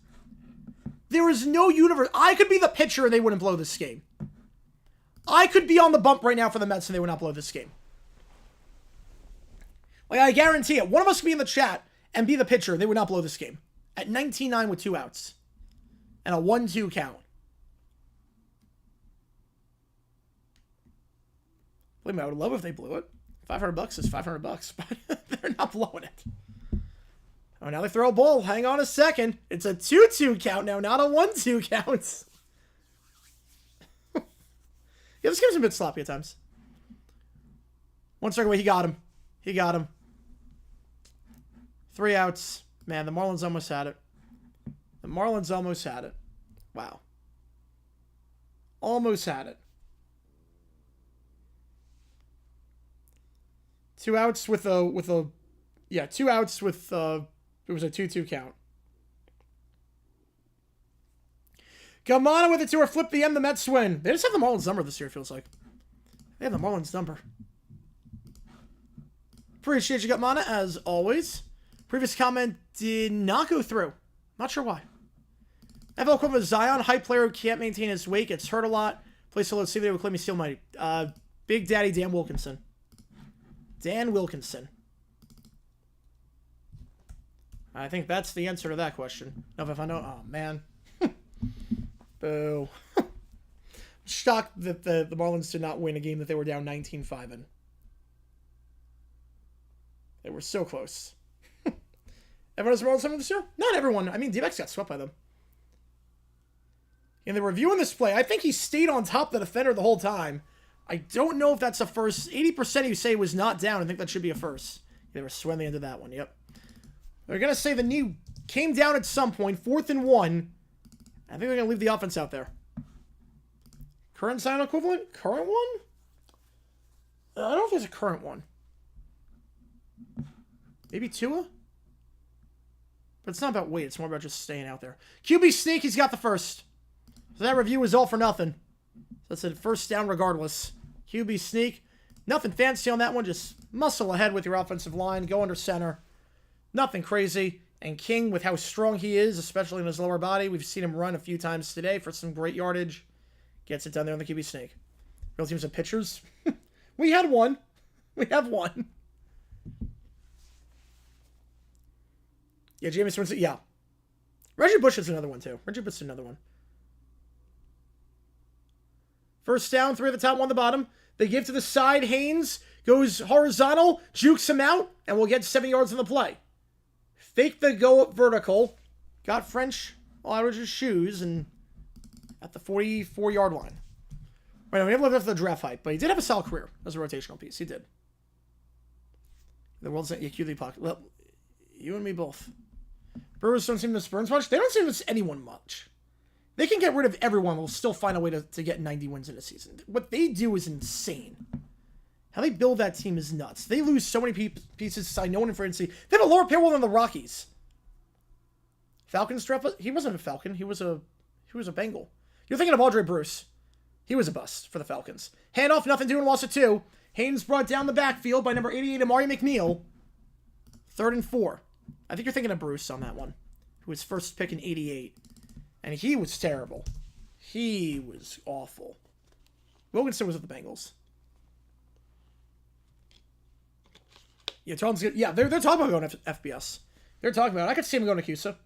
There is no universe. I could be the pitcher and they wouldn't blow this game. I could be on the bump right now for the Mets and they would not blow this game. Like, I guarantee it. One of us could be in the chat and be the pitcher. They would not blow this game. At 19-9 with 2 outs. And a 1-2 count. Believe me, I would love if they blew it. $500 is $500, but they're not blowing it. Oh, now they throw a ball. Hang on a second. It's a 2-2 count now, not a 1-2 count. Yeah, this game's a bit sloppy at times. 1 second away, he got him. He got him. 3 outs. Man, the Marlins almost had it. The Marlins almost had it. Wow. Almost had it. 2 outs with a 2 outs with it was a 2-2 count. Gamana with a 2 or flip the end, the Mets win. They just have the Marlins number this year, it feels like. They have the Marlins number. Appreciate you, Gamana, as always. Previous comment did not go through. Not sure why. FL equivalent Zion, hype player who can't maintain his weight, gets hurt a lot. Plays solo, see if they would claim me steal money. Big Daddy Dan Wilkinson. Dan Wilkinson. I think that's the answer to that question. Now, if I know, oh man. Boo. Shocked that the Marlins did not win a game that they were down 19-5 in. They were so close. Everyone has Marlins something this year? Not everyone. I mean, D-backs got swept by them. In the review on this play, I think he stayed on top of the defender the whole time. I don't know if that's a first. 80% of you say was not down. I think that should be a first. They were sweating the end of that one. Yep. They're going to say the knee came down at some point. 4th and 1. I think they're going to leave the offense out there. Current Zion equivalent? Current one? I don't know if there's a current one. Maybe Tua? But it's not about weight. It's more about just staying out there. QB sneak, he's got the first. So that review was all for nothing. So that's a first down regardless. QB sneak. Nothing fancy on that one. Just muscle ahead with your offensive line. Go under center. Nothing crazy. And King, with how strong he is, especially in his lower body, we've seen him run a few times today for some great yardage. Gets it done there on the QB sneak. Real teams of pitchers. We had one. We have one. Yeah, Jameis Winston. Yeah. Reggie Bush is another one, too. Reggie Bush is another one. First down, 3 at the top, 1 at the bottom. They give to the side. Haynes goes horizontal, jukes him out, and will get 7 yards on the play. Fake the go up vertical. Got French all out of his shoes, and at the 44-yard line. Right, we haven't lived up to the draft height, but he did have a solid career as a rotational piece. He did. The world's not QB pocket. Well, you and me both. Brewers don't seem to miss Burns much. They don't seem to miss anyone much. They can get rid of everyone. They'll still find a way to get 90 wins in a season. What they do is insane. How they build that team is nuts. They lose so many pieces, sign no one in free agency. They have a lower payroll than the Rockies. Falcons draft. He wasn't a Falcon. He was a Bengal. You're thinking of Audrey Bruce. He was a bust for the Falcons. Handoff, nothing doing, lost it 2. Haynes brought down the backfield by number 88, Amari McNeil. 3rd and 4. I think you're thinking of Bruce on that one, who was first pick in 88. And he was terrible. He was awful. Wilkinson was with the Bengals. Yeah, Tom's good. Yeah, they're talking about going to FBS. They're talking about it. I could see him going to CUSA.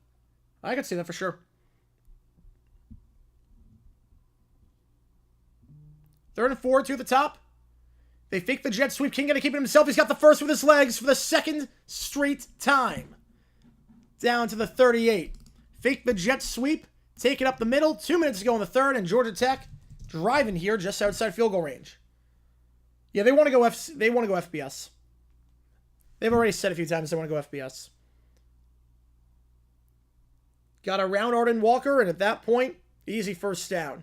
I could see that for sure. 3rd and 4, 2 at the top. They fake the jet sweep. King going to keep it himself. He's got the first with his legs for the 2nd straight time. Down to the 38. Fake the jet sweep. Take it up the middle. 2 minutes to go in the 3rd, and Georgia Tech driving here just outside field goal range. Yeah, they want to go FBS. They've already said a few times they want to go FBS. Got around Arden Walker, and at that point, easy first down.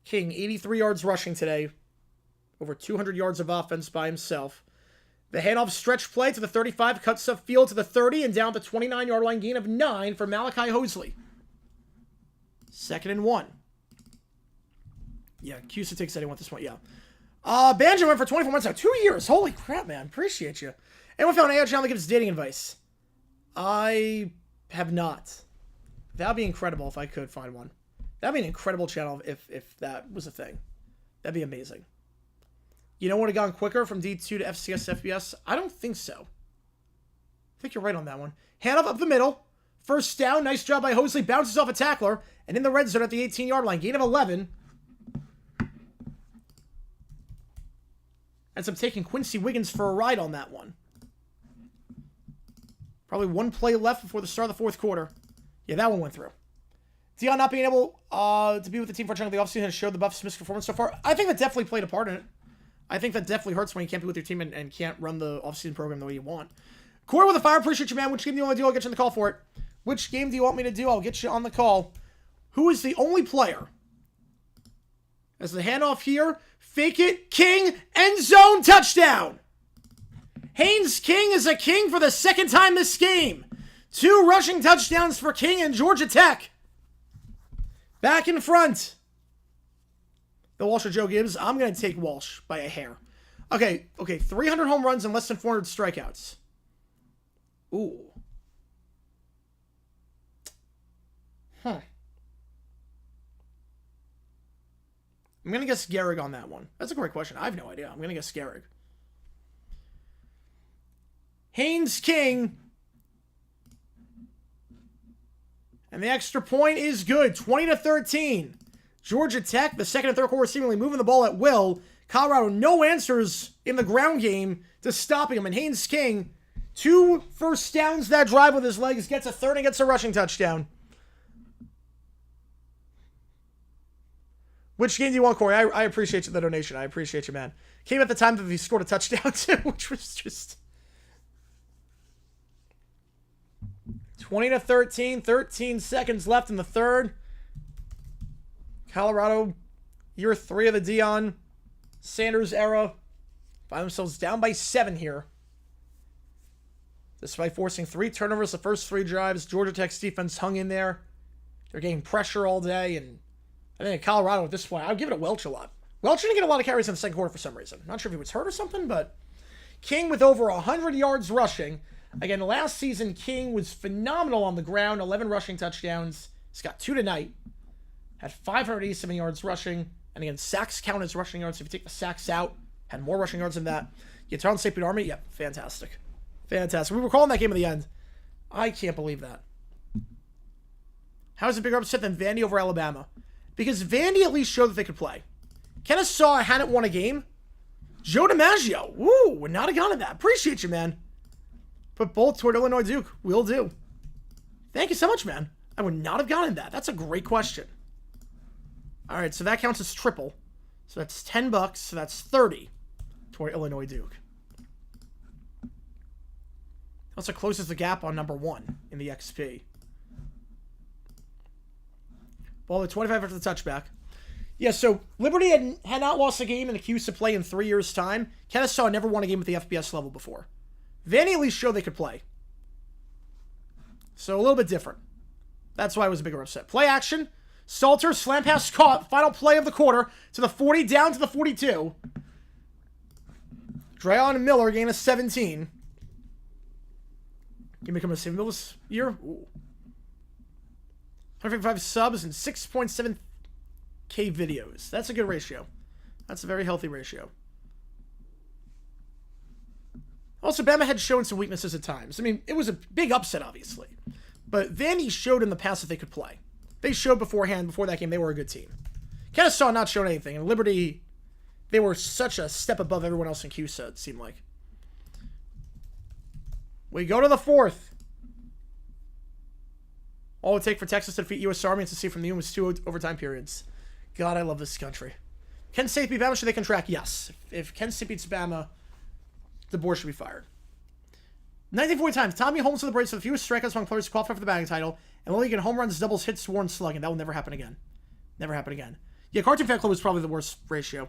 King, 83 yards rushing today. Over 200 yards of offense by himself. The handoff stretch play to the 35, cuts upfield to the 30, and down the 29-yard line gain of 9 for Malachi Hosley. 2nd and 1. Yeah, CUSA takes that. I want this one. Yeah. Banjo went for 24 months now. 2 years. Holy crap, man. Appreciate you. Anyone found an AI channel that gives dating advice? I have not. That would be incredible if I could find one. That would be an incredible channel if that was a thing. That'd be amazing. You know, would have gone quicker from D2 to FCS, FBS? I don't think so. I think you're right on that one. Handoff up the middle. First down. Nice job by Hosley. Bounces off a tackler. And in the red zone at the 18-yard line. Gain of 11. Ends up taking Quincy Wiggins for a ride on that one. Probably 1 play left before the start of the 4th quarter. Yeah, that one went through. Dion not being able to be with the team for a chunk of the offseason has showed the Buffs' misperformance so far. I think that definitely played a part in it. I think that definitely hurts when you can't be with your team and can't run the offseason program the way you want. Corey with a fire, appreciate you, man. Which game do you want to do? I'll get you on the call for it. Which game do you want me to do? I'll get you on the call. Who is the only player? As the handoff here, fake it, King, end zone, touchdown. Haynes King is a King for the second time this game. 2 rushing touchdowns for King and Georgia Tech. Back in front. The Walsh or Joe Gibbs. I'm going to take Walsh by a hair. Okay. 300 home runs and less than 400 strikeouts. Ooh. I'm going to guess Gehrig on that one. That's a great question. I have no idea. I'm going to guess Gehrig. Haynes King. And the extra point is good. 20-13. Georgia Tech, the second and third quarter, seemingly moving the ball at will. Colorado, no answers in the ground game to stopping him. And Haynes King, 2 first downs that drive with his legs, gets a third and gets a rushing touchdown. Which game do you want, Corey? I appreciate the donation. I appreciate you, man. Came at the time that he scored a touchdown, too, which was just 20-13, 13 seconds left in the third. Colorado, year 3 of the Deion Sanders era, find themselves down by 7 here. Despite forcing 3 turnovers the first 3 drives, Georgia Tech's defense hung in there. They're getting pressure all day, and I think Colorado at this point, I would give it to Welch a lot. Welch didn't get a lot of carries in the second quarter for some reason. Not sure if he was hurt or something, but King with over 100 yards rushing. Again, last season, King was phenomenal on the ground. 11 rushing touchdowns. He's got 2 tonight. Had 587 yards rushing. And again, sacks count as rushing yards. If you take the sacks out, had more rushing yards than that. Utah State Army, yeah, fantastic. Fantastic. We were calling that game at the end. I can't believe that. How is it bigger upset than Vandy over Alabama? Because Vandy at least showed that they could play. Kennesaw hadn't won a game. Joe DiMaggio. Woo, would not have gone to that. Appreciate you, man. Put both toward Illinois Duke. Will do. Thank you so much, man. I would not have gotten that. That's a great question. All right, so that counts as triple. So that's $10. So that's 30 toward Illinois Duke. Also closes the gap on number 1 in the XP. Ball at 25 after the touchback. Yeah, so Liberty had not lost a game in the Q's to play in 3 years' time. Kennesaw never won a game at the FBS level before. Vandy at least showed they could play. So a little bit different. That's why it was a bigger upset. Play action. Salter, slam pass caught. Final play of the quarter to the 40, down to the 42. Drayon and Miller gain a 17. Can become a single this year. Ooh. 155 subs and 6.7K videos. That's a good ratio. That's a very healthy ratio. Also, Bama had shown some weaknesses at times. I mean, it was a big upset, obviously. But Vandy showed in the past that they could play. They showed beforehand, before that game, they were a good team. Kennesaw not showing anything. And Liberty, they were such a step above everyone else in QSA, it seemed like. We go to the 4th. All it would take for Texas to defeat U.S. Army and to see from the was 2 overtime periods. God, I love this country. Kent State beat Bama, should they contract? Yes. If Kent State beats Bama, the board should be fired. 1940 times. Tommy Holmes for the Braves for the fewest strikeouts among players to qualify for the batting title. And only get home runs, doubles, hits, sworn, slugging. That will never happen again. Never happen again. Yeah, Cartoon Fan Club was probably the worst ratio.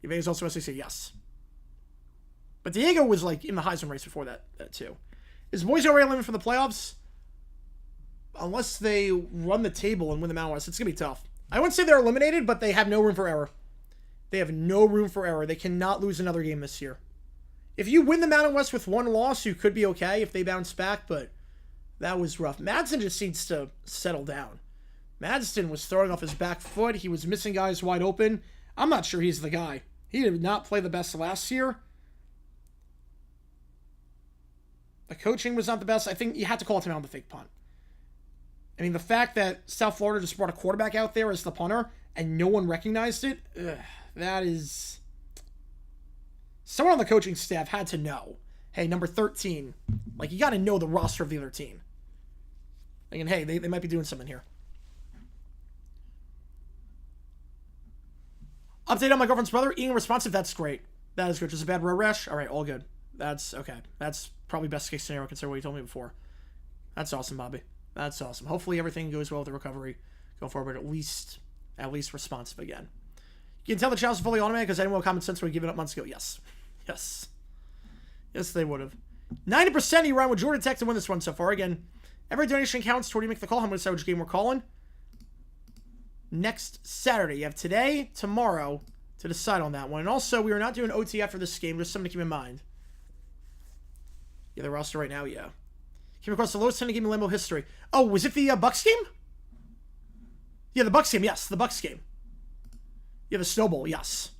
Vegas also SEC, yes. But Diego was like in the Heisman race before that too. Is Boise already eliminated from the playoffs? Unless they run the table and win the Mountain West, it's going to be tough. I wouldn't say they're eliminated, but they have no room for error. They have no room for error. They cannot lose another game this year. If you win the Mountain West with 1 loss, you could be okay if they bounce back, but that was rough. Madsen just needs to settle down. Madsen was throwing off his back foot. He was missing guys wide open. I'm not sure he's the guy. He did not play the best last year. The coaching was not the best. I think you had to call a timeout on the fake punt. I mean, the fact that South Florida just brought a quarterback out there as the punter and no one recognized it, that is... Someone on the coaching staff had to know, hey, number 13, like, you got to know the roster of the other team. Thinking, hey, they might be doing something here. Update on my girlfriend's brother. Eating responsive. That's great. That is good. Just a bad road rash. All right, all good. That's okay. That's probably best case scenario considering what you told me before. That's awesome, Bobby. That's awesome. Hopefully everything goes well with the recovery going forward, but at least responsive again. You can tell the channel's fully automated because anyone with common sense would have given up months ago. Yes. Yes. Yes, they would have. 90% you run with Georgia Tech to win this one so far. Again, every donation counts toward you make the call. I'm going to decide which game we're calling. Next Saturday. You have today, tomorrow to decide on that one. And also, we are not doing OT after this game. Just something to keep in mind. Yeah, the roster right now, yeah. Came across the lowest 10 game in Lambeau history. Oh, was it the Bucks game? Yeah, the Bucks game. Yes, the Bucks game. Yeah, the Snow Bowl. Yes.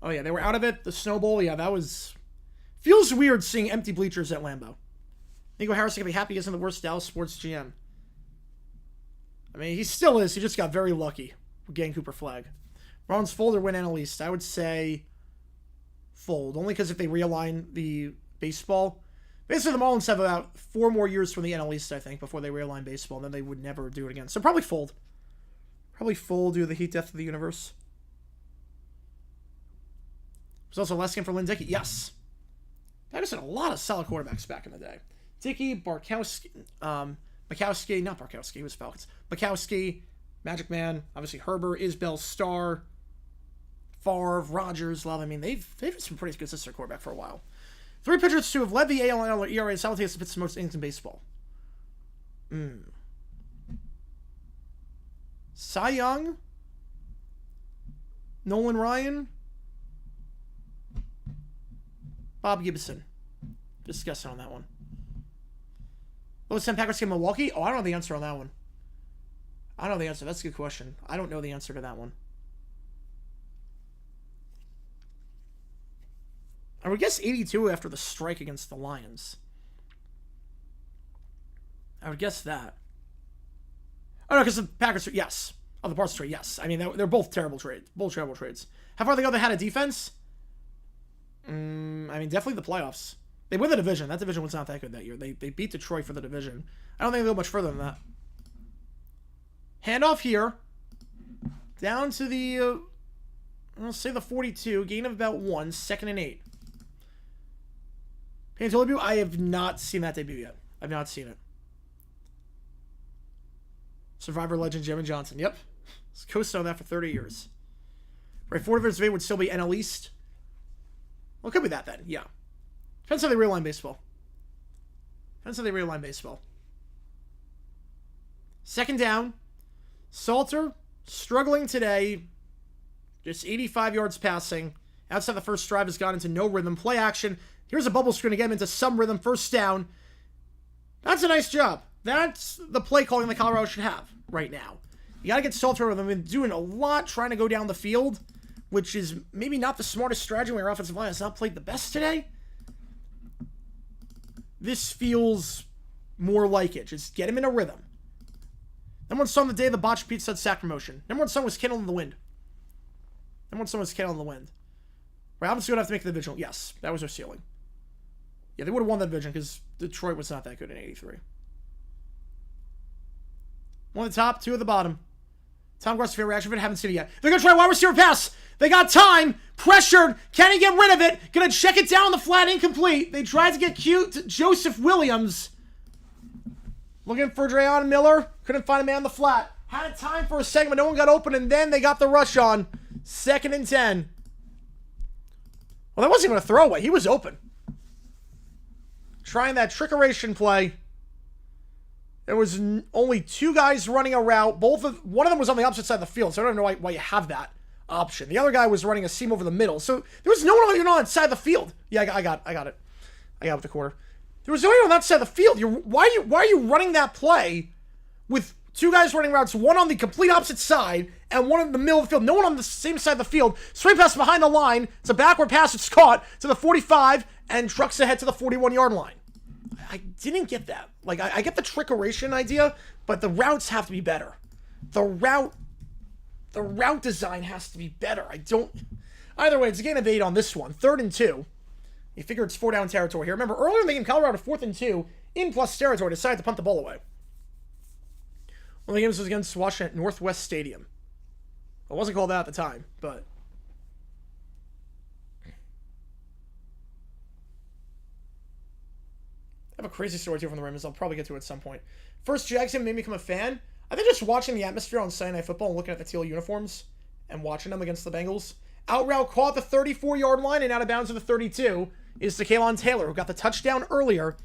Oh, yeah, they were out of it. The Snow Bowl. Yeah, that was... Feels weird seeing empty bleachers at Lambeau. Nico Harrison can be happy he isn't the worst Dallas sports GM. I mean, he still is. He just got very lucky with getting Cooper Flag. Rollins fold or win NL East? I would say fold. Only because if they realign the baseball... Basically, the Marlins have about 4 more years from the NL East, I think, before they realign baseball, and then they would never do it again. So probably fold. Probably fold due to the heat death of the universe. There's also a last game for Lynn Dickey. Yes. I just had a lot of solid quarterbacks back in the day. Dickey, Barkowski, Bukowski, not Barkowski, he was Falcons. Bukowski, Magic Man, obviously Herbert, Isbell, Starr, Favre, Rodgers, Love. I mean, they've been some pretty consistent quarterback for a while. 3 pitchers to have led the AL ERA and simultaneously pitched the most innings in baseball. Cy Young, Nolan Ryan, Bob Gibson. Just guessing on that one. Lowest 10 Packers game in Milwaukee? Oh, I don't know the answer on that one. I don't know the answer. That's a good question. I don't know the answer to that one. I would guess 82 after the strike against the Lions. I would guess that. Oh, no, because the Packers... Yes. Oh, the Barca trade, yes. I mean, they're both terrible trades. Both terrible trades. How far they go they had a defense? I mean, definitely the playoffs. They win the division. That division was not that good that year. They beat Detroit for the division. I don't think they'll go much further than that. Handoff here. Down to the... I'll say the 42. Gain of about 1. 2nd and 8. Pantolo debut? I have not seen that debut yet. I've not seen it. Survivor legend Jim Johnson. Yep. Co-star on that for 30 years. Right, 4 divisions of 8 would still be NL East. Well, it could be that then. Yeah. Depends how they realign baseball. Depends how they realign baseball. 2nd down. Salter, struggling today. Just 85 yards passing. Outside the first drive has gone into no rhythm. Play action. Here's a bubble screen to get him into some rhythm. 1st down. That's a nice job. That's the play calling that Colorado should have right now. You got to get Salter with them. They've been doing a lot trying to go down the field, which is maybe not the smartest strategy when your offensive line has not played the best today. This feels more like it. Just get him in a rhythm. Number 1 song the day of the botched Pete said sack promotion. Number 1 song was Candle in the Wind. Number 1 song was Candle in the Wind. Right, obviously going to have to make the division. Yes, that was their ceiling. Yeah, they would have won that division because Detroit was not that good in 83. 1 at the top, 2 at the bottom. Tom Gross' favorite reaction, but haven't seen it yet. They're going to try wide receiver pass. They got time. Pressured. Can he get rid of it? Going to check it down the flat. Incomplete. They tried to get cute to Joseph Williams. Looking for Dreon Miller. Couldn't find a man on the flat. Had time for a second, but no one got open, and then they got the rush on. 2nd and 10. Well, that wasn't even a throwaway. He was open. Trying that trickeration play. There was only 2 guys running a route. One of them was on the opposite side of the field, so I don't know why you have that option. The other guy was running a seam over the middle, so there was no one on that side of the field. Yeah, I got it. I got it with the quarter. There was no one on that side of the field. Why are you running that play with 2 guys running routes, one on the complete opposite side and one in the middle of the field? No one on the same side of the field. Swing pass behind the line. It's a backward pass. It's caught to the 45 and trucks ahead to the 41-yard line. I didn't get that. Like, I get the trickeration idea, but the routes have to be better. The route design has to be better. Either way, it's a gain of 8 on this one. 3rd and 2. You figure it's 4-down territory here. Remember, earlier in the game, Colorado 4th and 2, in plus territory, decided to punt the ball away. One of the games was against Washington at Northwest Stadium. It wasn't called that at the time, but have a crazy story too from the Ravens. I'll probably get to it at some point. First Jackson made me become a fan. I think just watching the atmosphere on Sunday Night Football and looking at the teal uniforms and watching them against the Bengals. Out route caught the 34-yard line and out of bounds at the 32 is to Kalen Taylor, who got the touchdown earlier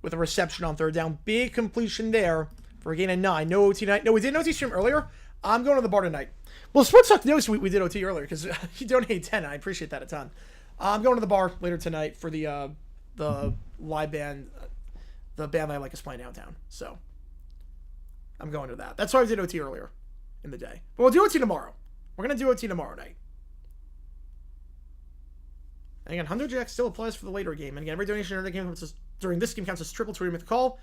with a reception on third down. Big completion there for a gain of 9. No OT night. No, we did an OT stream earlier. I'm going to the bar tonight. Well, Sports Talk knows we did OT earlier because you donated 10. I appreciate that a ton. I'm going to the bar later tonight for the live band, the band I like is playing downtown. So I'm going to that. That's why I did OT earlier in the day. But we'll do OT tomorrow. We're going to do OT tomorrow night. And again, 100 Jack still applies for the later game. And again, every donation during this game counts as triple tweeting with the call.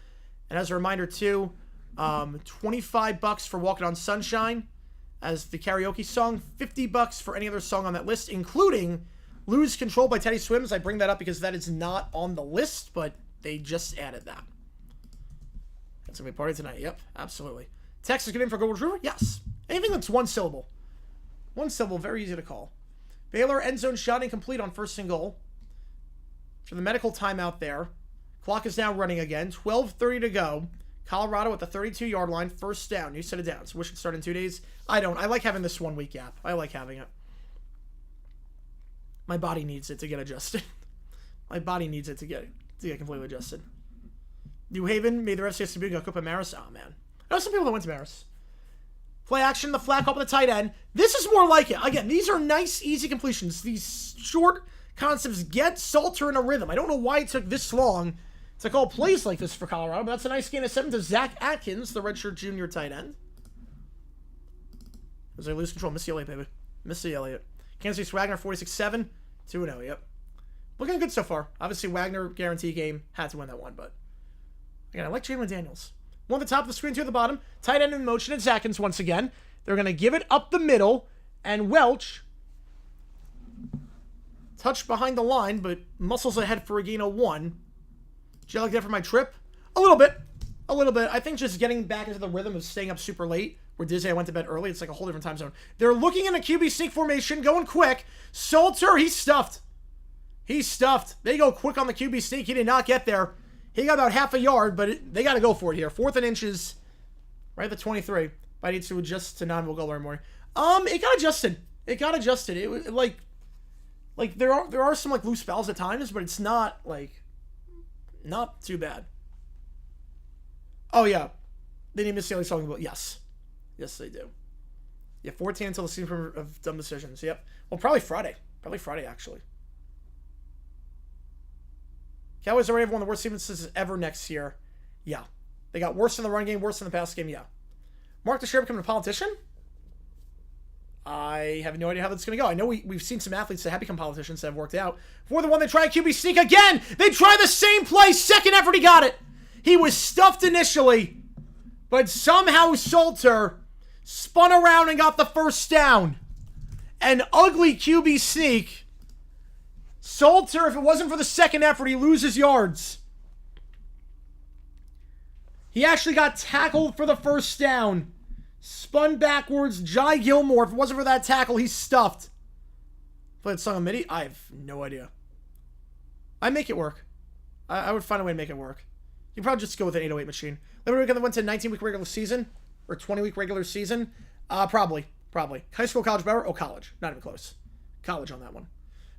And as a reminder too, $25 for Walking on Sunshine as the karaoke song, $50 for any other song on that list, including Lose Control by Teddy Swims. I bring that up because that is not on the list, but they just added that. That's going to be a party tonight. Yep, absolutely. Text is good in for Gold Retriever? Yes. Anything that's one syllable. One syllable, very easy to call. Baylor end zone shot incomplete on first and goal. For the medical timeout there. Clock is now running again. 12:30 to go. Colorado at the 32-yard line. First down. You set it down. So wish it started in 2 days. I don't. I like having this 1 week gap. I like having it. My body needs it to get adjusted. My body needs it to get completely adjusted. New Haven made the FCS debut. Got Copa Maris. Oh, man. I know some people that went to Maris. Play action, the flat call with the tight end. This is more like it. Again, these are nice, easy completions. These short concepts get Salter in a rhythm. I don't know why it took this long to call plays like this for Colorado, but that's a nice gain of 7 to Zach Atkins, the redshirt junior tight end. As they lose control, Missy Elliott, baby. Missy Elliott. Kansas City Wagner, 46-7. 2-0, yep. Looking good so far. Obviously, Wagner, guarantee game, had to win that one, but again, I like Jalen Daniels. One at the top of the screen, two at the bottom. Tight end in motion. It's Atkins once again. They're going to give it up the middle. And Welch, touched behind the line, but muscles ahead for a gain of 1. Did you like that for my trip? A little bit. A little bit. I think just getting back into the rhythm of staying up super late, where Disney, I went to bed early. It's like a whole different time zone. They're looking in a QB sneak formation, going quick. Salter, he's stuffed. He's stuffed. They go quick on the QB sneak. He did not get there. He got about half a yard, but they got to go for it here. 4th and inches, right at the 23. But I need to adjust to we'll go learn more. It got adjusted. It got adjusted. It was like there are some like loose spells at times, but it's not not too bad. Oh yeah, they need Miss Daly talking about yes they do. Yeah, 14 until the season of dumb decisions. Yep. Well, probably Friday actually. Cowboys already have one of the worst defenses ever next year. Yeah. They got worse in the run game, worse in the pass game. Yeah. Mark Teixeira becoming a politician? I have no idea how that's going to go. I know we've seen some athletes that have become politicians that have worked out. For the one they try a QB sneak again. They try the same play. Second effort, he got it. He was stuffed initially, but somehow Salter spun around and got the first down. An ugly QB sneak. Salter, if it wasn't for the second effort, he loses yards. He actually got tackled for the first down. Spun backwards. Jai Gilmore, if it wasn't for that tackle, he's stuffed. Played song on MIDI? I have no idea. I make it work. I would find a way to make it work. You probably just go with an 808 machine. Liberty Weekend went to 19-week regular season or 20-week regular season. Probably. High school, college, better? Oh, college. Not even close. College on that one.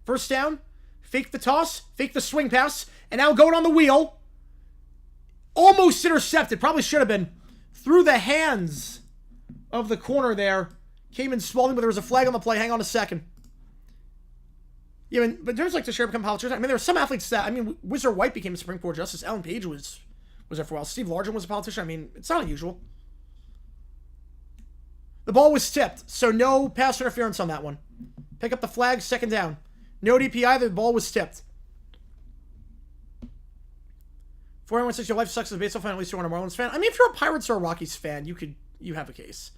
First down. Fake the toss, fake the swing pass, and now going on the wheel. Almost intercepted. Probably should have been. Through the hands of the corner there. Came in Spalding, but there was a flag on the play. Hang on a second. Yeah, but in terms of like the share become politicians, I mean, there were some athletes that, Wizard White became a Supreme Court justice. Ellen Page was there for a while. Steve Largent was a politician. I mean, it's not unusual. The ball was tipped, so no pass interference on that one. Pick up the flag, second down. No DPI, the ball was tipped. 41 says your life sucks as a baseball fan, at least you're a Marlins fan. I mean, if you're a Pirates or a Rockies fan, you have a case.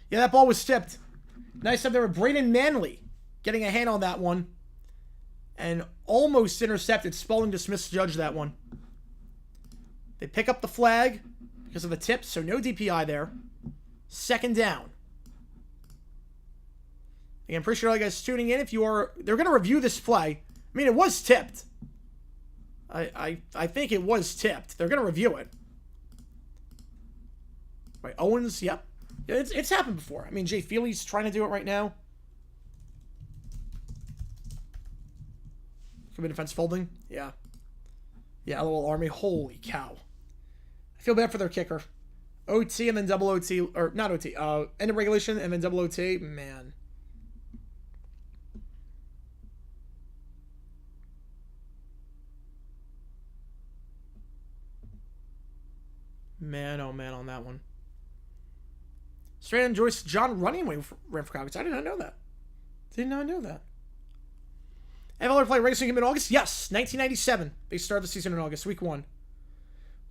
Yeah, that ball was tipped. Nice up there with Braden Manley getting a hand on that one. And almost intercepted. Spalding dismissed judge that one. They pick up the flag because of the tip, so no DPI there. Second down. Again, appreciate all you guys tuning in. They're going to review this play. I mean, it was tipped. I think it was tipped. They're going to review it. Right, Owens, yep. It's happened before. I mean, Jay Feely's trying to do it right now. Could be defense folding. Yeah. Yeah, LOL Army. Holy cow. I feel bad for their kicker. OT and then double OT. Or, not OT. End of regulation and then double OT. Man. Man, oh man, on that one. Straight on Joyce, John running away ran for Cockets. I did not know that. Did not know that. NFL play racing game in August? Yes, 1997. They started the season in August, week 1.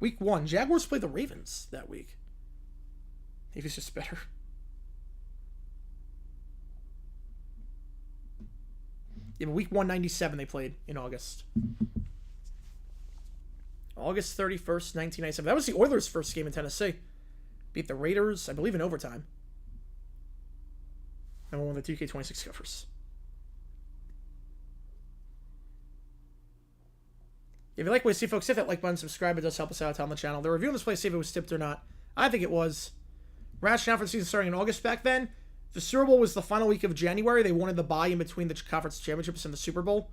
Week 1. Jaguars played the Ravens that week. Maybe it's just better. Yeah, but week 1, 97 they played in August. August 31st, 1997. That was the Oilers' first game in Tennessee. Beat the Raiders, I believe, in overtime. And won the 2K26 covers. If you like what you see, folks, hit that like button, subscribe. It does help us out on the channel. They're reviewing this play, see if it was tipped or not. I think it was. Rationale for the season starting in August back then. The Super Bowl was the final week of January. They wanted the bye in between the conference championships and the Super Bowl.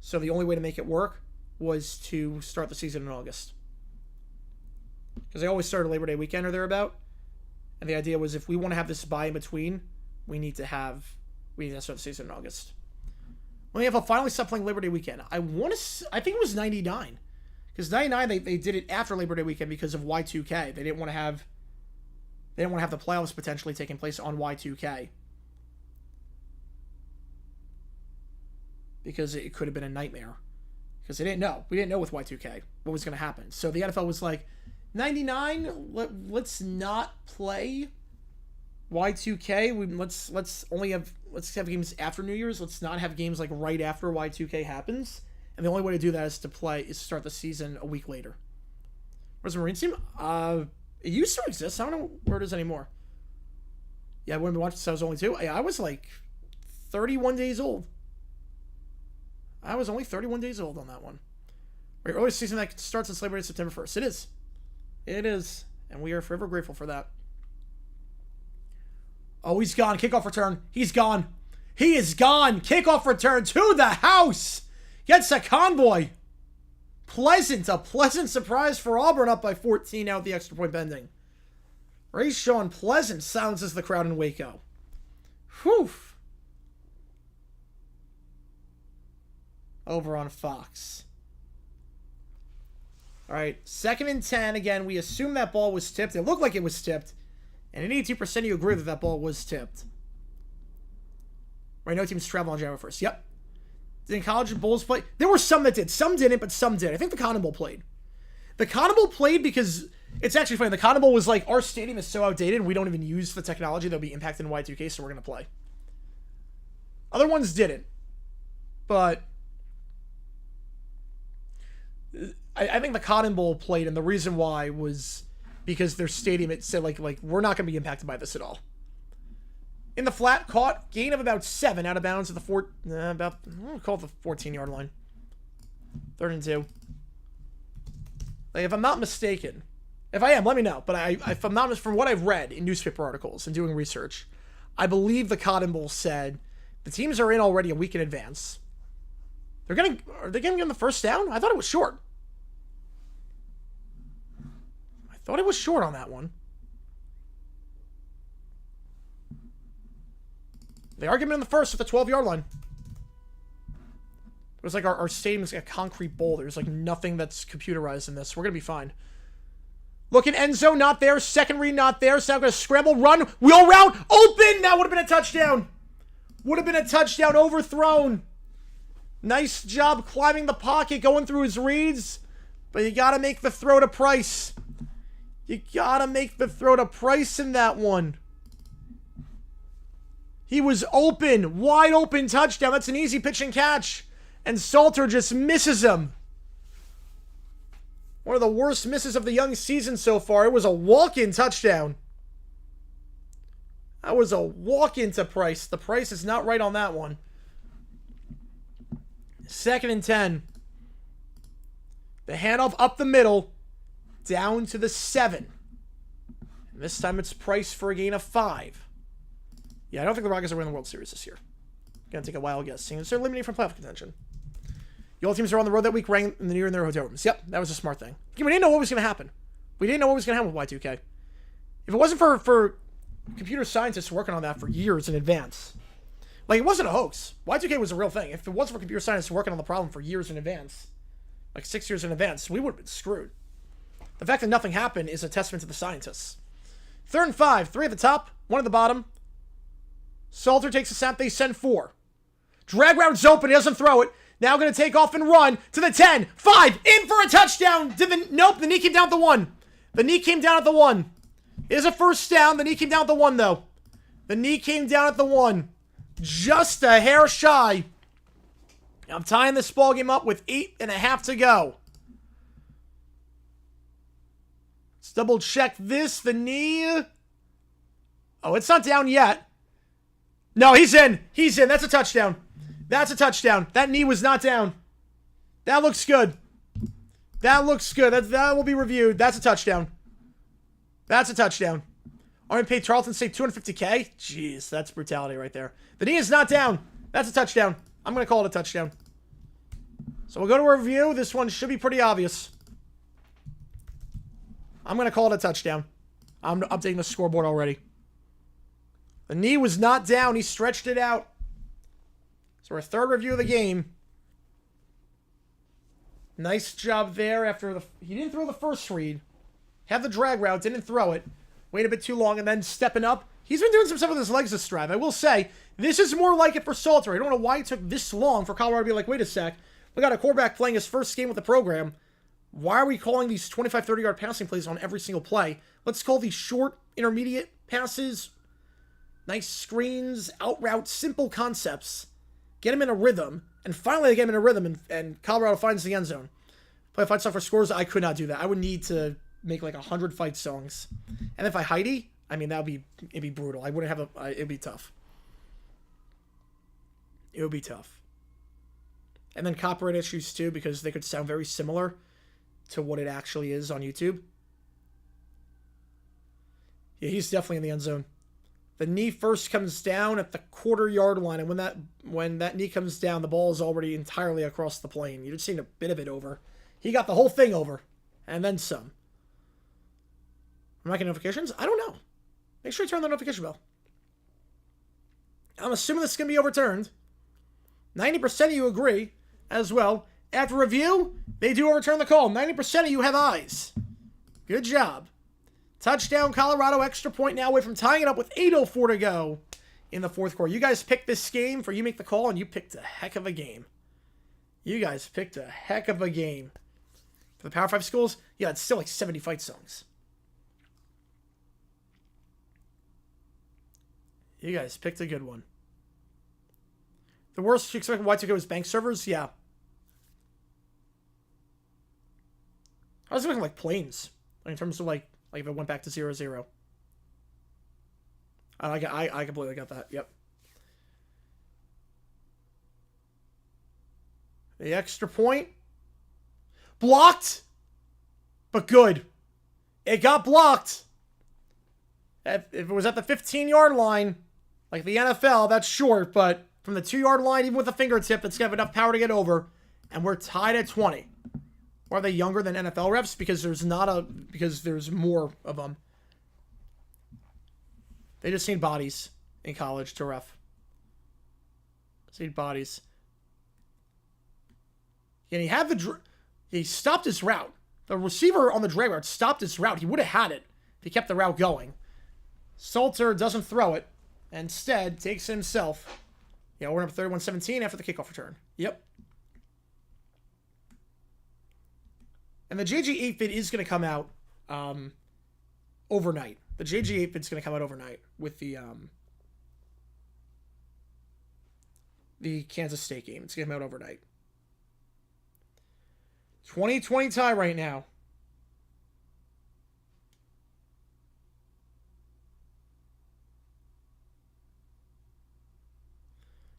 So the only way to make it work was to start the season in August. Because they always started Labor Day weekend or thereabout. And the idea was if we want to have this bye in between, we need to start the season in August. When the NFL finally stopped playing Labor Day weekend, I think it was 99. Because 99, they did it after Labor Day weekend because of Y2K. They didn't want to have the playoffs potentially taking place on Y2K. Because it could have been a nightmare. Because they didn't know. We didn't know with Y2K what was going to happen. So the NFL was like, 99, let's not play Y2K. Let's have games after New Year's. Let's not have games like right after Y2K happens. And the only way to do that is to start the season a week later. Where's the Marines team? It used to exist. I don't know where it is anymore. Yeah, I wouldn't be watching since I was only 2. I was like 31 days old. I was only 31 days old on that one. Our earliest season that starts since Labor Day, September 1st. It is. It is. And we are forever grateful for that. Oh, he's gone. Kickoff return. He's gone. He is gone. Kickoff return to the house. Gets a convoy. A pleasant surprise for Auburn, up by 14 out the extra point pending. Rayshawn Pleasant silences the crowd in Waco. Whew. Over on Fox. All right, 2nd and 10. Again, we assume that ball was tipped. It looked like it was tipped. And 82% of you agree that ball was tipped. Right, no teams travel on January 1st. Yep. Did college bowls play? There were some that did. Some didn't, but some did. I think the Cotton Bowl played. The Cotton Bowl played because it's actually funny. The Cotton Bowl was like, our stadium is so outdated and we don't even use the technology that'll be impacted in Y2K, so we're going to play. Other ones didn't. But I think the Cotton Bowl played, and the reason why was because their stadium, it said, like we're not going to be impacted by this at all. In the flat, caught, gain of about 7 out of bounds at the we'll call it the 14-yard line. 3rd and 2. Like, if I'm not mistaken, if I am, let me know. But if I'm not, from what I've read in newspaper articles and doing research, I believe the Cotton Bowl said the teams are in already a week in advance. Are they going to get the first down? I thought it was short. I thought it was short on that one. They are giving him the first at the 12-yard line. It was like our stadium's like a concrete bowl. There's like nothing that's computerized in this. We're going to be fine. Looking end zone, not there. Second read, not there. So now going to scramble, run, wheel route, open. That would have been a touchdown. Would have been a touchdown, overthrown. Nice job climbing the pocket, going through his reads. But you got to make the throw to Price. You got to make the throw to Price in that one. He was open, wide open touchdown. That's an easy pitch and catch. And Salter just misses him. One of the worst misses of the young season so far. It was a walk-in touchdown. That was a walk-in to Price. The price is not right on that one. 2nd and 10. The handoff up the middle, down to the 7. And this time it's priced for a gain of 5. Yeah, I don't think the Rockets are winning the World Series this year. Gonna take a wild guess, seeing as they're eliminated from playoff contention. The all teams are on the road that week, ranked in the near in their hotel rooms. Yep, that was a smart thing. We didn't know what was gonna happen. We didn't know what was gonna happen with Y2K. If it wasn't for computer scientists working on that for years in advance, like, it wasn't a hoax. Y2K was a real thing. If it wasn't for computer scientists working on the problem for years in advance, like 6 years in advance, we would have been screwed. The fact that nothing happened is a testament to the scientists. 3rd and 5, 3 at the top, 1 at the bottom. Salter takes a snap, they send 4. Drag route's open, he doesn't throw it. Now going to take off and run to the 10, 5, in for a touchdown. Nope, the knee came down at the 1. The knee came down at the 1. It is a first down, the knee came down at the 1, though. The knee came down at the 1. Just a hair shy. I'm tying this ball game up with 8.5 to go. Let's double check this. The knee. Oh, it's not down yet. No, he's in. He's in. That's a touchdown. That's a touchdown. That knee was not down. That looks good. That looks good. That will be reviewed. That's a touchdown. That's a touchdown. Army paid Charlton State $250K. Jeez, that's brutality right there. The knee is not down. That's a touchdown. I'm going to call it a touchdown. So we'll go to a review. This one should be pretty obvious. I'm going to call it a touchdown. I'm updating the scoreboard already. The knee was not down. He stretched it out. So our 3rd review of the game. Nice job there after he didn't throw the first read. Had the drag route, didn't throw it. Wait a bit too long and then stepping up. He's been doing some stuff with his legs this drive. I will say, this is more like it for Salter. I don't know why it took this long for Colorado to be like, wait a sec. We got a quarterback playing his first game with the program. Why are we calling these 25, 30-yard passing plays on every single play? Let's call these short, intermediate passes, nice screens, out routes, simple concepts. Get him in a rhythm. And finally, they get him in a rhythm, and Colorado finds the end zone. Play a fight song for scores. I could not do that. I would need to make like 100 fight songs. And if I Heidi, I mean, it'd be brutal. I wouldn't have it'd be tough. It would be tough. And then copyright issues too, because they could sound very similar to what it actually is on YouTube. Yeah, he's definitely in the end zone. The knee first comes down at the quarter-yard line, and when that knee comes down, the ball is already entirely across the plane. You're just seeing a bit of it over. He got the whole thing over, and then some. Am I getting notifications? I don't know. Make sure you turn the notification bell. I'm assuming this is going to be overturned. 90% of you agree as well. After review, they do overturn the call. 90% of you have eyes. Good job. Touchdown, Colorado, extra point now away from tying it up with 8:04 to go in the 4th quarter. You guys picked this game for You Make the Call, and you picked a heck of a game. You guys picked a heck of a game. For the Power 5 schools, yeah, it's still like 70 fight songs. You guys picked a good one. The worst you expect Y2K was bank servers? Yeah. I was looking like planes. In terms of like if it went back to 0-0. I completely got that. Yep. The extra point. Blocked. But good. It got blocked. If it was at the 15-yard line, like the NFL, that's short, but from the 2-yard line, even with a fingertip, it's got enough power to get over. And we're tied at 20. Or are they younger than NFL refs? Because there's more of them. They just need bodies in college to ref. Just need bodies. And he stopped his route. The receiver on the drag route stopped his route. He would have had it if he kept the route going. Salter doesn't throw it. Instead, takes it himself. Yeah, we're up 31-17 after the kickoff return. Yep. And the JG 8-bit is going to come out overnight. The JG 8-bit is going to come out overnight with the Kansas State game. It's going to come out overnight. 20-20 tie right now.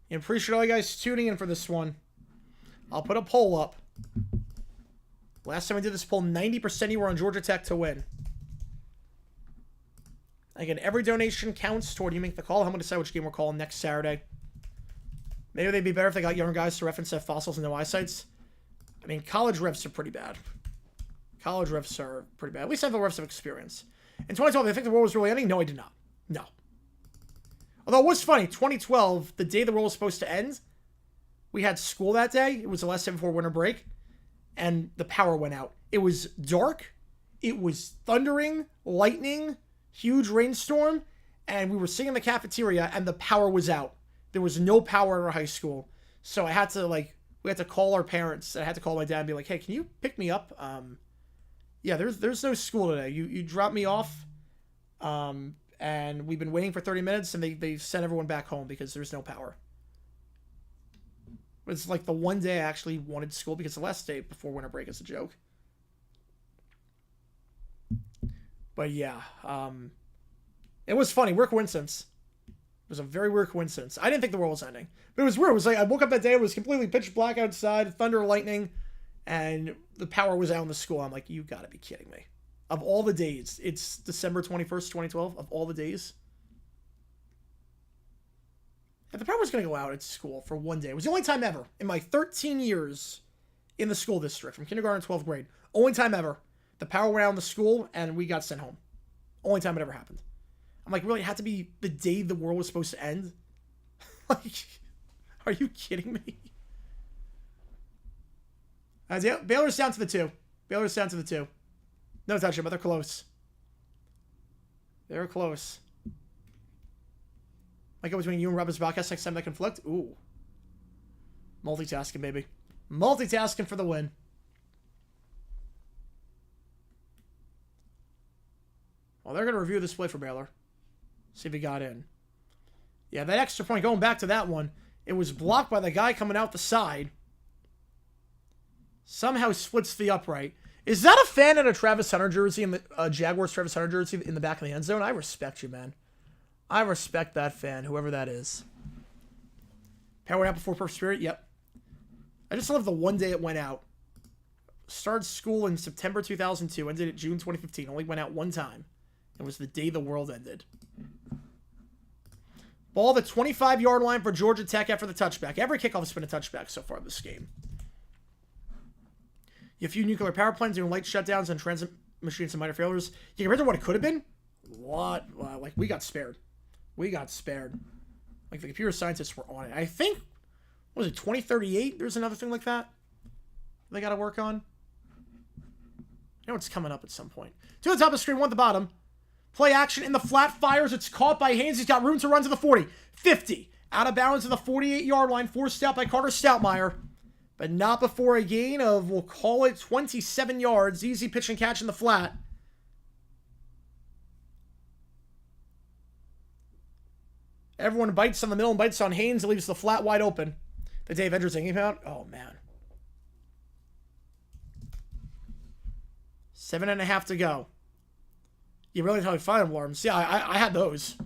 I appreciate all you guys tuning in for this one. I'll put a poll up. Last time I did this poll, 90% you were on Georgia Tech to win. Again, every donation counts toward you make the call. I'm going to decide which game we're calling next Saturday. Maybe they'd be better if they got younger guys to reference their fossils and no eyesights. I mean, college refs are pretty bad. College refs are pretty bad. At least I have the refs of experience. In 2012, did I think the world was really ending? No, I did not. No. Although it was funny, 2012, the day the world was supposed to end, we had school that day. It was the last day before winter break. And the power went out. It was dark. It was thundering, lightning, huge rainstorm. And we were sitting in the cafeteria and the power was out. There was no power in our high school. So I had to we had to call our parents. I had to call my dad and be like, hey, can you pick me up? Yeah, there's no school today. You dropped me off. And we've been waiting for 30 minutes and they sent everyone back home because there's no power. It's like the one day I actually wanted school because the last day before winter break is a joke. But yeah, it was funny. Weird coincidence. It was a very weird coincidence. I didn't think the world was ending. But it was weird. It was like I woke up that day, it was completely pitch black outside, thunder, lightning, and the power was out in the school. I'm like, you gotta be kidding me. Of all the days, it's December 21st, 2012, of all the days. If the power was going to go out at school for one day, it was the only time ever in my 13 years in the school district, from kindergarten to 12th grade, only time ever, the power went out in the school and we got sent home. Only time it ever happened. I'm like, really? It had to be the day the world was supposed to end? Like, are you kidding me? Baylor's down to the 2. Baylor's down to the 2. No touch it, but they're close. They're close. Might go between you and Robert's podcast next time they conflict. Ooh. Multitasking, baby. Multitasking for the win. Well, they're going to review this play for Baylor. See if he got in. Yeah, that extra point, going back to that one, it was blocked by the guy coming out the side. Somehow splits the upright. Is that a fan in a Travis Hunter jersey, in the Jaguars Travis Hunter jersey in the back of the end zone? I respect you, man. I respect that fan, whoever that is. Power went out before Perfect Spirit? Yep. I just love the one day it went out. Started school in September 2002, ended at June 2015. Only went out one time. It was the day the world ended. Ball the 25-yard line for Georgia Tech after the touchback. Every kickoff has been a touchback so far this game. You have a few nuclear power plants doing light shutdowns and transit machines and minor failures. You compared to what it could have been? What? Like, we got spared. We got spared. Like, the computer scientists were on it. I think, what was it, 2038? There's another thing like that they got to work on. I know it's coming up at some point. To the top of the screen, one at the bottom. Play action in the flat, fires. It's caught by Haynes. He's got room to run to the 40. 50. Out of bounds to the 48-yard line. Forced out by Carter Stoutmeyer. But not before a gain of, we'll call it 27 yards. Easy pitch and catch in the flat. Everyone bites on the middle and bites on Haynes. It leaves the flat wide open. The Dave Edwards thing came out. Oh, man. 7.5 to go. You really have fire alarms. Yeah, I had those.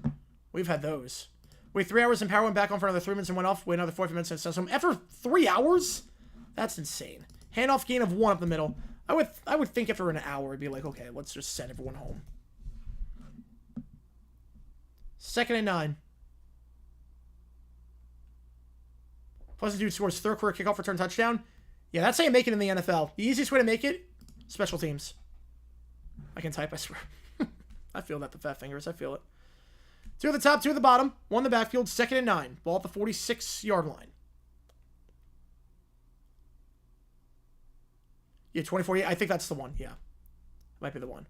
We've had those. Wait 3 hours and power went back on for another 3 minutes and went off. Wait another 40 minutes and so after 3 hours? That's insane. Handoff gain of 1 up the middle. I would think after an hour it'd be like, okay, let's just send everyone home. 2nd and 9. Pleasant dude scores third career kickoff return touchdown. Yeah, that's how you make it in the NFL. The easiest way to make it, special teams. I can type, I swear. I feel that, the fat fingers. I feel it. 2 at the top, 2 at the bottom. 1 in the backfield. 2nd and 9. Ball at the 46-yard line. Yeah, 2048. I think that's the one. Yeah. Might be the one.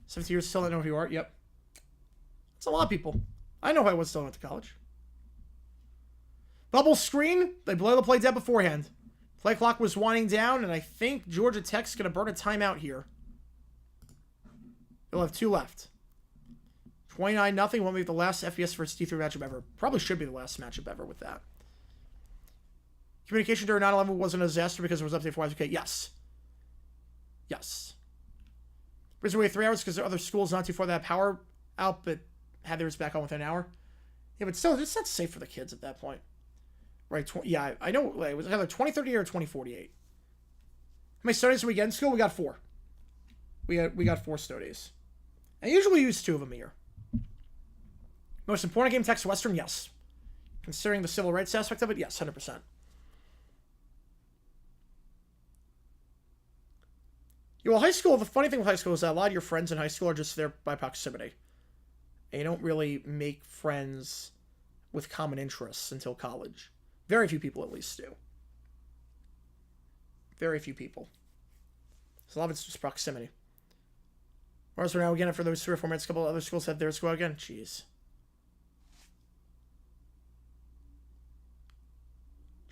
17 years, still don't know who you are. Yep. That's a lot of people. I know who I was still went to college. Bubble screen. They blow the play dead beforehand. Play clock was winding down, and I think Georgia Tech's going to burn a timeout here. They'll have 2 left. 29-0. Won't be the last FBS versus D3 matchup ever. Probably should be the last matchup ever with that. Communication during 9/11 wasn't a disaster because it was updated for Y2K. Yes. Yes. Prison waited 3 hours because there are other schools not too far that had power out, but had theirs back on within an hour. Yeah, but still, it's not safe for the kids at that point. Right? Yeah, I know. It was either 2038 or 2048. many snow days do we get in school? We got 4. We got 4 snow days. I usually use 2 of them a year. Most important game, Texas Western, yes. Considering the civil rights aspect of it, yes, 100%. Well, high school, the funny thing with high school is that a lot of your friends in high school are just there by proximity. And you don't really make friends with common interests until college. Very few people, at least, do. Very few people. So a lot of it's just proximity. Whereas we're now again for those 3 or 4 minutes, a couple of other schools had theirs go again. Jeez.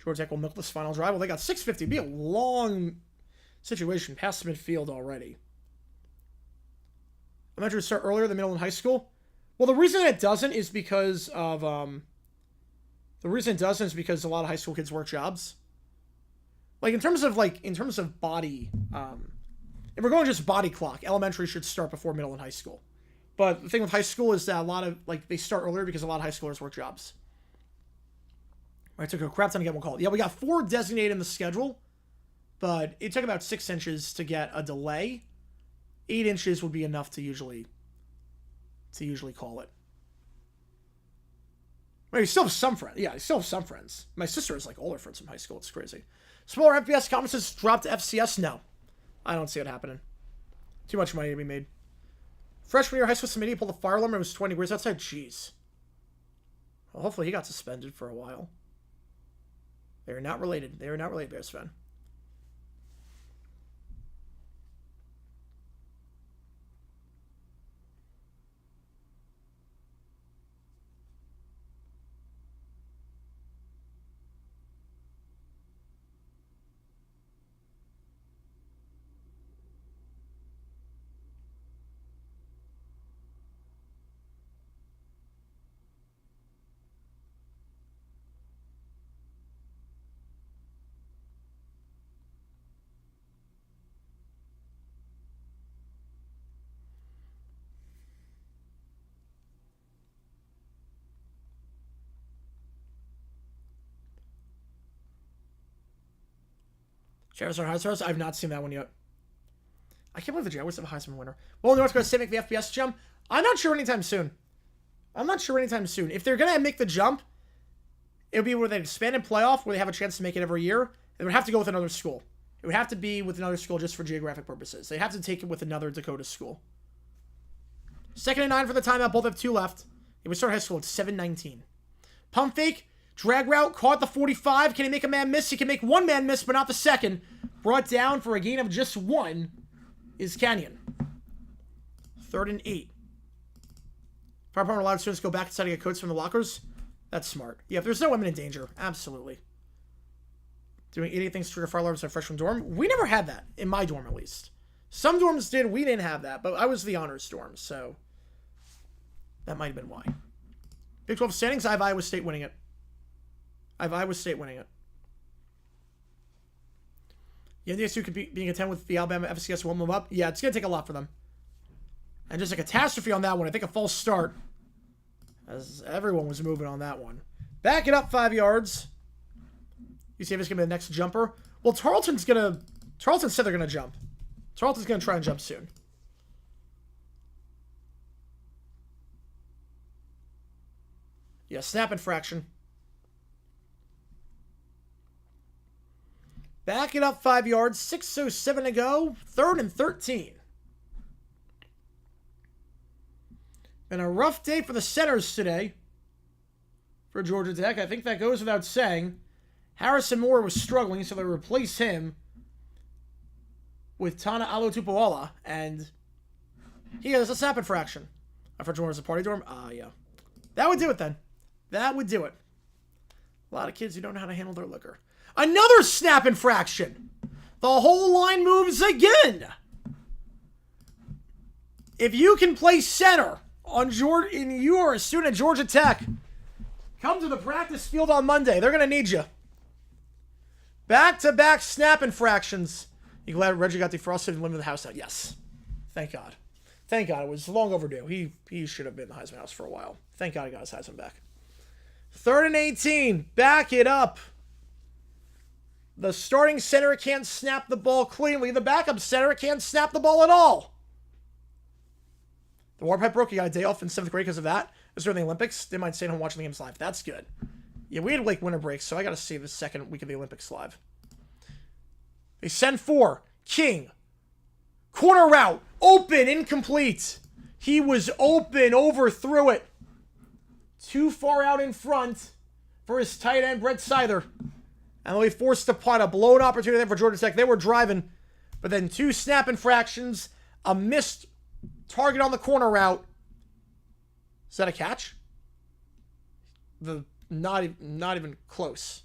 Georgia Tech will milk this final drive. Well, they got 650. It'd be a long situation past midfield already. I'm not sure to start earlier than middle and high school. Well, the reason it doesn't is because of a lot of high school kids work jobs. Like in terms of body, if we're going just body clock, elementary should start before middle and high school. But the thing with high school is that a lot of they start earlier because a lot of high schoolers work jobs. I took a crap ton to get one call. Yeah, we got 4 designated in the schedule, but it took about 6 inches to get a delay. 8 inches would be enough to usually call it. Well, you still have some friends. Yeah, you still have some friends. My sister has older friends from high school. It's crazy. Smaller FBS conferences dropped to FCS? No. I don't see it happening. Too much money to be made. Freshman year high school committee pulled a fire alarm and it was 20 degrees outside. Jeez. Well, hopefully he got suspended for a while. They're not related. They're not related, Bears fan. Jaguars are Heisman. I've not seen that one yet. I can't believe the Jaguars have a Heisman winner. Well, North Dakota State make the FBS jump. I'm not sure anytime soon. If they're going to make the jump, it would be with an expanded playoff where they have a chance to make it every year. They would have to go with another school. It would have to be with another school just for geographic purposes. They have to take it with another Dakota school. 2nd and 9 for the timeout. Both have 2 left. It would start high school at 7:19. Pump fake. Drag route, caught the 45. Can he make a man miss? He can make one man miss, but not the second. Brought down for a gain of just 1 is Canyon. 3rd and 8. Fire department allowed students to go back inside to get coats from the lockers. That's smart. Yeah, if there's no women in danger, absolutely. Doing idiot things to trigger fire alarms in a freshman dorm. We never had that, in my dorm at least. Some dorms did, we didn't have that, but I was the honors dorm, so that might have been why. Big 12 standings, I have Iowa State winning it. Yeah, the SU could be being a 10 with the Alabama FCS won't move up. Yeah, it's going to take a lot for them. And just a catastrophe on that one. I think a false start. As everyone was moving on that one. Back it up 5 yards. You see if it's going to be the next jumper. Well, Tarleton said they're going to jump. Tarleton's going to try and jump soon. Yeah, snap infraction. Back it up 5 yards. 6:07 to go. 3rd and 13. Been a rough day for the centers today for Georgia Tech. I think that goes without saying. Harrison Moore was struggling, so they replace him with Tana Alotupuala, and he has a snap infraction. For dorm as a party dorm? Yeah. That would do it then. That would do it. A lot of kids who don't know how to handle their liquor. Another snap infraction. The whole line moves again. If you can play center and you are a student at Georgia Tech, come to the practice field on Monday. They're going to need you. Back-to-back snap infractions. You glad Reggie got defrosted and limited the house out? Yes. Thank God. Thank God. It was long overdue. He should have been in the Heisman house for a while. Thank God he got his Heisman back. 3rd and 18. Back it up. The starting center can't snap the ball cleanly. The backup center can't snap the ball at all. The water pipe broke. You got a day off in 7th grade because of that. This was during the Olympics. They might stay home watching the games live. That's good. Yeah, we had like winter breaks, so I got to see the second week of the Olympics live. They send 4. King. Corner route. Open. Incomplete. He was open. Overthrew it. Too far out in front for his tight end, Brett Seither. And they forced to punt. A blown opportunity there for Georgia Tech. They were driving. But then 2 snap infractions. A missed target on the corner route. Is that a catch? Not even close.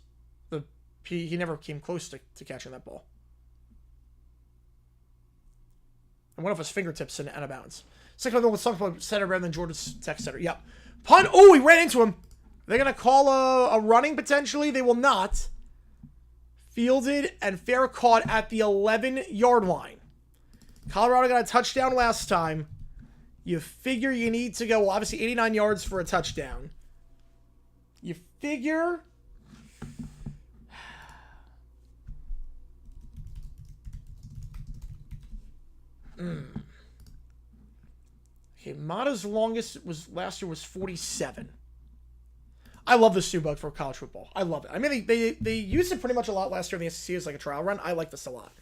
He never came close to catching that ball. And one of his fingertips and out of bounds. Second one with some center rather than Georgia Tech center. Yep. Punt. Oh, he ran into him. They're going to call a running potentially. They will not. Fielded and fair caught at the 11-yard line. Colorado got a touchdown last time. You figure you need to go, well, obviously 89 yards for a touchdown. You figure... Okay, Mata's longest last year was 47. I love the Sioux Bug for college football. I love it. I mean, they used it pretty much a lot last year in the SEC as like a trial run. I like this a lot.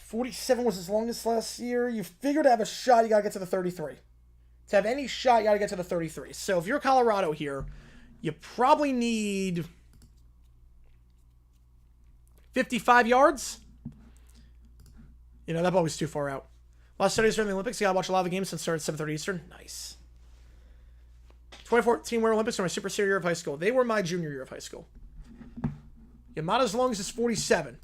47 was his longest last year. You figure to have a shot, you got to get to the 33. To have any shot, you got to get to the 33. So if you're Colorado here, you probably need 55 yards. You know, that ball was too far out. Last studies during the Olympics, you got to watch a lot of the games since it started at 7:30 Eastern. Nice. 2014 Winter Olympics were my super senior year of high school. They were my junior year of high school. Yamada's longest is 47.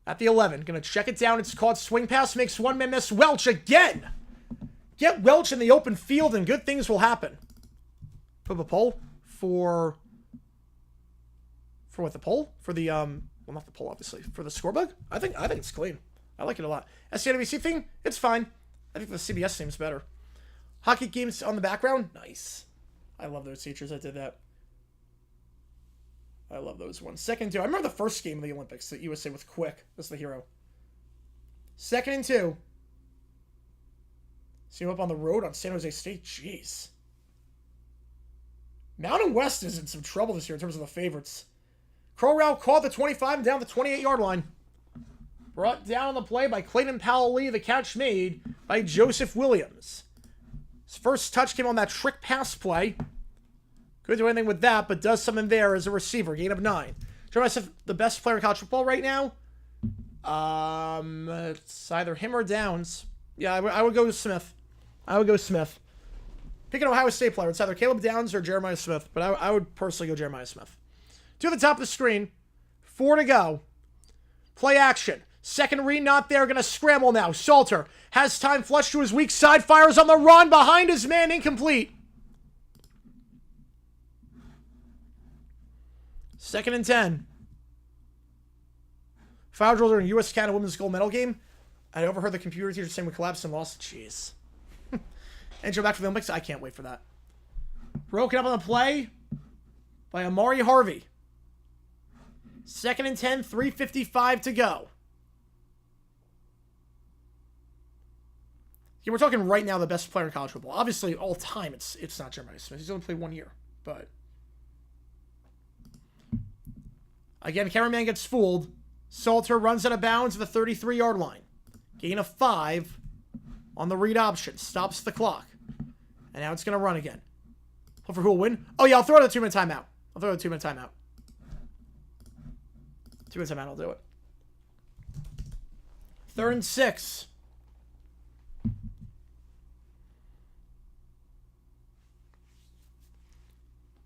At the 11. Going to check it down. It's caught. Swing pass makes one man miss. Welch again. Get Welch in the open field and good things will happen. Put up a poll for what, the poll? For the, well, not the poll, obviously. For the score bug? I think it's clean. I like it a lot. SCNBC thing? It's fine. I think the CBS seems better. Hockey games on the background? Nice. I love those teachers that did that. I love those ones. 2nd and 2. I remember the first game of the Olympics that USA with Quick. That's the hero. 2nd and 2. See him up on the road on San Jose State. Jeez. Mountain West is in some trouble this year in terms of the favorites. Crow route caught the 25 and down the 28-yard line. Brought down on the play by Clayton Powell-Lee. The catch made by Joseph Williams. His first touch came on that trick pass play. Couldn't do anything with that, but does something there as a receiver. Gain of 9. Joe myself the best player in college football right now? It's either him or Downs. Yeah, I would go with Smith. Pick an Ohio State player. It's either Caleb Downs or Jeremiah Smith, but I would personally go Jeremiah Smith. 2 at the top of the screen. 4 to go. Play action. Second read not there. Going to scramble now. Salter has time. Flush to his weak side. Fires on the run. Behind his man. Incomplete. 2nd and 10. Foul drill during U.S.-Canada Women's Gold Medal game. I overheard the computer teacher saying we collapsed and lost. Jeez. And go back for the Olympics. I can't wait for that. Broken up on the play by Amari Harvey. 2nd and 10. 3:55 to go. Yeah, we're talking right now the best player in college football. Obviously, all time, it's not Jeremiah Smith. He's only played 1 year. But again, cameraman gets fooled. Salter runs out of bounds at the 33-yard line. Gain of 5 on the read option. Stops the clock. And now it's going to run again. Hope for who will win. Oh, yeah, I'll throw out a 2-minute timeout. 2-minute timeout. 2-minute timeout, I'll do it. 3rd and 6.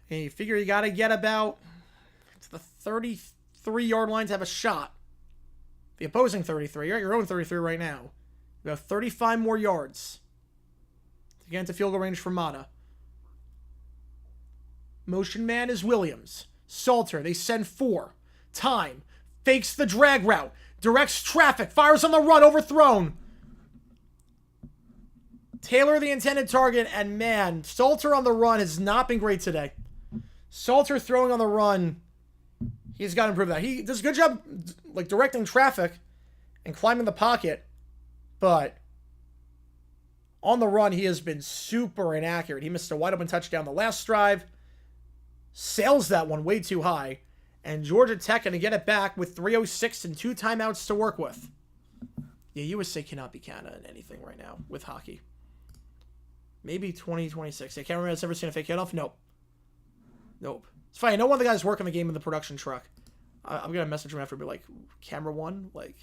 And you figure you got to get about to the 33-yard line to have a shot. The opposing 33. You're at your own 33 right now. You have 35 more yards to get into field goal range for Mata. Motion man is Williams. Salter, they send 4. Time. Fakes the drag route. Directs traffic. Fires on the run. Overthrown. Taylor the intended target. And man, Salter on the run has not been great today. Salter throwing on the run. He's got to improve that. He does a good job, like, directing traffic and climbing the pocket, but on the run, he has been super inaccurate. He missed a wide-open touchdown the last drive, sails that one way too high, and Georgia Tech going to get it back with 3:06 and 2 timeouts to work with. Yeah, USA cannot be Canada in anything right now with hockey. Maybe 2026. I can't remember if I've ever seen a fake handoff. Nope. It's funny. I know one of the guys working the game in the production truck. I'm going to message him after and be like, camera one? Like,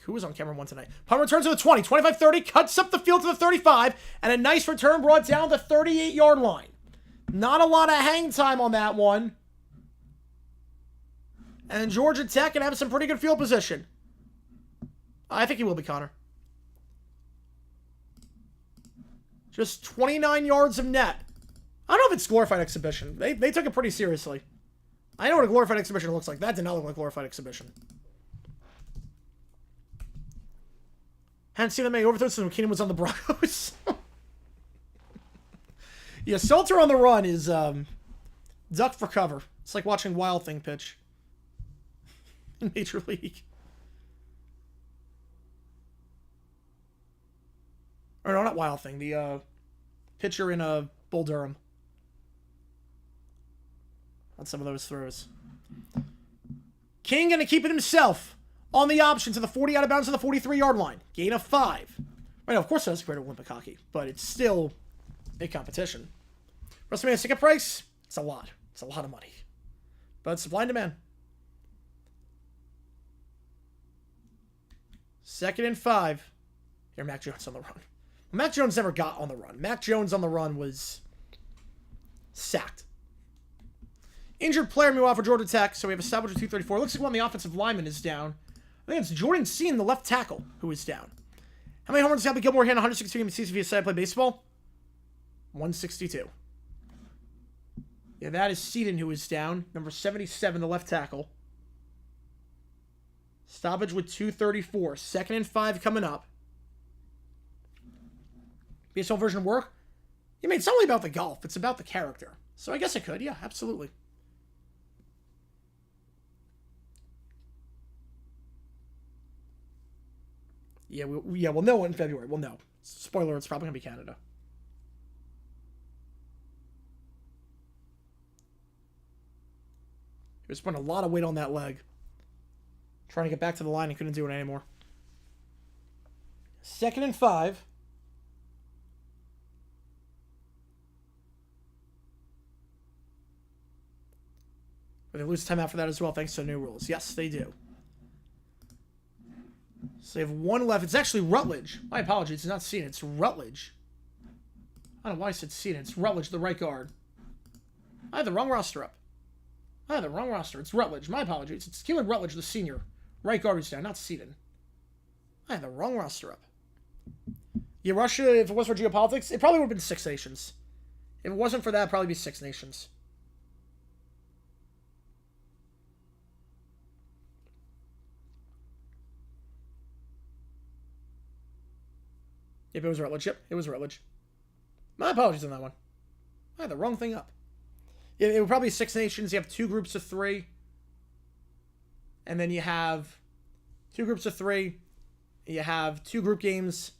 who was on camera one tonight? Punt return to the 20. 25-30. Cuts up the field to the 35. And a nice return brought down the 38-yard line. Not a lot of hang time on that one. And Georgia Tech can have some pretty good field position. I think he will be, Connor. Just 29 yards of net. I don't know if it's glorified exhibition. They took it pretty seriously. I know what a glorified exhibition looks like. That did not look like a glorified exhibition. Hadn't seen that many overthrows since when Keenan was on the Broncos. Yeah, Salter on the run is duck for cover. It's like watching Wild Thing pitch in Major League. Or no, not Wild Thing. The pitcher in Bull Durham. On some of those throws. King going to keep it himself on the option to the 40 out of bounds to the 43-yard line. Gain of 5. Right now, of course, that's compared to Olympic hockey, but it's still a competition. WrestleMania ticket price? It's a lot. It's a lot of money. But supply and demand. 2nd and 5. Here, Mac Jones on the run. Mac Jones never got on the run. Mac Jones on the run was sacked. Injured player, meanwhile, for Georgia Tech. So we have a stoppage of 234. Looks like one of the offensive linemen is down. I think it's Jordan Sean, the left tackle, who is down. How many homers did Happy Gilmore hit in 162 games season via side play baseball? 162. Yeah, that is Seaton who is down. Number 77, the left tackle. Stoppage with 234. 2nd and 5 coming up. Baseball version work? I mean, it's not only about the golf. It's about the character. So I guess it could. Yeah, absolutely. Yeah, we'll know in February. We'll know. Spoiler, it's probably going to be Canada. He was putting a lot of weight on that leg. Trying to get back to the line and couldn't do it anymore. 2nd and 5. But they lose time after that as well, thanks to the new rules. Yes, they do. So they have one left. It's actually Rutledge. My apologies. It's not Cena. It's Rutledge. I don't know why I said Cena. It's Rutledge, the right guard. I had the wrong roster up. It's Rutledge. My apologies. It's Keelan Rutledge, the senior. Right guard is down, not Seaton. I had the wrong roster up. Yeah, Russia, if it was for geopolitics, it probably would have been 6 nations. If it wasn't for that, it'd probably be 6 nations. Yep, it was Rutledge. Yep, it was Rutledge. My apologies on that one. I had the wrong thing up. Yeah, it would probably be 6 nations. You have 2 groups of 3. And then you have 2 groups of 3. You have 2 group games.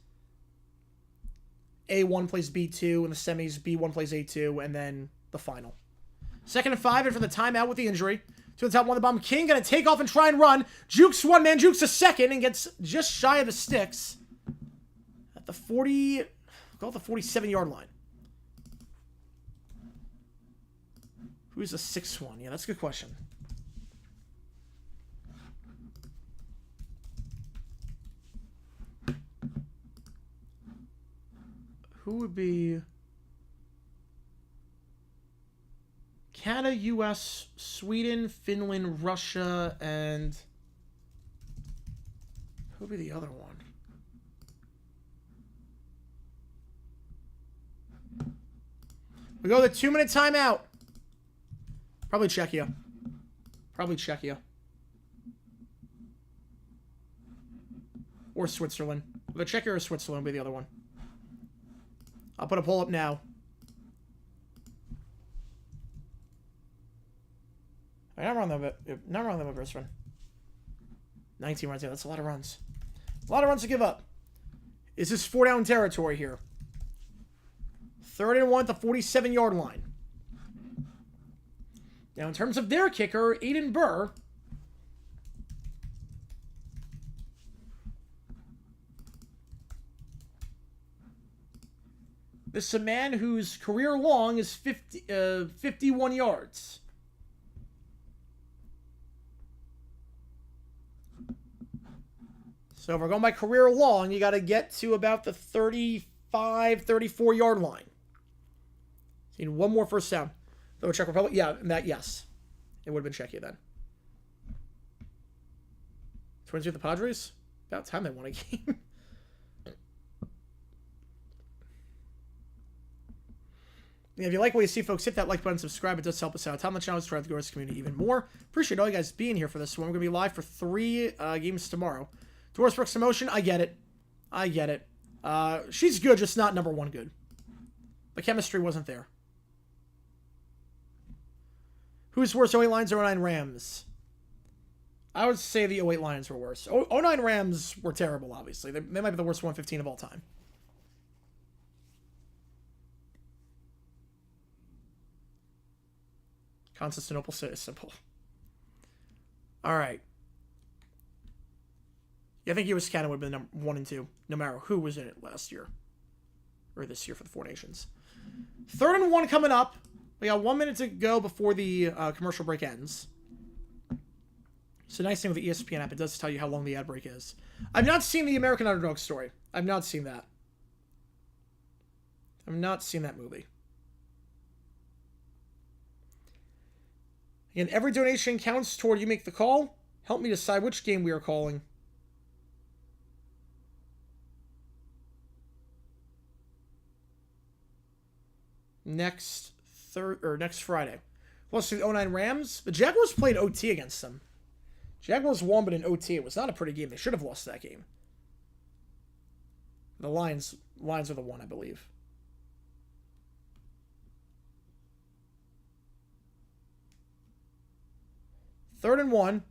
A1 plays B2 in the semis. B1 plays A2. And then the final. 2nd and 5 after the timeout with the injury. To the top one, the bomb. King going to take off and try and run. Jukes one man. Jukes a second. And gets just shy of the sticks. At the 40... Call it the 47-yard line. Who's the 6th one? Yeah, that's a good question. Who would be Canada, US, Sweden, Finland, Russia, and who would be the other one? We go to the 2-minute timeout. Probably Czechia. Or Switzerland. The Czechia or Switzerland would be the other one. I'll put a poll up now. Not wrong though, but not wrong though, my first run. 19 runs. Yeah, that's a lot of runs. A lot of runs to give up. Is this 4-down territory here? 3rd and 1 at the 47-yard line. Now, in terms of their kicker, Aiden Burr. This is a man whose career long is 51 yards. So if we're going by career long, you got to get to about the 35, 34-yard line. So you need one more first down. Though Czech Republic, yeah, yes. It would have been Czechia then. Twins with the Padres? About time they won a game. Yeah, if you like what you see, folks, hit that like button, subscribe. It does help us out. How much now is drive the Gorgeous community even more. Appreciate all you guys being here for this one. We're going to be live for 3 games tomorrow. Doris Brooks emotion, I get it. I get it. She's good, just not number 1 good. The chemistry wasn't there. Who's worse, 08 Lions or 09 Rams? I would say the 08 Lions were worse. 09 Rams were terrible, obviously. They might be the worst 115 of all time. Constantinople is simple. All right. Yeah, I think U.S. Canada would have been number 1 and 2, no matter who was in it last year. Or this year for the 4 Nations. 3rd and 1 coming up. We got 1 minute to go before the commercial break ends. It's a nice thing with the ESPN app. It does tell you how long the ad break is. I've not seen the American Underdog Story. I've not seen that. I've not seen that movie. Again, every donation counts toward you make the call. Help me decide which game we are calling. Next Friday. Plus the 09 Rams. The Jaguars played OT against them. Jaguars won, but in OT. It was not a pretty game. They should have lost that game. The Lions are the one, I believe. Third and 1.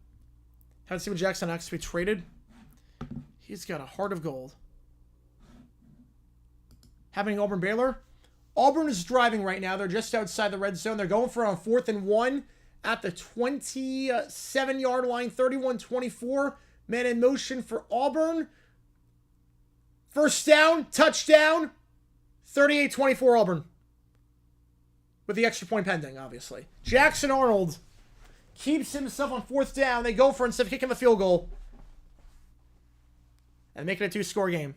Had Steven Jackson actually traded. He's got a heart of gold. Happening Auburn Baylor. Auburn is driving right now. They're just outside the red zone. They're going for it on 4th and 1 at the 27-yard line. 31-24. Man in motion for Auburn. First down. Touchdown. 38-24 Auburn. With the extra point pending, obviously. Jackson Arnold keeps himself on 4th down. They go for it instead of kicking the field goal. And making it a 2-score game.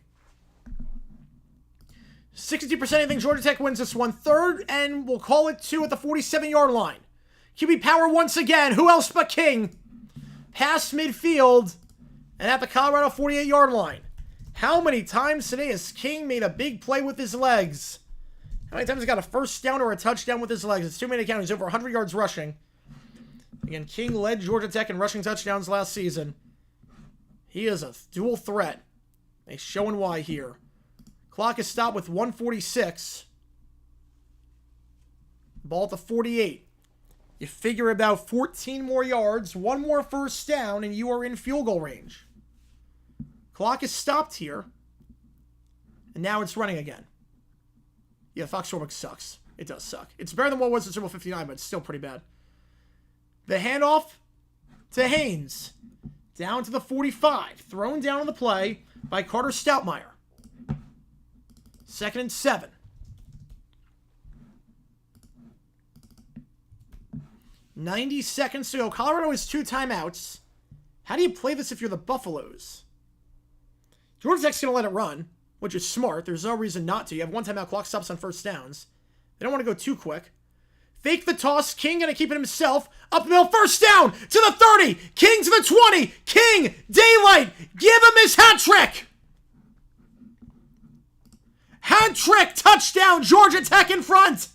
62% I think Georgia Tech wins this one. 3rd, and we'll call it 2 at the 47-yard line. QB power once again. Who else but King? Past midfield and at the Colorado 48-yard line. How many times today has King made a big play with his legs? How many times has he got a first down or a touchdown with his legs? It's too many to count. He's over 100 yards rushing. Again, King led Georgia Tech in rushing touchdowns last season. He is a dual threat. They're showing why here. Clock is stopped with 1:46. Ball at the 48. You figure about 14 more yards, 1 more first down, and you are in field goal range. Clock is stopped here. And now it's running again. Yeah, Fox Sports sucks. It does suck. It's better than what was in Super Bowl 59, but it's still pretty bad. The handoff to Haynes. Down to the 45. Thrown down on the play by Carter Stoutmeyer. 2nd and 7. 90 seconds to go. Colorado has 2 timeouts. How do you play this if you're the Buffaloes? Georgia Tech's going to let it run, which is smart. There's no reason not to. You have 1 timeout, clock stops on first downs. They don't want to go too quick. Fake the toss. King going to keep it himself. Up the middle. First down to the 30. King to the 20. King. Daylight. Give him his hat trick. Hat trick. Touchdown. Georgia Tech in front.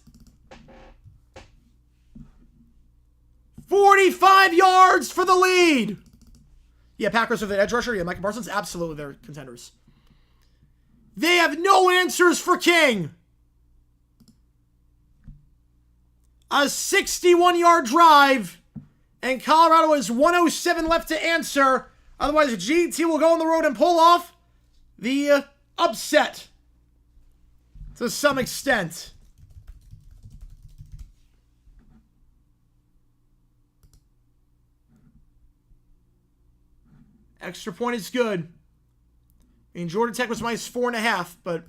45 yards for the lead. Yeah, Packers with an edge rusher. Yeah, Micah Parsons. Absolutely, they're contenders. They have no answers for King. A 61-yard drive, And Colorado has 107 left to answer. Otherwise, GT will go on the road and pull off the upset to some extent. Extra point is good. I mean, Georgia Tech was minus 4.5, but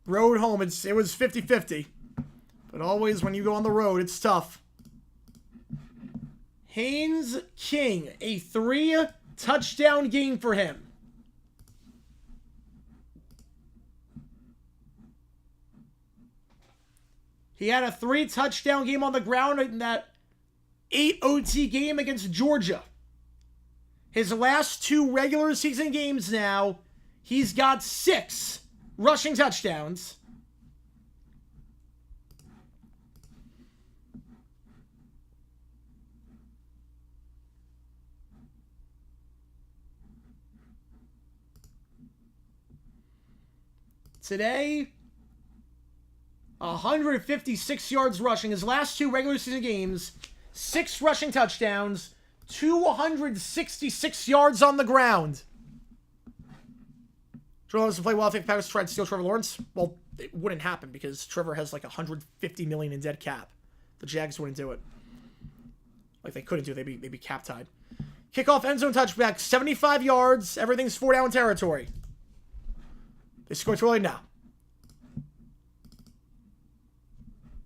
road home, it was 50-50. But always when you go on the road, it's tough. Haynes King, a 3-touchdown game for him. He had a 3-touchdown game on the ground in that 8 OT game against Georgia. His last 2 regular season games now, he's got 6 rushing touchdowns. Today, 156 yards rushing. His last 2 regular season games, 6 rushing touchdowns, 266 yards on the ground. Trevor Lawrence to play well. I think the Packers tried to steal Trevor Lawrence. Well, it wouldn't happen because Trevor has like $150 million in dead cap. The Jags wouldn't do it. Like they couldn't do it. They'd be cap tied. Kickoff end zone touchback, 75 yards. Everything's 4-down territory. They scored too early now.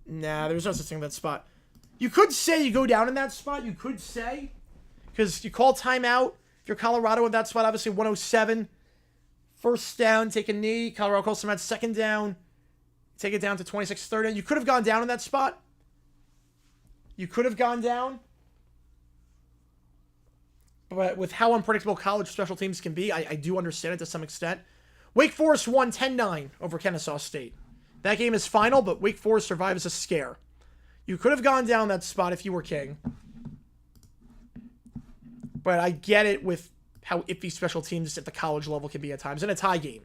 Nah, there's no such thing in that spot. You could say you go down in that spot. You could say. Because you call timeout. If you're Colorado in that spot, obviously 107. First down, take a knee. Colorado calls timeout. Second down. Take it down to 26, third down. You could have gone down in that spot. You could have gone down. But with how unpredictable college special teams can be, I do understand it to some extent. Wake Forest won 10-9 over Kennesaw State. That game is final, but Wake Forest survives a scare. You could have gone down that spot if you were King. But I get it with how iffy special teams at the college level can be at times in a tie game.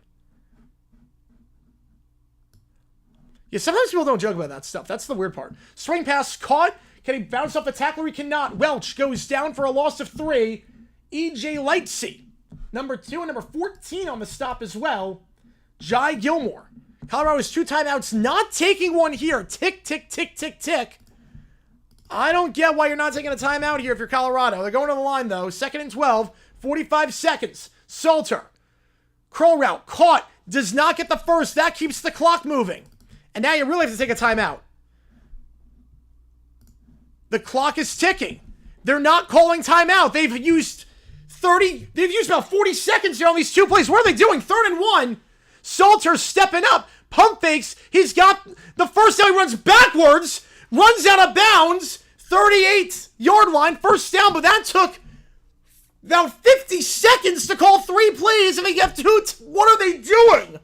Yeah, sometimes people don't joke about that stuff. That's the weird part. Swing pass caught. Can he bounce off the tackler? He cannot. Welch goes down for a loss of 3. E.J. Lightsey, number 2 and number 14 on the stop as well. Jai Gilmore. Colorado has 2 timeouts, not taking one here. Tick, tick, tick, tick, tick. I don't get why you're not taking a timeout here if you're Colorado. They're going to the line, though. 2nd and 12, 45 seconds. Salter. Curl route, caught. Does not get the first. That keeps the clock moving. And now you really have to take a timeout. The clock is ticking. They're not calling timeout. They've used about 40 seconds here on these 2 plays. What are they doing? 3rd and 1. Salter stepping up. Pump fakes. He's got the first down. He runs backwards. Runs out of bounds. 38-yard line. First down. But that took about 50 seconds to call 3 plays. And they have 2. What are they doing?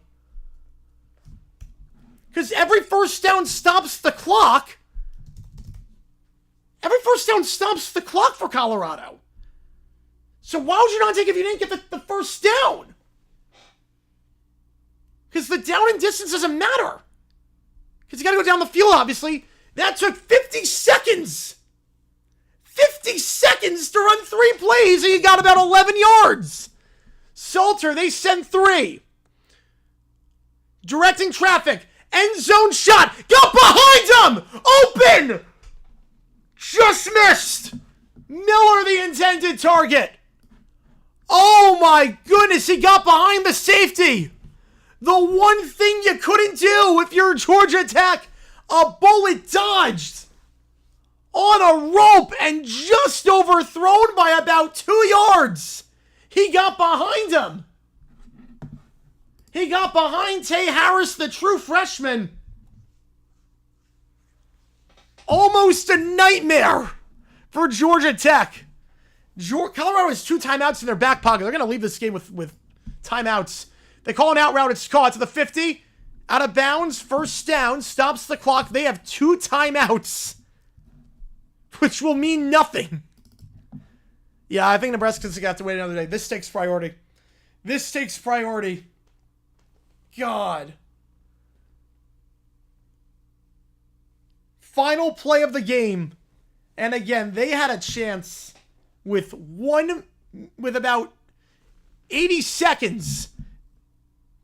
Because every first down stops the clock. Every first down stops the clock for Colorado. So why would you not take it if you didn't get the first down? Because the down and distance doesn't matter. Because you got to go down the field, obviously. That took 50 seconds. 50 seconds to run 3 plays, and you got about 11 yards. Salter, they send 3. Directing traffic. End zone shot. Got behind him. Open. Just missed. Miller, the intended target. Oh my goodness, he got behind the safety. The one thing you couldn't do if you're Georgia Tech. A bullet dodged on a rope and just overthrown by about 2 yards. He got behind him. He got behind Tay Harris, the true freshman. Almost a nightmare for Georgia Tech. Colorado has 2 timeouts in their back pocket. They're going to leave this game with timeouts. They call an out route. It's caught to the 50. Out of bounds. First down. Stops the clock. They have 2 timeouts, which will mean nothing. Yeah, I think Nebraska's going to have to wait another day. This takes priority. This takes priority. God. Final play of the game. And again, they had a chance with about 80 seconds.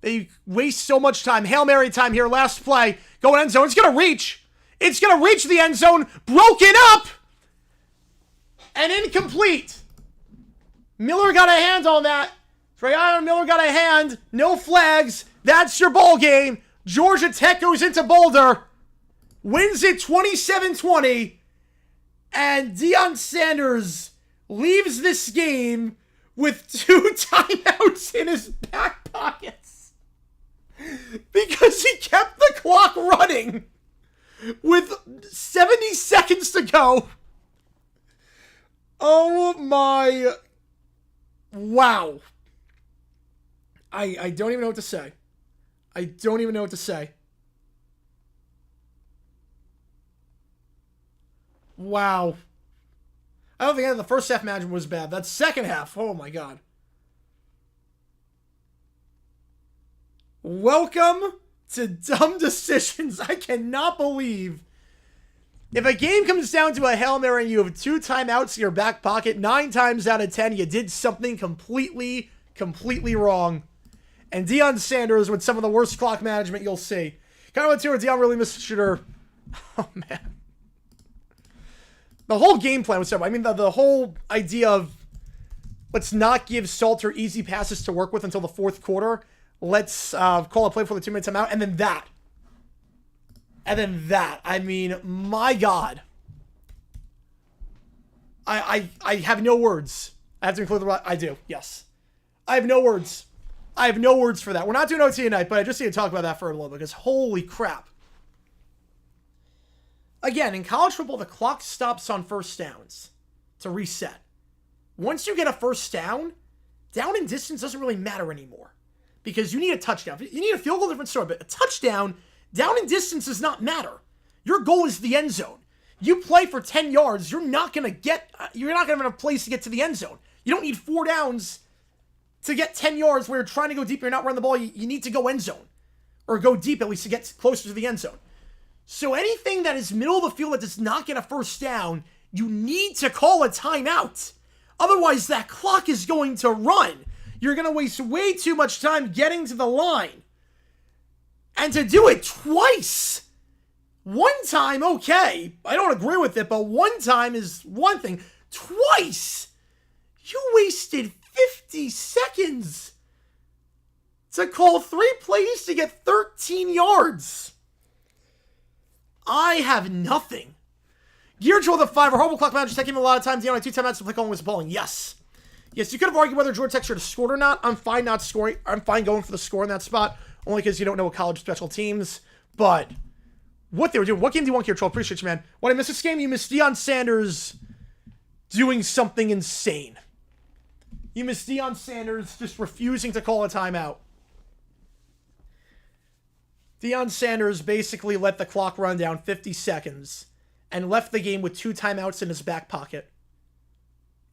They waste so much time. Hail Mary time here. Last play. Going end zone. It's going to reach. It's going to reach the end zone. Broken up. And incomplete. Miller got a hand on that. Trayvon Miller got a hand. No flags. That's your ball game. Georgia Tech goes into Boulder. Wins it 27-20. And Deion Sanders leaves this game with 2 timeouts in his back pockets. Because he kept the clock running with 70 seconds to go. Oh my. Wow. I don't even know what to say. I don't even know what to say. Wow. I don't think the first half management was bad. That second half, oh my god. Welcome to Dumb Decisions. I cannot believe. If a game comes down to a Hail Mary and you have 2 timeouts in your back pocket, 9 times out of 10, you did something completely wrong. And Deion Sanders with some of the worst clock management you'll see. Kind of went to where Deion really missed a shooter. Oh, man. The whole game plan was terrible. I mean, the whole idea of let's not give Salter easy passes to work with until the fourth quarter. Let's call a play for the 2-minute timeout. And then that. I mean, my God. I have no words. I have to include the... I do, yes. I have no words. I have no words for that. We're not doing OT tonight, but I just need to talk about that for a little bit, because holy crap. Again, in college football, the clock stops on first downs to reset. Once you get a first down and distance doesn't really matter anymore, because you need a touchdown. You need a field goal, different story, but a touchdown, down and distance does not matter. Your goal is the end zone. You play for 10 yards, you're not going to have a place to get to the end zone. You don't need 4 downs to get 10 yards where you're trying to go deep, you're not running the ball. You need to go end zone, or go deep at least to get closer to the end zone. So anything that is middle of the field that does not get a first down, you need to call a timeout. Otherwise, that clock is going to run. You're going to waste way too much time getting to the line. And to do it twice. One time, okay. I don't agree with it, but one time is one thing. Twice! You wasted 50 seconds to call 3 plays to get 13 yards. I have nothing. Gear Troll the 5, our horrible clock managers taking a lot of time. The only 2 timeouts to play on was balling. Yes. Yes, you could have argued whether Georgia Tech should have scored or not. I'm fine not scoring. I'm fine going for the score in that spot, only because you don't know college special teams. But what they were doing. What game do you want, Gear Troll? Appreciate you, man. What I missed this game, you missed Deion Sanders doing something insane. You missed Deion Sanders just refusing to call a timeout. Deion Sanders basically let the clock run down 50 seconds and left the game with 2 timeouts in his back pocket.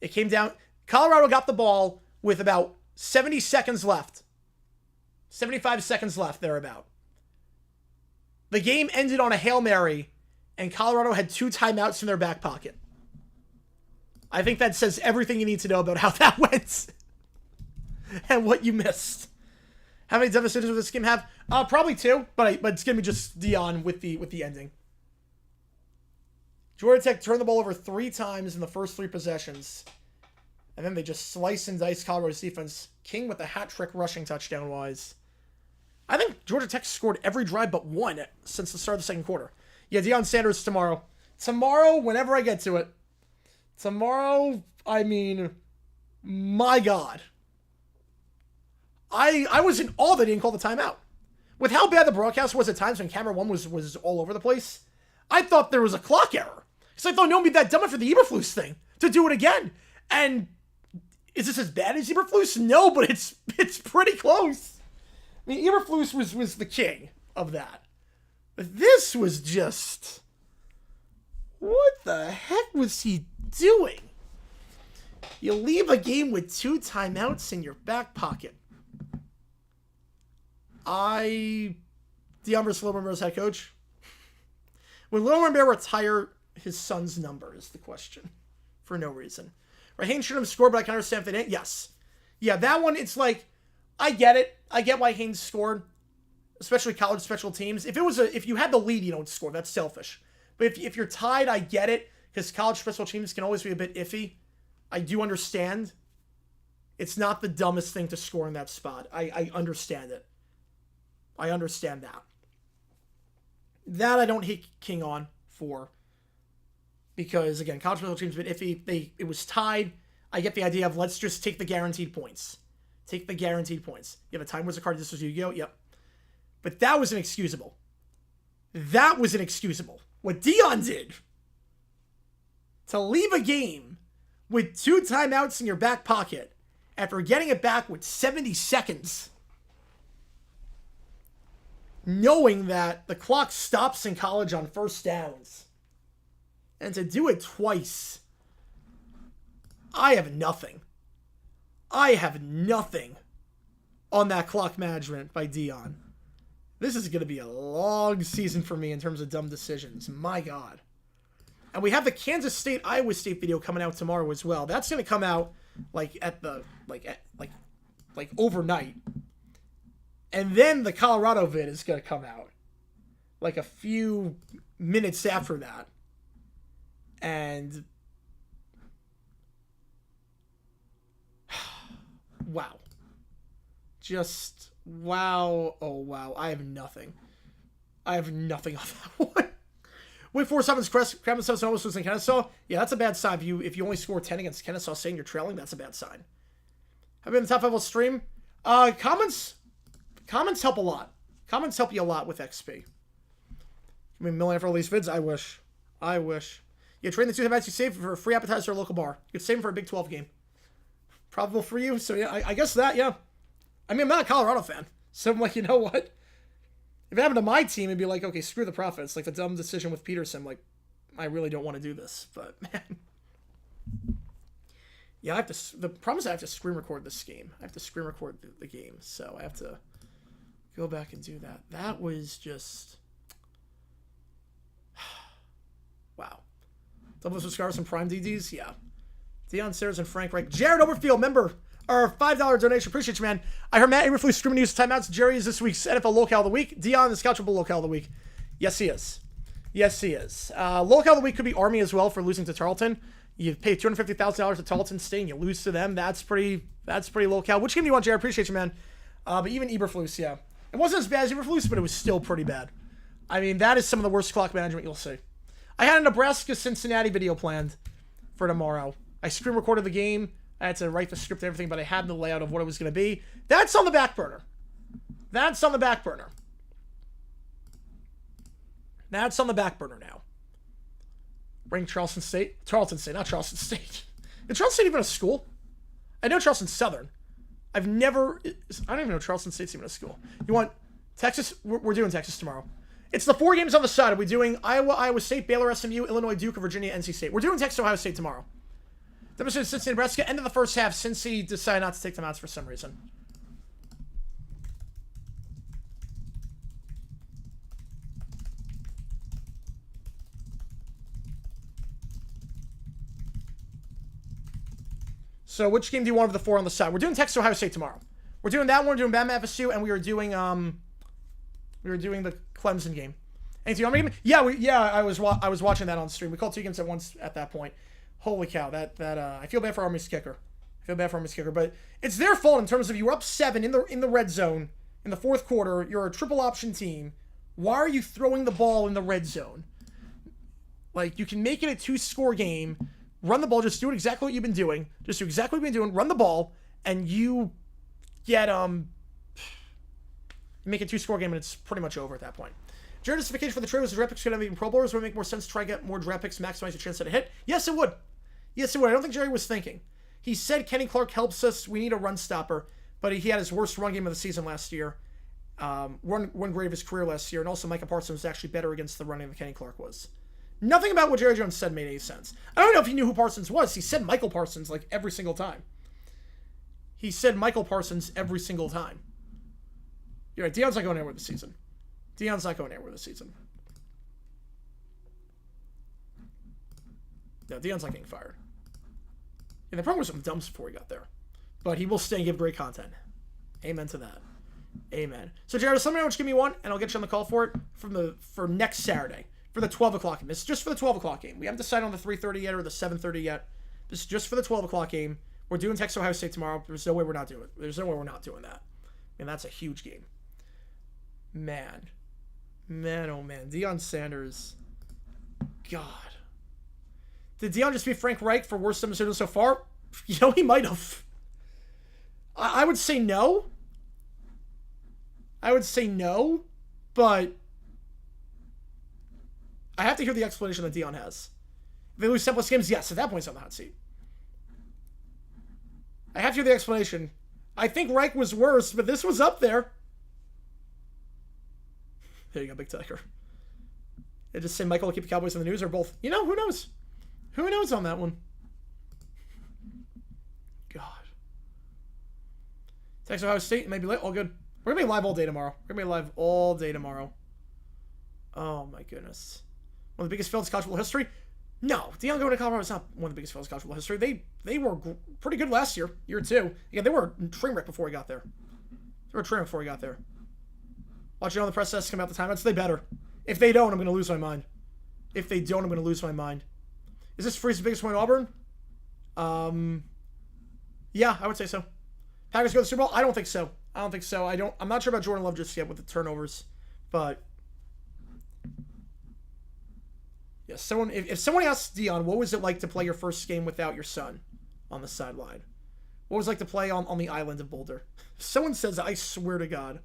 It came down. Colorado got the ball with about 70 seconds left. 75 seconds left, thereabout. The game ended on a Hail Mary, and Colorado had 2 timeouts in their back pocket. I think that says everything you need to know about how that went and what you missed. How many dumb decisions will this game have? Probably 2, but it's gonna be just Deion with the ending. Georgia Tech turned the ball over 3 times in the first 3 possessions, and then they just slice and dice Colorado's defense. King with a hat trick rushing touchdown wise. I think Georgia Tech scored every drive but 1 since the start of the second quarter. Yeah, Deion Sanders tomorrow. Tomorrow, whenever I get to it. Tomorrow, I mean, my God. I was in awe that he didn't call the timeout. With how bad the broadcast was at times when camera 1 was all over the place, I thought there was a clock error. Because I thought no one would be that dumb for the Eberflus thing to do it again. And is this as bad as Eberflus? No, but it's pretty close. I mean, Eberflus was the king of that. But this was just... What the heck was he doing? You leave a game with 2 timeouts in your back pocket. Deion versus Little Bear as head coach. When Little Bear retired, his son's number is the question. For no reason. Right, Haynes shouldn't have scored, but I can understand if they didn't. Yes. Yeah, that one, it's like, I get it. I get why Haynes scored, especially college special teams. If you had the lead, you don't score. That's selfish. But if you're tied, I get it, because college special teams can always be a bit iffy. I do understand. It's not the dumbest thing to score in that spot. I understand it. I understand that. That I don't hate King on for. Because, again, college special teams have been iffy. It was tied. I get the idea of let's just take the guaranteed points. Take the guaranteed points. You have a Time Wizard card. This was Yu-Gi-Oh! Yep. But that was inexcusable. That was inexcusable. What Dion did to leave a game with 2 timeouts in your back pocket after getting it back with 70 seconds, knowing that the clock stops in college on first downs, and to do it twice, I have nothing. I have nothing on that clock management by Dion. This is going to be a long season for me in terms of dumb decisions. My God. And we have the Kansas State Iowa State video coming out tomorrow as well. That's going to come out like overnight. And then the Colorado vid is going to come out like a few minutes after that. And wow. Just wow. Oh, wow. I have nothing. I have nothing on that one. Wait, 4-7's Kremlin 7 almost losing Kennesaw. Yeah, that's a bad sign. If you only score 10 against Kennesaw saying you're trailing, that's a bad sign. Have you been in the top 5 of stream? Comments help a lot. Comments help you a lot with XP. I mean, millionaire for all these vids? I wish. You train the 2 timeouts you save for a free appetizer at a local bar. You could save them for a Big 12 game. Probable for you. So, yeah, I guess that, yeah. I mean, I'm not a Colorado fan. So I'm like, you know what? If it happened to my team, it'd be like, okay, screw the profits. Like the dumb decision with Peterson. Like, I really don't want to do this. But, man. Yeah, I have to... The problem is I have to screen record this game. I have to screen record the game. So I have to go back and do that. That was just... Wow. Double with Scars and Prime DDs? Yeah. Deion Sayers and Frank Reich. Jared Overfield, member... Our $5 donation. Appreciate you, man. I heard Matt Aberflus screaming to use timeouts. Jerry is this week's NFL Locale of the Week. Dion is Couchable Locale of the Week. Yes, he is. Yes, he is. Locale of the Week could be Army as well for losing to Tarleton. You pay $250,000 to Tarleton State and you lose to them. That's pretty locale. Which game do you want, Jared? Appreciate you, man. But even Eberflus, yeah. It wasn't as bad as Eberflus, but it was still pretty bad. I mean, that is some of the worst clock management you'll see. I had a Nebraska-Cincinnati video planned for tomorrow. I screen recorded the game. I had to write the script and everything, but I had the layout of what it was going to be. That's on the back burner. That's on the back burner. That's on the back burner now. Bring Tarleton State, not Charleston State. Is Charleston State even a school? I know Charleston Southern. I don't even know Charleston State's even a school. You want Texas? We're doing Texas tomorrow. It's the 4 games on the side. Are we doing Iowa State, Baylor, SMU, Illinois, Duke, or Virginia, NC State? We're doing Texas, Ohio State tomorrow. Then we're Cincinnati, Nebraska. End of the first half. Cincy decided not to take them out for some reason. So which game do you want of the 4 on the side? We're doing Texas, Ohio State tomorrow. We're doing that one. We're doing Bama FSU, and we were doing the Clemson game. Anything on me? Yeah, I was watching that on stream. We called 2 games at once at that point. Holy cow, that I feel bad for Army's kicker. But it's their fault in terms of you were up 7 in the red zone in the 4th quarter. You're a triple option team. Why are you throwing the ball in the red zone? Like, you can make it a 2-score game, run the ball, just do exactly what you've been doing. Just do exactly what you've been doing, run the ball, and you get make a 2-score game, and it's pretty much over at that point. Your justification for the trade was the draft picks could have even Pro Bowlers. Would it make more sense to try to get more draft picks, maximize your chance at a hit? Yes, it would. Yes, it would. I don't think Jerry was thinking. He said Kenny Clark helps us. We need a run stopper. But he had his worst run game of the season last year. One grade of his career last year. And also Micah Parsons was actually better against the running than Kenny Clark was. Nothing about what Jerry Jones said made any sense. I don't know if he knew who Parsons was. He said Michael Parsons like every single time. You're right. Deion's not going anywhere this season. No, Dion's not getting fired. And the problem was some dumps before he got there. But he will stay and give great content. Amen to that. Amen. So, Jared, just let me know what you give me one, and I'll get you on the call for it for next Saturday, for the 12 o'clock game. This is just for the 12 o'clock game. We haven't decided on the 3:30 yet or the 7:30 yet. This is just for the 12 o'clock game. We're doing Texas Ohio State tomorrow. There's no way we're not doing it. There's no way we're not doing that. And that's a huge game. Man, oh man. Deion Sanders. God. Did Deion just beat Frank Reich for worst decision so far? You know, he might have. I would say no. But I have to hear the explanation that Deion has. If they lose 10+ games, yes, at that point he's on the hot seat. I have to hear the explanation. I think Reich was worse, but this was up there. There you go, Big Tiger. They just say Michael will keep the Cowboys in the news, or both. You know, who knows? Who knows on that one? God. Texas Ohio State, maybe late. All good. We're going to be live all day tomorrow. Oh, my goodness. One of the biggest fails in college football history? No. Deion going to Colorado is not one of the biggest fails in college football history. They were pretty good last year two. Yeah, they were a train wreck before he got there. Watching all the press tests come out the timeouts, they better. If they don't, I'm going to lose my mind. Is this Freeze's biggest win in Auburn? Yeah, I would say so. Packers go to the Super Bowl? I don't think so. I'm not sure about Jordan Love just yet with the turnovers, but yeah, if someone asks Deion, what was it like to play your first game without your son on the sideline? What was it like to play on the island of Boulder? If someone says that, I swear to God.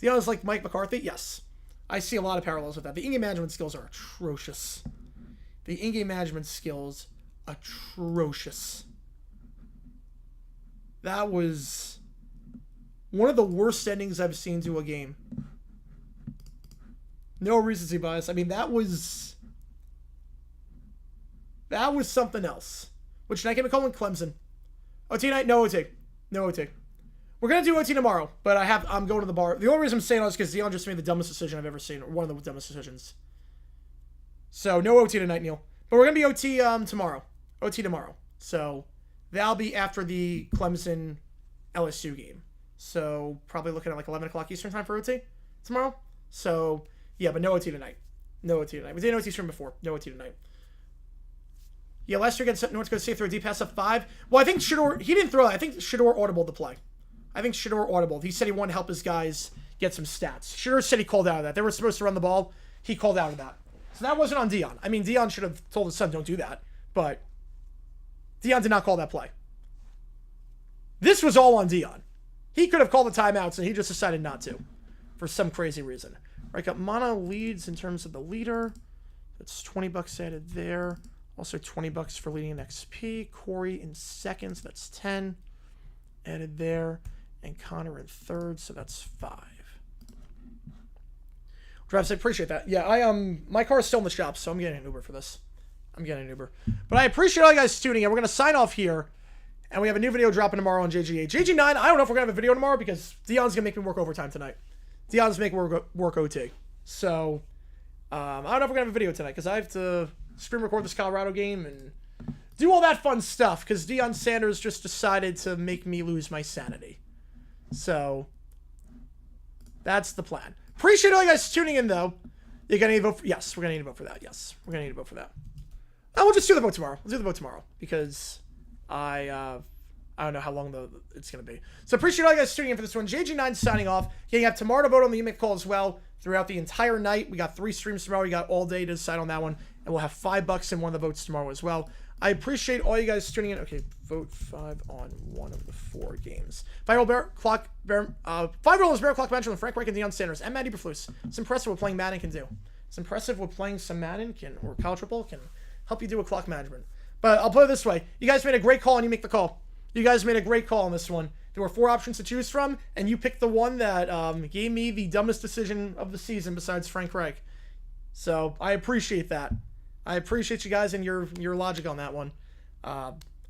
Deion is like Mike McCarthy? Yes. I see a lot of parallels with that. The in-game management skills are atrocious. That was one of the worst endings I've seen to a game. No recency bias. I mean, that was something else. Which night game call in Clemson? OT night? No OT. We're going to do OT tomorrow, but I'm going to the bar. The only reason I'm saying that is because Deion just made the dumbest decision I've ever seen, or one of the dumbest decisions. So, no OT tonight, Neil. But we're going to be OT tomorrow. So, that'll be after the Clemson LSU game. So, probably looking at like 11 o'clock Eastern time for OT tomorrow. So, yeah, but no OT tonight. We did an OT stream before. No OT tonight. Yeah, last year against North Dakota State threw a deep pass up 5. Well, I think Shador, he didn't throw it. I think Shador audibled the play. He said he wanted to help his guys get some stats. Shador said he called out of that. They were supposed to run the ball. He called out of that. So that wasn't on Deion. I mean, Deion should have told his son, don't do that. But Deion did not call that play. This was all on Deion. He could have called the timeouts, and he just decided not to for some crazy reason. Right, got Mana leads in terms of the leader. That's $20 added there. Also $20 for leading in XP. Corey in second, so that's 10 added there. And Connor in third, so that's 5. Travis, I appreciate that. Yeah, my car is still in the shop, so I'm getting an Uber for this. But I appreciate all you guys tuning in. We're going to sign off here, and we have a new video dropping tomorrow on JG8. JG9, I don't know if we're going to have a video tomorrow because Deion's going to make me work overtime tonight. Deion's making me work OT. So, I don't know if we're going to have a video tonight because I have to screen record this Colorado game and do all that fun stuff because Deion Sanders just decided to make me lose my sanity. So, that's the plan. Appreciate all you guys tuning in, though. You're going to need to vote for... Yes, we're going to need to vote for that. And we'll just do the vote tomorrow. Because I don't know how long it's going to be. So, appreciate all you guys tuning in for this one. JG9 signing off. You have tomorrow to vote on the email call as well. Throughout the entire night. We got 3 streams tomorrow. We got all day to decide on that one. And we'll have $5 in one of the votes tomorrow as well. I appreciate all you guys tuning in. Okay, vote 5 on one of the 4 games. 5-year-old Bear Clock Benjamin with Frank Reich and Deion Sanders and Matt Eberflus. It's impressive what playing Madden can do. It's impressive what playing some Madden or college football can help you do with clock management. But I'll put it this way. You guys made a great call and you make the call. You guys made a great call on this one. There were 4 options to choose from, and you picked the one that gave me the dumbest decision of the season besides Frank Reich. So I appreciate that. I appreciate you guys and your logic on that one.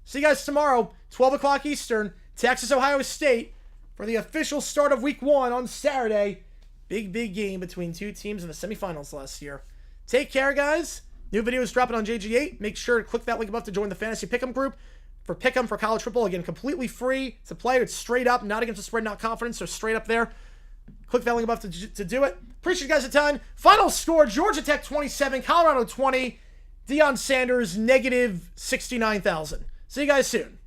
See you guys tomorrow, 12 o'clock Eastern, Texas, Ohio State, for the official start of Week 1 on Saturday. Big game between 2 teams in the semifinals last year. Take care, guys. New videos dropping on JG8. Make sure to click that link above to join the Fantasy Pick'em group. For Pick'em for college football, again, completely free to play. It's straight up, not against the spread, not confidence, so straight up there. Click that link above to do it. Appreciate you guys a ton. Final score, Georgia Tech 27, Colorado 20, Deion Sanders negative 69,000. See you guys soon.